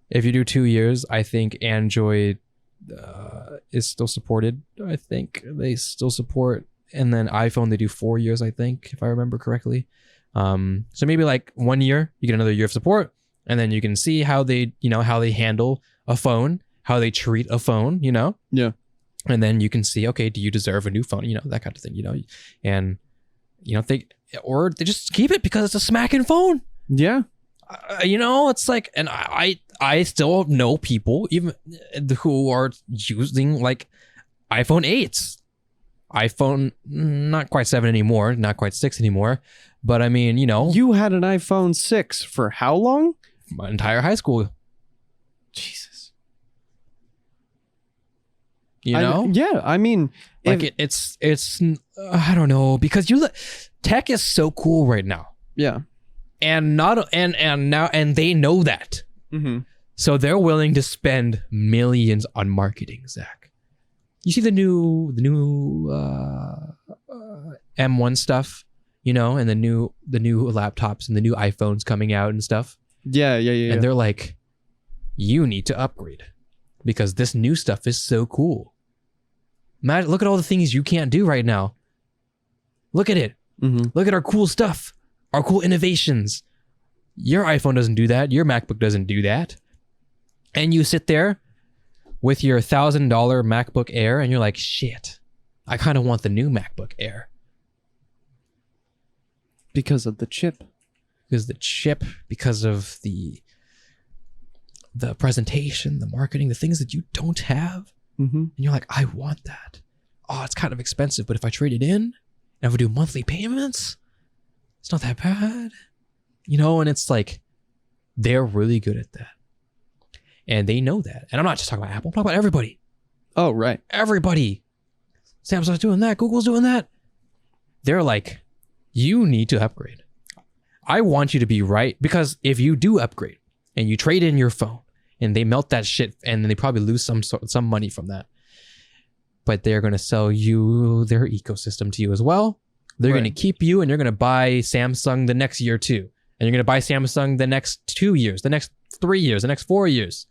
If you do 2 years, I think Android is still supported. I think they still support. And then iPhone, they do 4 years, I think, if I remember correctly. So maybe like 1 year, you get another year of support. And then you can see how they, how they handle a phone, how they treat a phone, Yeah. And then you can see, okay, do you deserve a new phone? That kind of thing, and, or they just keep it because it's a smacking phone. Yeah. It's like, and I still know people even who are using like iPhone 8s, iPhone, not quite 7 anymore, not quite 6 anymore. But I mean, You had an iPhone 6 for how long? My entire high school. Jesus. Yeah, I mean, like it's I don't know, because tech is so cool right now. Yeah. And they know that. Mm-hmm. So they're willing to spend millions on marketing, Zach. You see the new M1 stuff, and the new laptops and the new iPhones coming out and stuff. Yeah. And they're like, you need to upgrade because this new stuff is so cool. Matt, look at all the things you can't do right now. Look at it. Mm-hmm. Look at our cool stuff, our cool innovations. Your iPhone doesn't do that. Your MacBook doesn't do that. And you sit there with your $1,000 MacBook Air and you're like, shit, I kind of want the new MacBook Air. Because of the chip. Because of the presentation, the marketing, the things that you don't have. Mm-hmm. And you're like, I want that. Oh, it's kind of expensive, but if I trade it in and if I do monthly payments, it's not that bad. And it's like, they're really good at that. And they know that. And I'm not just talking about Apple, I'm talking about everybody. Oh, right. Everybody. Samsung's doing that. Google's doing that. They're like, you need to upgrade. I want you to be right, because if you do upgrade and you trade in your phone and they melt that shit and then they probably lose some money from that, but they're going to sell you their ecosystem to you as well. They're going to keep you, and you're going to buy Samsung the next year too. And you're going to buy Samsung the next 2 years, the next 3 years, the next 4 years.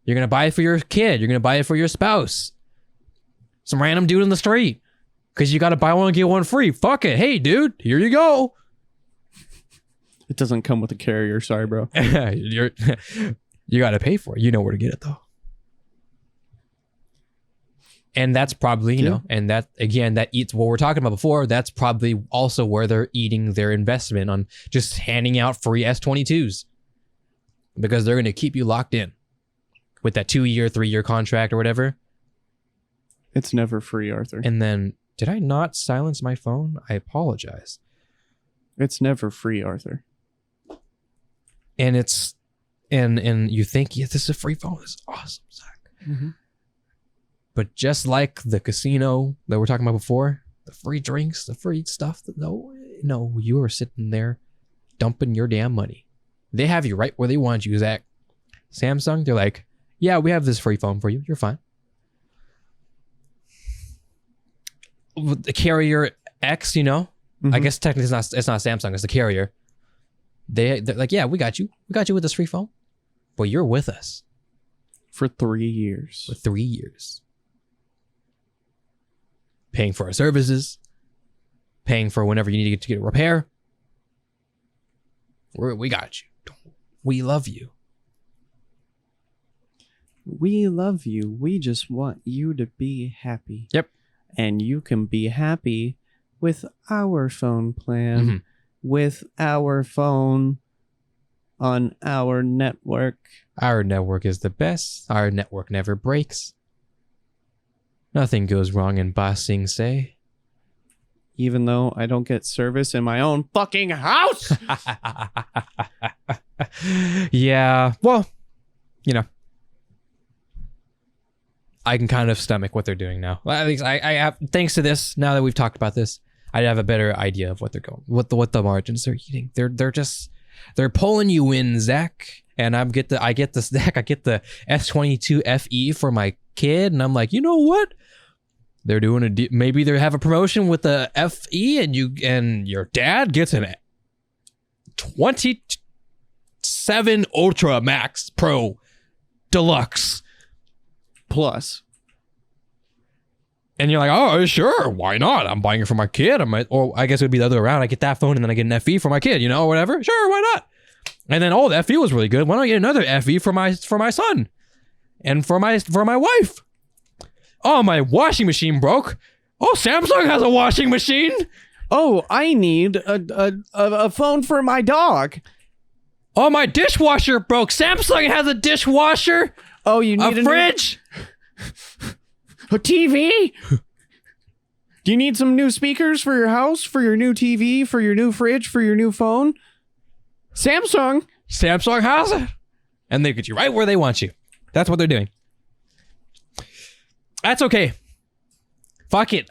You're going to buy it for your kid. You're going to buy it for your spouse. Some random dude in the street. Because you got to buy one and get one free. Fuck it. Hey, dude, here you go. It doesn't come with a carrier. Sorry, bro. You got to pay for it. You know where to get it, though. And that's probably, and that, again, that eats what we're talking about before. That's probably also where they're eating their investment on just handing out free S22s. Because they're going to keep you locked in with that 2-year, 3-year contract or whatever. It's never free, Arthur. And then, did I not silence my phone? I apologize. It's never free, Arthur. And it's, and you think, yeah, this is a free phone. This is awesome, Zach. Mm-hmm. But just like the casino that we're talking about before, the free drinks, the free stuff, no, you are sitting there dumping your damn money. They have you right where they want you, Zach. Samsung, they're like, yeah, we have this free phone for you. You're fine. The carrier X, Mm-hmm. I guess technically it's not Samsung, it's the carrier. They're like, yeah, we got you. We got you with this free phone. But you're with us. For 3 years. For 3 years. Paying for our services. Paying for whenever you need to get a repair. We got you. We love you. We love you. We just want you to be happy. Yep. And you can be happy with our phone plan. Mm-hmm. With our phone on our network. Our network is the best. Our network never breaks. Nothing goes wrong in Ba Sing Se. Even though I don't get service in my own fucking house. Yeah. Well, I can kind of stomach what they're doing now. Well, at least I have, thanks to this, now that we've talked about this, I have a better idea of what they're going, what the margins they're eating. They're pulling you in, Zach. And I get the S22 FE for my kid, and I'm like, you know what? They're doing maybe they have a promotion with the FE, and your dad gets an 27 Ultra Max Pro Deluxe Plus. And you're like, oh, sure, why not? I'm buying it for my kid. Or I guess it would be the other way around. I get that phone and then I get an FE for my kid, or whatever. Sure, why not? And then, the FE was really good. Why don't I get another FE for my son and for my wife? Oh, my washing machine broke. Oh, Samsung has a washing machine. Oh, I need a phone for my dog. Oh, my dishwasher broke. Samsung has a dishwasher. Oh, you need a fridge. A TV? Do you need some new speakers for your house, for your new TV, for your new fridge, for your new phone? Samsung has it. And they get you right where they want you. That's what they're doing. That's okay. Fuck it.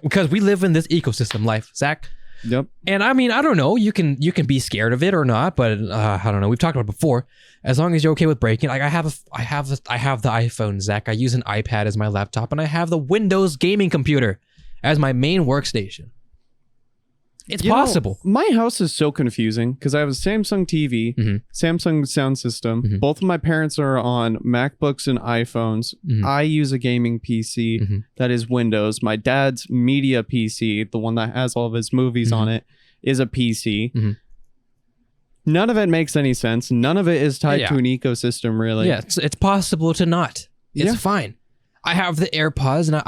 Because we live in this ecosystem life, Zach. Yep. And I mean, I don't know. You can be scared of it or not, but I don't know. We've talked about it before. As long as you're okay with breaking, like I have the iPhone, Zach. I use an iPad as my laptop, and I have the Windows gaming computer as my main workstation. It's possible. My house is so confusing because I have a Samsung TV, Samsung sound system. Both of my parents are on MacBooks and iPhones. I use a gaming PC that is Windows. My dad's media PC, the one that has all of his movies on it, is a PC. None of it makes any sense. None of it is tied to an ecosystem, really. Yeah, it's possible to not. It's fine. I have the AirPods, and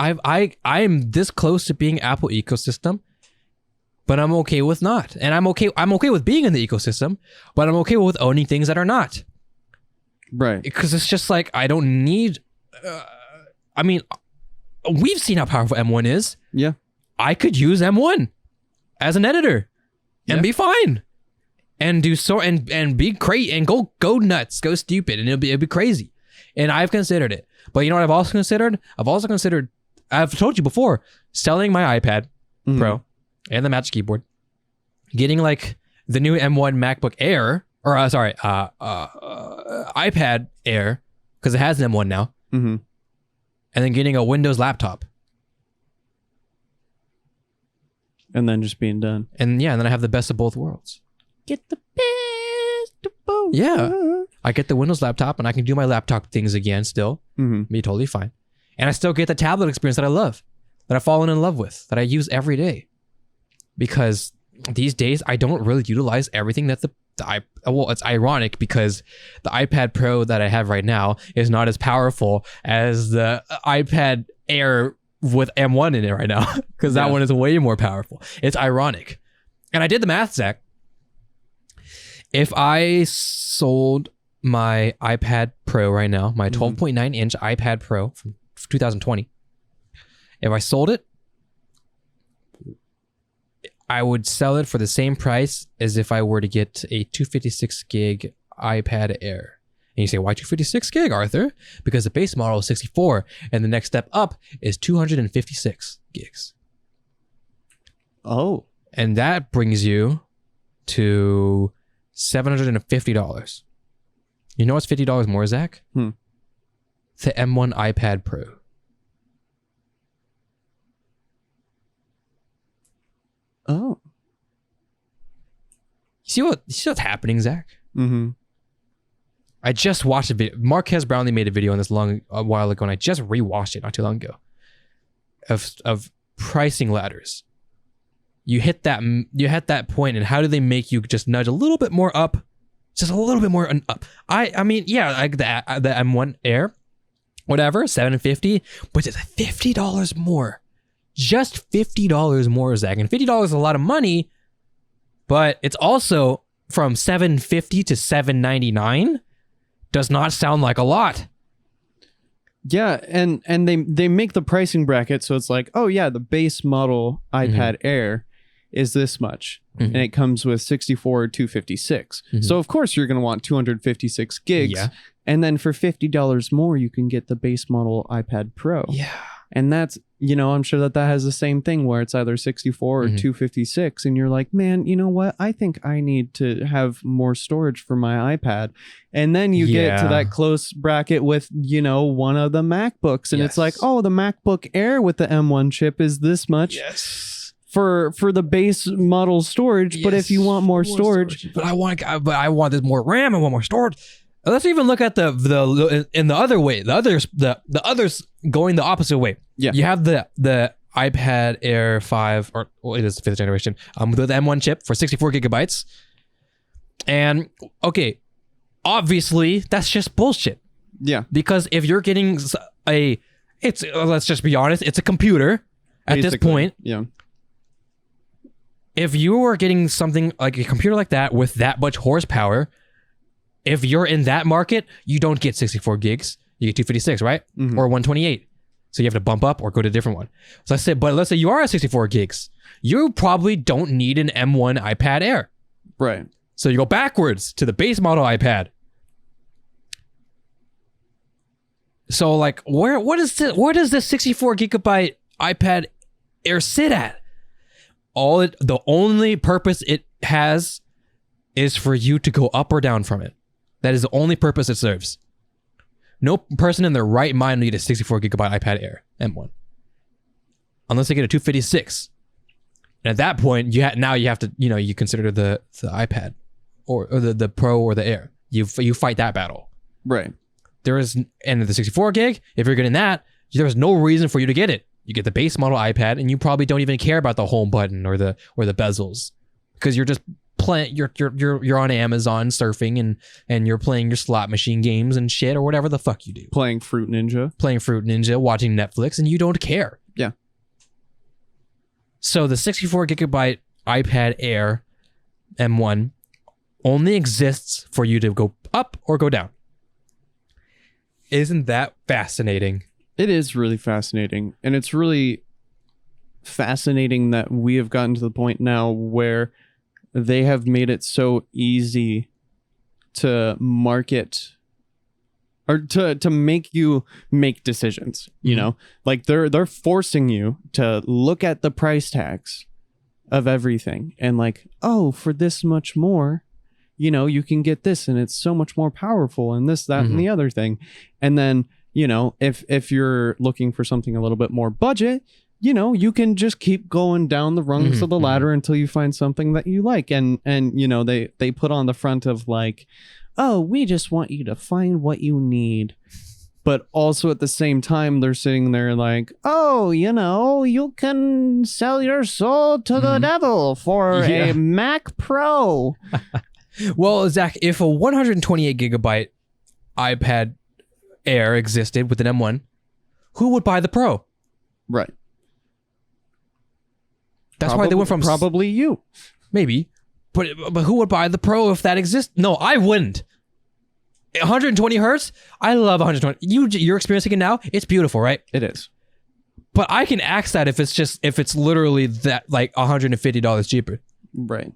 I'm this close to being Apple ecosystem. But I'm okay with not. And I'm okay with being in the ecosystem, but I'm okay with owning things that are not. Right. Because it's just like, I don't need... we've seen how powerful M1 is. Yeah. I could use M1 as an editor and be fine. And do so and be great and go nuts, go stupid, and it'll be crazy. And I've considered it. But you know what I've also considered? I've told you before, selling my iPad Pro and the Magic Keyboard, getting like the new M1 MacBook Air, or iPad Air, because it has an M1 now, and then getting a Windows laptop. And then just being done. And then I have the best of both worlds. Get the best of both. Yeah. I get the Windows laptop and I can do my laptop things again still. Be totally fine. And I still get the tablet experience that I love, that I've fallen in love with, that I use every day. Because these days I don't really utilize everything that it's ironic because the iPad Pro that I have right now is not as powerful as the iPad Air with M1 in it right now, because that one is way more powerful. It's ironic. And I did the math, Zach. If I sold my iPad Pro right now, my 12.9 inch iPad Pro from 2020, if I sold it, I would sell it for the same price as if I were to get a 256 gig iPad Air. And you say, why 256 gig, Arthur? Because the base model is 64, and the next step up is 256 gigs. Oh. And that brings you to $750. You know what's $50 more, Zach? The M1 iPad Pro. Oh. You see what's happening, Zach? I just watched a video. Marquez Brownlee made a video on this a while ago, and I just rewatched it not too long ago. Of pricing ladders. You hit that point, and how do they make you just nudge a little bit more up? Just a little bit more up. I mean, like the M1 Air, whatever, $750, but it's $50 more. Just $50 more, Zach. And $50 is a lot of money, but it's also from $750 to $799 does not sound like a lot. Yeah, and they make the pricing bracket so it's like, oh yeah, the base model iPad Air is this much, and it comes with 64 or 256. So of course you're going to want 256 gigs, and then for $50 more you can get the base model iPad Pro. Yeah. And that's, I'm sure that has the same thing where it's either 64 or 256. And you're like, man, you know what? I think I need to have more storage for my iPad. And then you get to that close bracket with, one of the MacBooks. And it's like, oh, the MacBook Air with the M1 chip is this much. Yes. for the base model storage. But if you want more storage, but I want this more RAM. I want more storage. Let's even look at the in the other way. The others going the opposite way. Yeah. You have the iPad Air 5, or well, it is the 5th generation, with the M1 chip for 64 gigabytes. And okay, obviously that's just bullshit. Yeah. Because if you're getting let's just be honest, it's a computer at this point. Yeah. If you are getting something like a computer like that with that much horsepower, if you're in that market, you don't get 64 gigs. You get 256, right? Mm-hmm. Or 128. So you have to bump up or go to a different one. So I said, but let's say you are at 64 gigs. You probably don't need an M1 iPad Air. Right. So you go backwards to the base model iPad. So like, where does this 64 gigabyte iPad Air sit at? The only purpose it has is for you to go up or down from it. That is the only purpose it serves. No person in their right mind need a 64 gigabyte iPad Air M1, unless they get a 256. And at that point, you have to you consider the iPad or the Pro or the Air. You fight that battle. Right. And the 64 gig, if you're getting that, there's no reason for you to get it. You get the base model iPad, and you probably don't even care about the home button or the bezels, because you're just playing. You're on Amazon surfing and you're playing your slot machine games and shit or whatever the fuck you do. Playing Fruit Ninja, watching Netflix, and you don't care. Yeah. So the 64 gigabyte iPad Air M1 only exists for you to go up or go down. Isn't that fascinating? It is really fascinating. And it's really fascinating that we have gotten to the point now where they have made it so easy to market or to make you make decisions, you know? Like they're forcing you to look at the price tags of everything and like, oh, for this much more, you can get this and it's so much more powerful and this, that, and the other thing. And then, if you're looking for something a little bit more budget, you can just keep going down the rungs of the ladder until you find something that you like. And they put on the front of like, oh, we just want you to find what you need. But also at the same time, they're sitting there like, oh, you can sell your soul to the devil for a Mac Pro. Well, Zach, if a 128 gigabyte iPad Air existed with an M1, who would buy the Pro? Right. That's why they went from probably you. Maybe. But who would buy the Pro if that exists? No, I wouldn't. 120 hertz? I love 120. You're experiencing it now? It's beautiful, right? It is. But I can axe that if it's literally that like $150 cheaper. Right.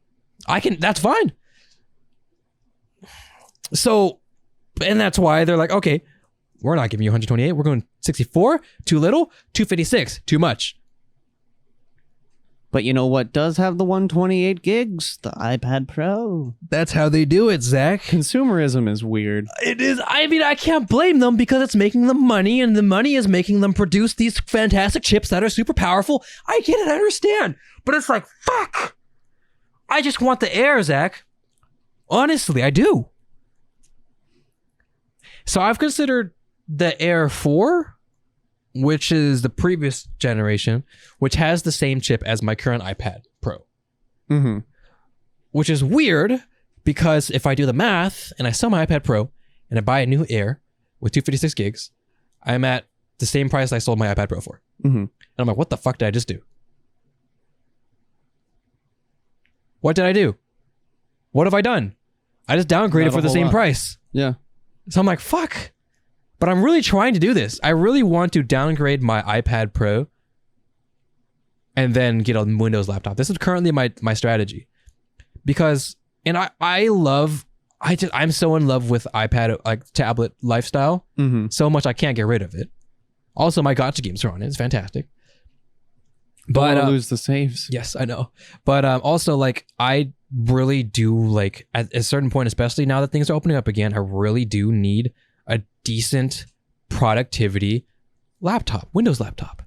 That's fine. So, and that's why they're like, okay, we're not giving you 128. We're going 64, too little, 256, too much. But you know what does have the 128 gigs? The iPad Pro. That's how they do it, Zach. Consumerism is weird. It is. I mean, I can't blame them because it's making them money, and the money is making them produce these fantastic chips that are super powerful. I get it. I understand. But it's like, fuck. I just want the Air, Zach. Honestly, I do. So I've considered the Air 4, which is the previous generation, which has the same chip as my current iPad Pro. Mm-hmm. Which is weird because if I do the math and I sell my iPad Pro and I buy a new Air with 256 gigs, I'm at the same price I sold my iPad Pro for. Mm-hmm. And I'm like, what the fuck did I just do? What did I do? What have I done? I just downgraded for the same price. Yeah. So I'm like, fuck. But I'm really trying to do this. I really want to downgrade my iPad Pro and then get a Windows laptop. This is currently my strategy. Because, and I'm so in love with iPad, like tablet lifestyle, so much I can't get rid of it. Also, my gotcha games are on it. It's fantastic. But don't lose the saves. Yes, I know. But also, like, I really do, like, at a certain point, especially now that things are opening up again, I really do need a decent productivity laptop, Windows laptop.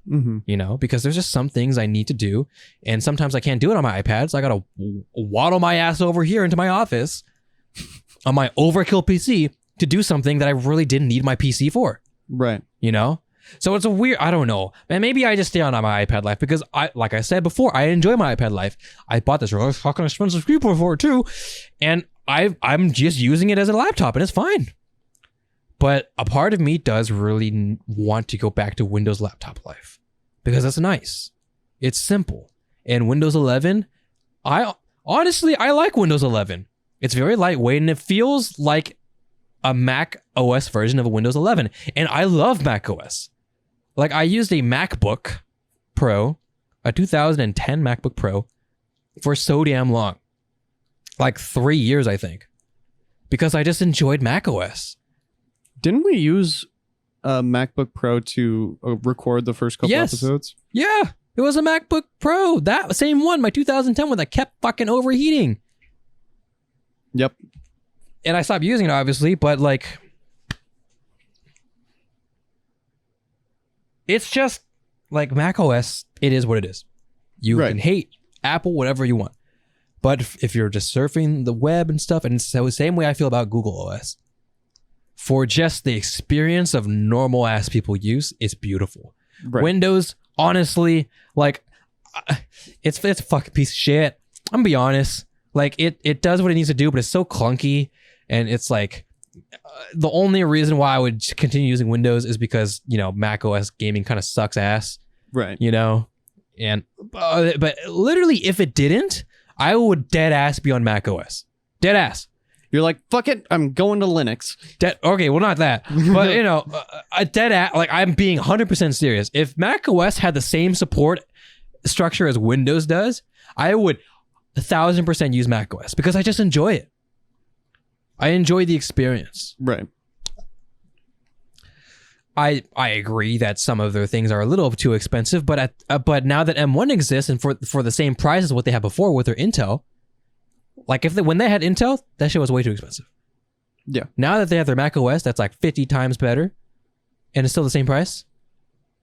you know, because there's just some things I need to do. And sometimes I can't do it on my iPad. So I got to waddle my ass over here into my office on my overkill PC to do something that I really didn't need my PC for. Right. You know? So it's a weird, I don't know. And maybe I just stay on my iPad life because like I said before, I enjoy my iPad life. I bought this really fucking expensive keyboard for it too. And I'm just using it as a laptop and it's fine. But a part of me does really want to go back to Windows laptop life because that's nice. It's simple. And Windows 11, I like Windows 11. It's very lightweight and it feels like a Mac OS version of a Windows 11. And I love Mac OS. Like I used a MacBook Pro, a 2010 MacBook Pro for so damn long. Like 3 years, I think. Because I just enjoyed Mac OS. Didn't we use a MacBook Pro to record the first couple episodes? Yeah, it was a MacBook Pro. That same one, my 2010 one that kept fucking overheating. Yep. And I stopped using it, obviously, but like... It's just like Mac OS, it is what it is. You can hate Apple, whatever you want. But if you're just surfing the web and stuff, and it's the same way I feel about Google OS, for just the experience of normal ass people use, it's beautiful. Right. Windows, honestly, like it's a fucking piece of shit. I'm gonna be honest. Like it does what it needs to do, but it's so clunky, and it's like the only reason why I would continue using Windows is because, you know, Mac OS gaming kind of sucks ass. Right. You know, and but literally, if it didn't, I would dead ass be on Mac OS. Dead ass. You're like, fuck it, I'm going to Linux. Okay, well, not that. But, you know, a dead ass, like, I'm being 100% serious. If Mac OS had the same support structure as Windows does, I would 1,000% use Mac OS because I just enjoy it. I enjoy the experience. Right. I agree that some of their things are a little too expensive, but but now that M1 exists and for the same price as what they had before with their Intel, like when they had Intel, that shit was way too expensive. Yeah. Now that they have their Mac OS, that's like 50 times better, and it's still the same price.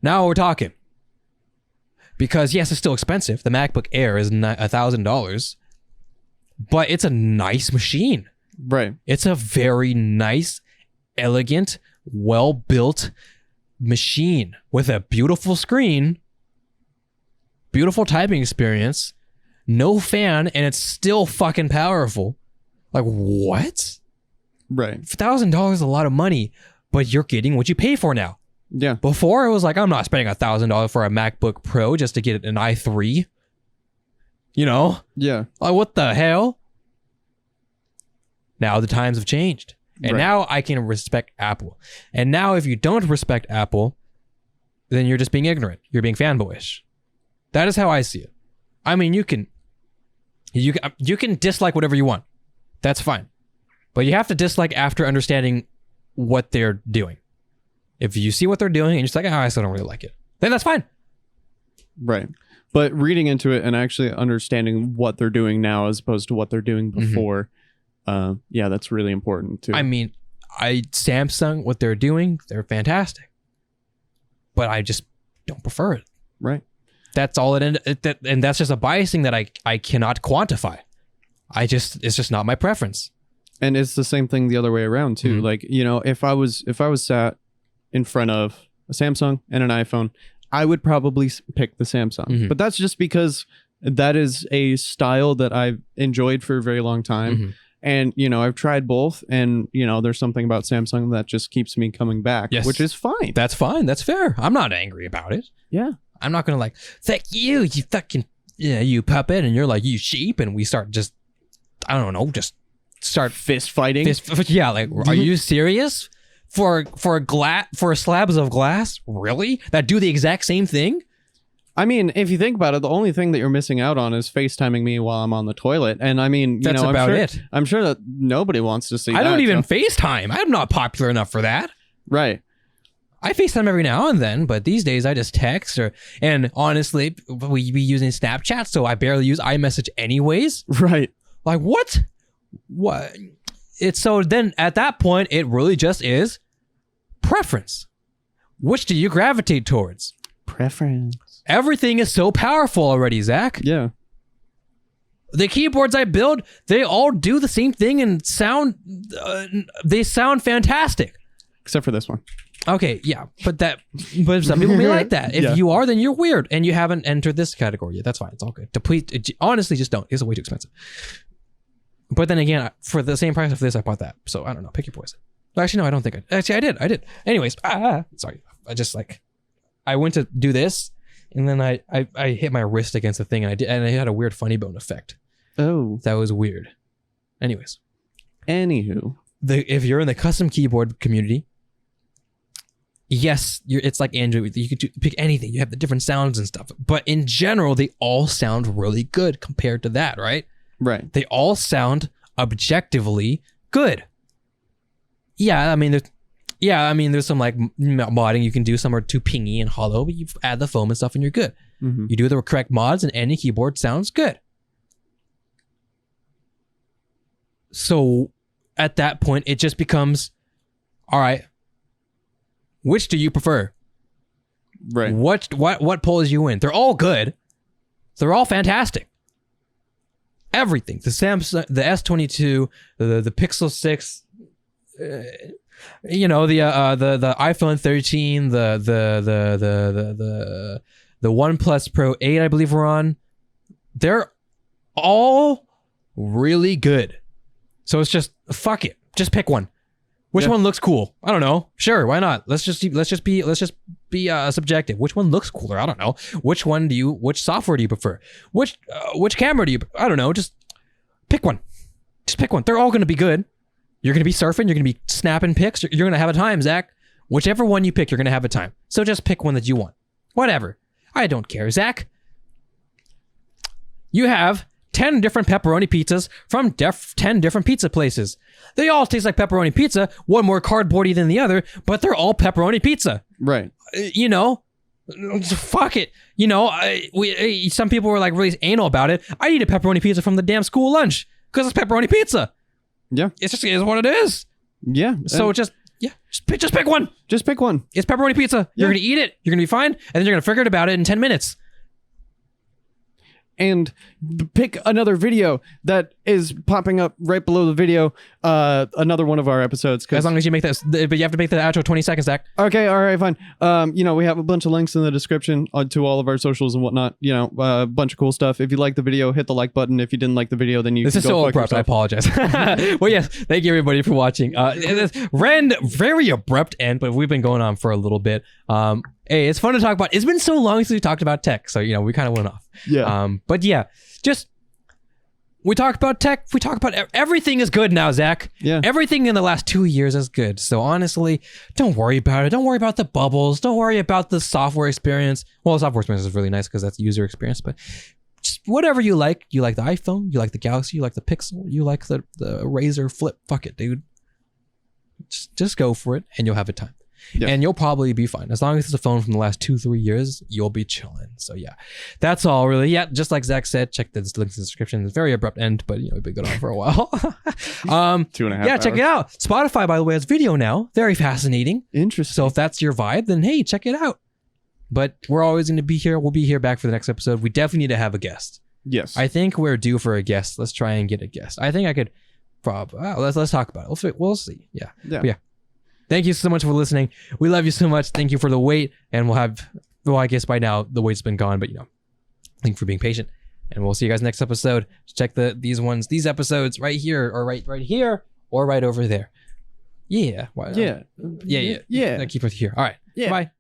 Now we're talking. Because yes, it's still expensive. The MacBook Air is $1,000, but it's a nice machine. Right. It's a very nice, elegant, well-built machine with a beautiful screen, beautiful typing experience, no fan, and it's still fucking powerful. Like, what? Right. $1,000 is a lot of money, but you're getting what you pay for now. Yeah. Before, it was like, I'm not spending $1,000 for a MacBook Pro just to get an i3. You know? Yeah. Like, what the hell? Now the times have changed. And now I can respect Apple. And now if you don't respect Apple, then you're just being ignorant. You're being fanboyish. That is how I see it. I mean, you can dislike whatever you want. That's fine. But you have to dislike after understanding what they're doing. If you see what they're doing and you're just like, oh, I still don't really like it, then that's fine. Right. But reading into it and actually understanding what they're doing now as opposed to what they're doing before, yeah, that's really important too. I mean, Samsung, what they're doing, they're fantastic. But I just don't prefer it. Right. That's all and that's just a biasing that I cannot quantify. It's just not my preference. And it's the same thing the other way around too. Like, you know, if I was sat in front of a Samsung and an iPhone, I would probably pick the Samsung. But that's just because that is a style that I've enjoyed for a very long time. And, you know, I've tried both, and, you know, there's something about Samsung that just keeps me coming back, which is fine. That's fine. That's fair. I'm not angry about it. Yeah. I'm not going to like, thank you, you fucking, you puppet, and you're like, you sheep, and we start just, I don't know, just start fist fighting. Yeah, like, are you serious? For slabs of glass? Really? That do the exact same thing? I mean, if you think about it, the only thing that you're missing out on is FaceTiming me while I'm on the toilet. And I mean, that's about it. I'm sure that nobody wants to see that. I don't even FaceTime. I'm not popular enough for that. Right. I FaceTime every now and then, but these days I just text and honestly, we be using Snapchat, so I barely use iMessage anyways. Right. Like, what? What? It's so then at that point, it really just is preference. Which do you gravitate towards? Preference. Everything is so powerful already, Zach. Yeah. The keyboards I build, they all do the same thing and sound. They sound fantastic. Except for this one. Okay, yeah, but some people may like that. If Yeah. you are, then you're weird, and you haven't entered this category yet. That's fine. It's all good. Honestly, just don't. It's way too expensive. But then again, for the same price of this, I bought that. So I don't know. Pick your poison. Actually, no, I don't think I did. Anyways, sorry. I went to do this, and then I hit my wrist against the thing, and I had a weird funny bone effect. Oh. That was weird. Anyways. Anywho. If you're in the custom keyboard community, yes, it's like Android. You could pick anything. You have the different sounds and stuff. But in general, they all sound really good compared to that, right? Right. They all sound objectively good. Yeah, I mean, there's some like modding you can do. Some are too pingy and hollow, but you add the foam and stuff and you're good. Mm-hmm. You do the correct mods and any keyboard sounds good. So at that point, it just becomes, all right, which do you prefer? Right. What pulls you in? They're all good. They're all fantastic. Everything. The Samsung, the S22, the Pixel 6, the iPhone 13, the OnePlus Pro 8, I believe we're on. They're all really good. So it's just fuck it. Just pick one. Which one looks cool? I don't know. Sure, why not? Let's just be subjective. Which one looks cooler? I don't know. Which software do you prefer? Which camera do you? I don't know. Just pick one. Just pick one. They're all going to be good. You're going to be surfing. You're going to be snapping pics. You're going to have a time, Zach. Whichever one you pick, you're going to have a time. So just pick one that you want. Whatever. I don't care, Zach. You have 10 different pepperoni pizzas from 10 different pizza places. They all taste like pepperoni pizza, one more cardboardy than the other, but they're all pepperoni pizza. Right. Fuck it. Some people were like really anal about it. I eat a pepperoni pizza from the damn school lunch because it's pepperoni pizza. Yeah. It is what it is. Yeah. So just pick one. Just pick one. It's pepperoni pizza. You're going to eat it. You're going to be fine. And then you're going to forget about it in 10 minutes. And pick another video that is popping up right below the video. Another one of our episodes. As long as you make this, but you have to make the outro 20 seconds, Zach. Okay, all right, fine. We have a bunch of links in the description to all of our socials and whatnot. A bunch of cool stuff. If you like the video, hit the like button. If you didn't like the video, then This is so abrupt. I apologize. Well, yes, thank you everybody for watching. Very abrupt end, but we've been going on for a little bit. Hey, it's fun to talk about. It's been so long since we talked about tech, so we kind of went off. Yeah. But yeah, just we talked about tech. We talk about everything is good now, Zach. Yeah. Everything in the last 2 years is good. So honestly, don't worry about it. Don't worry about the bubbles. Don't worry about the software experience. Well, the software experience is really nice because that's user experience. But just whatever you like. You like the iPhone. You like the Galaxy. You like the Pixel. You like the Razer Flip. Fuck it, dude. Just go for it, and you'll have a time. Yeah. And you'll probably be fine. As long as it's a phone from the last 2-3 years, you'll be chilling. So yeah, that's all really. Yeah, just like Zach said, check the links in the description. It's a very abrupt end, but we've been going on for a while. 2.5 Yeah, hours. check it out. Spotify, by the way, has video now. Very fascinating. Interesting. So if that's your vibe, then hey, check it out. But we're always going to be here. We'll be here back for the next episode. We definitely need to have a guest. Yes. I think we're due for a guest. Let's try and get a guest. I think I could let's talk about it. We'll see. Yeah. Yeah. Thank you so much for listening. We love you so much. Thank you for the wait. And I guess by now the wait's been gone, but thank you for being patient. And we'll see you guys next episode. Check these episodes right here or right here or right over there. Yeah. Yeah. Yeah. Keep it here. All right. Yeah. Bye.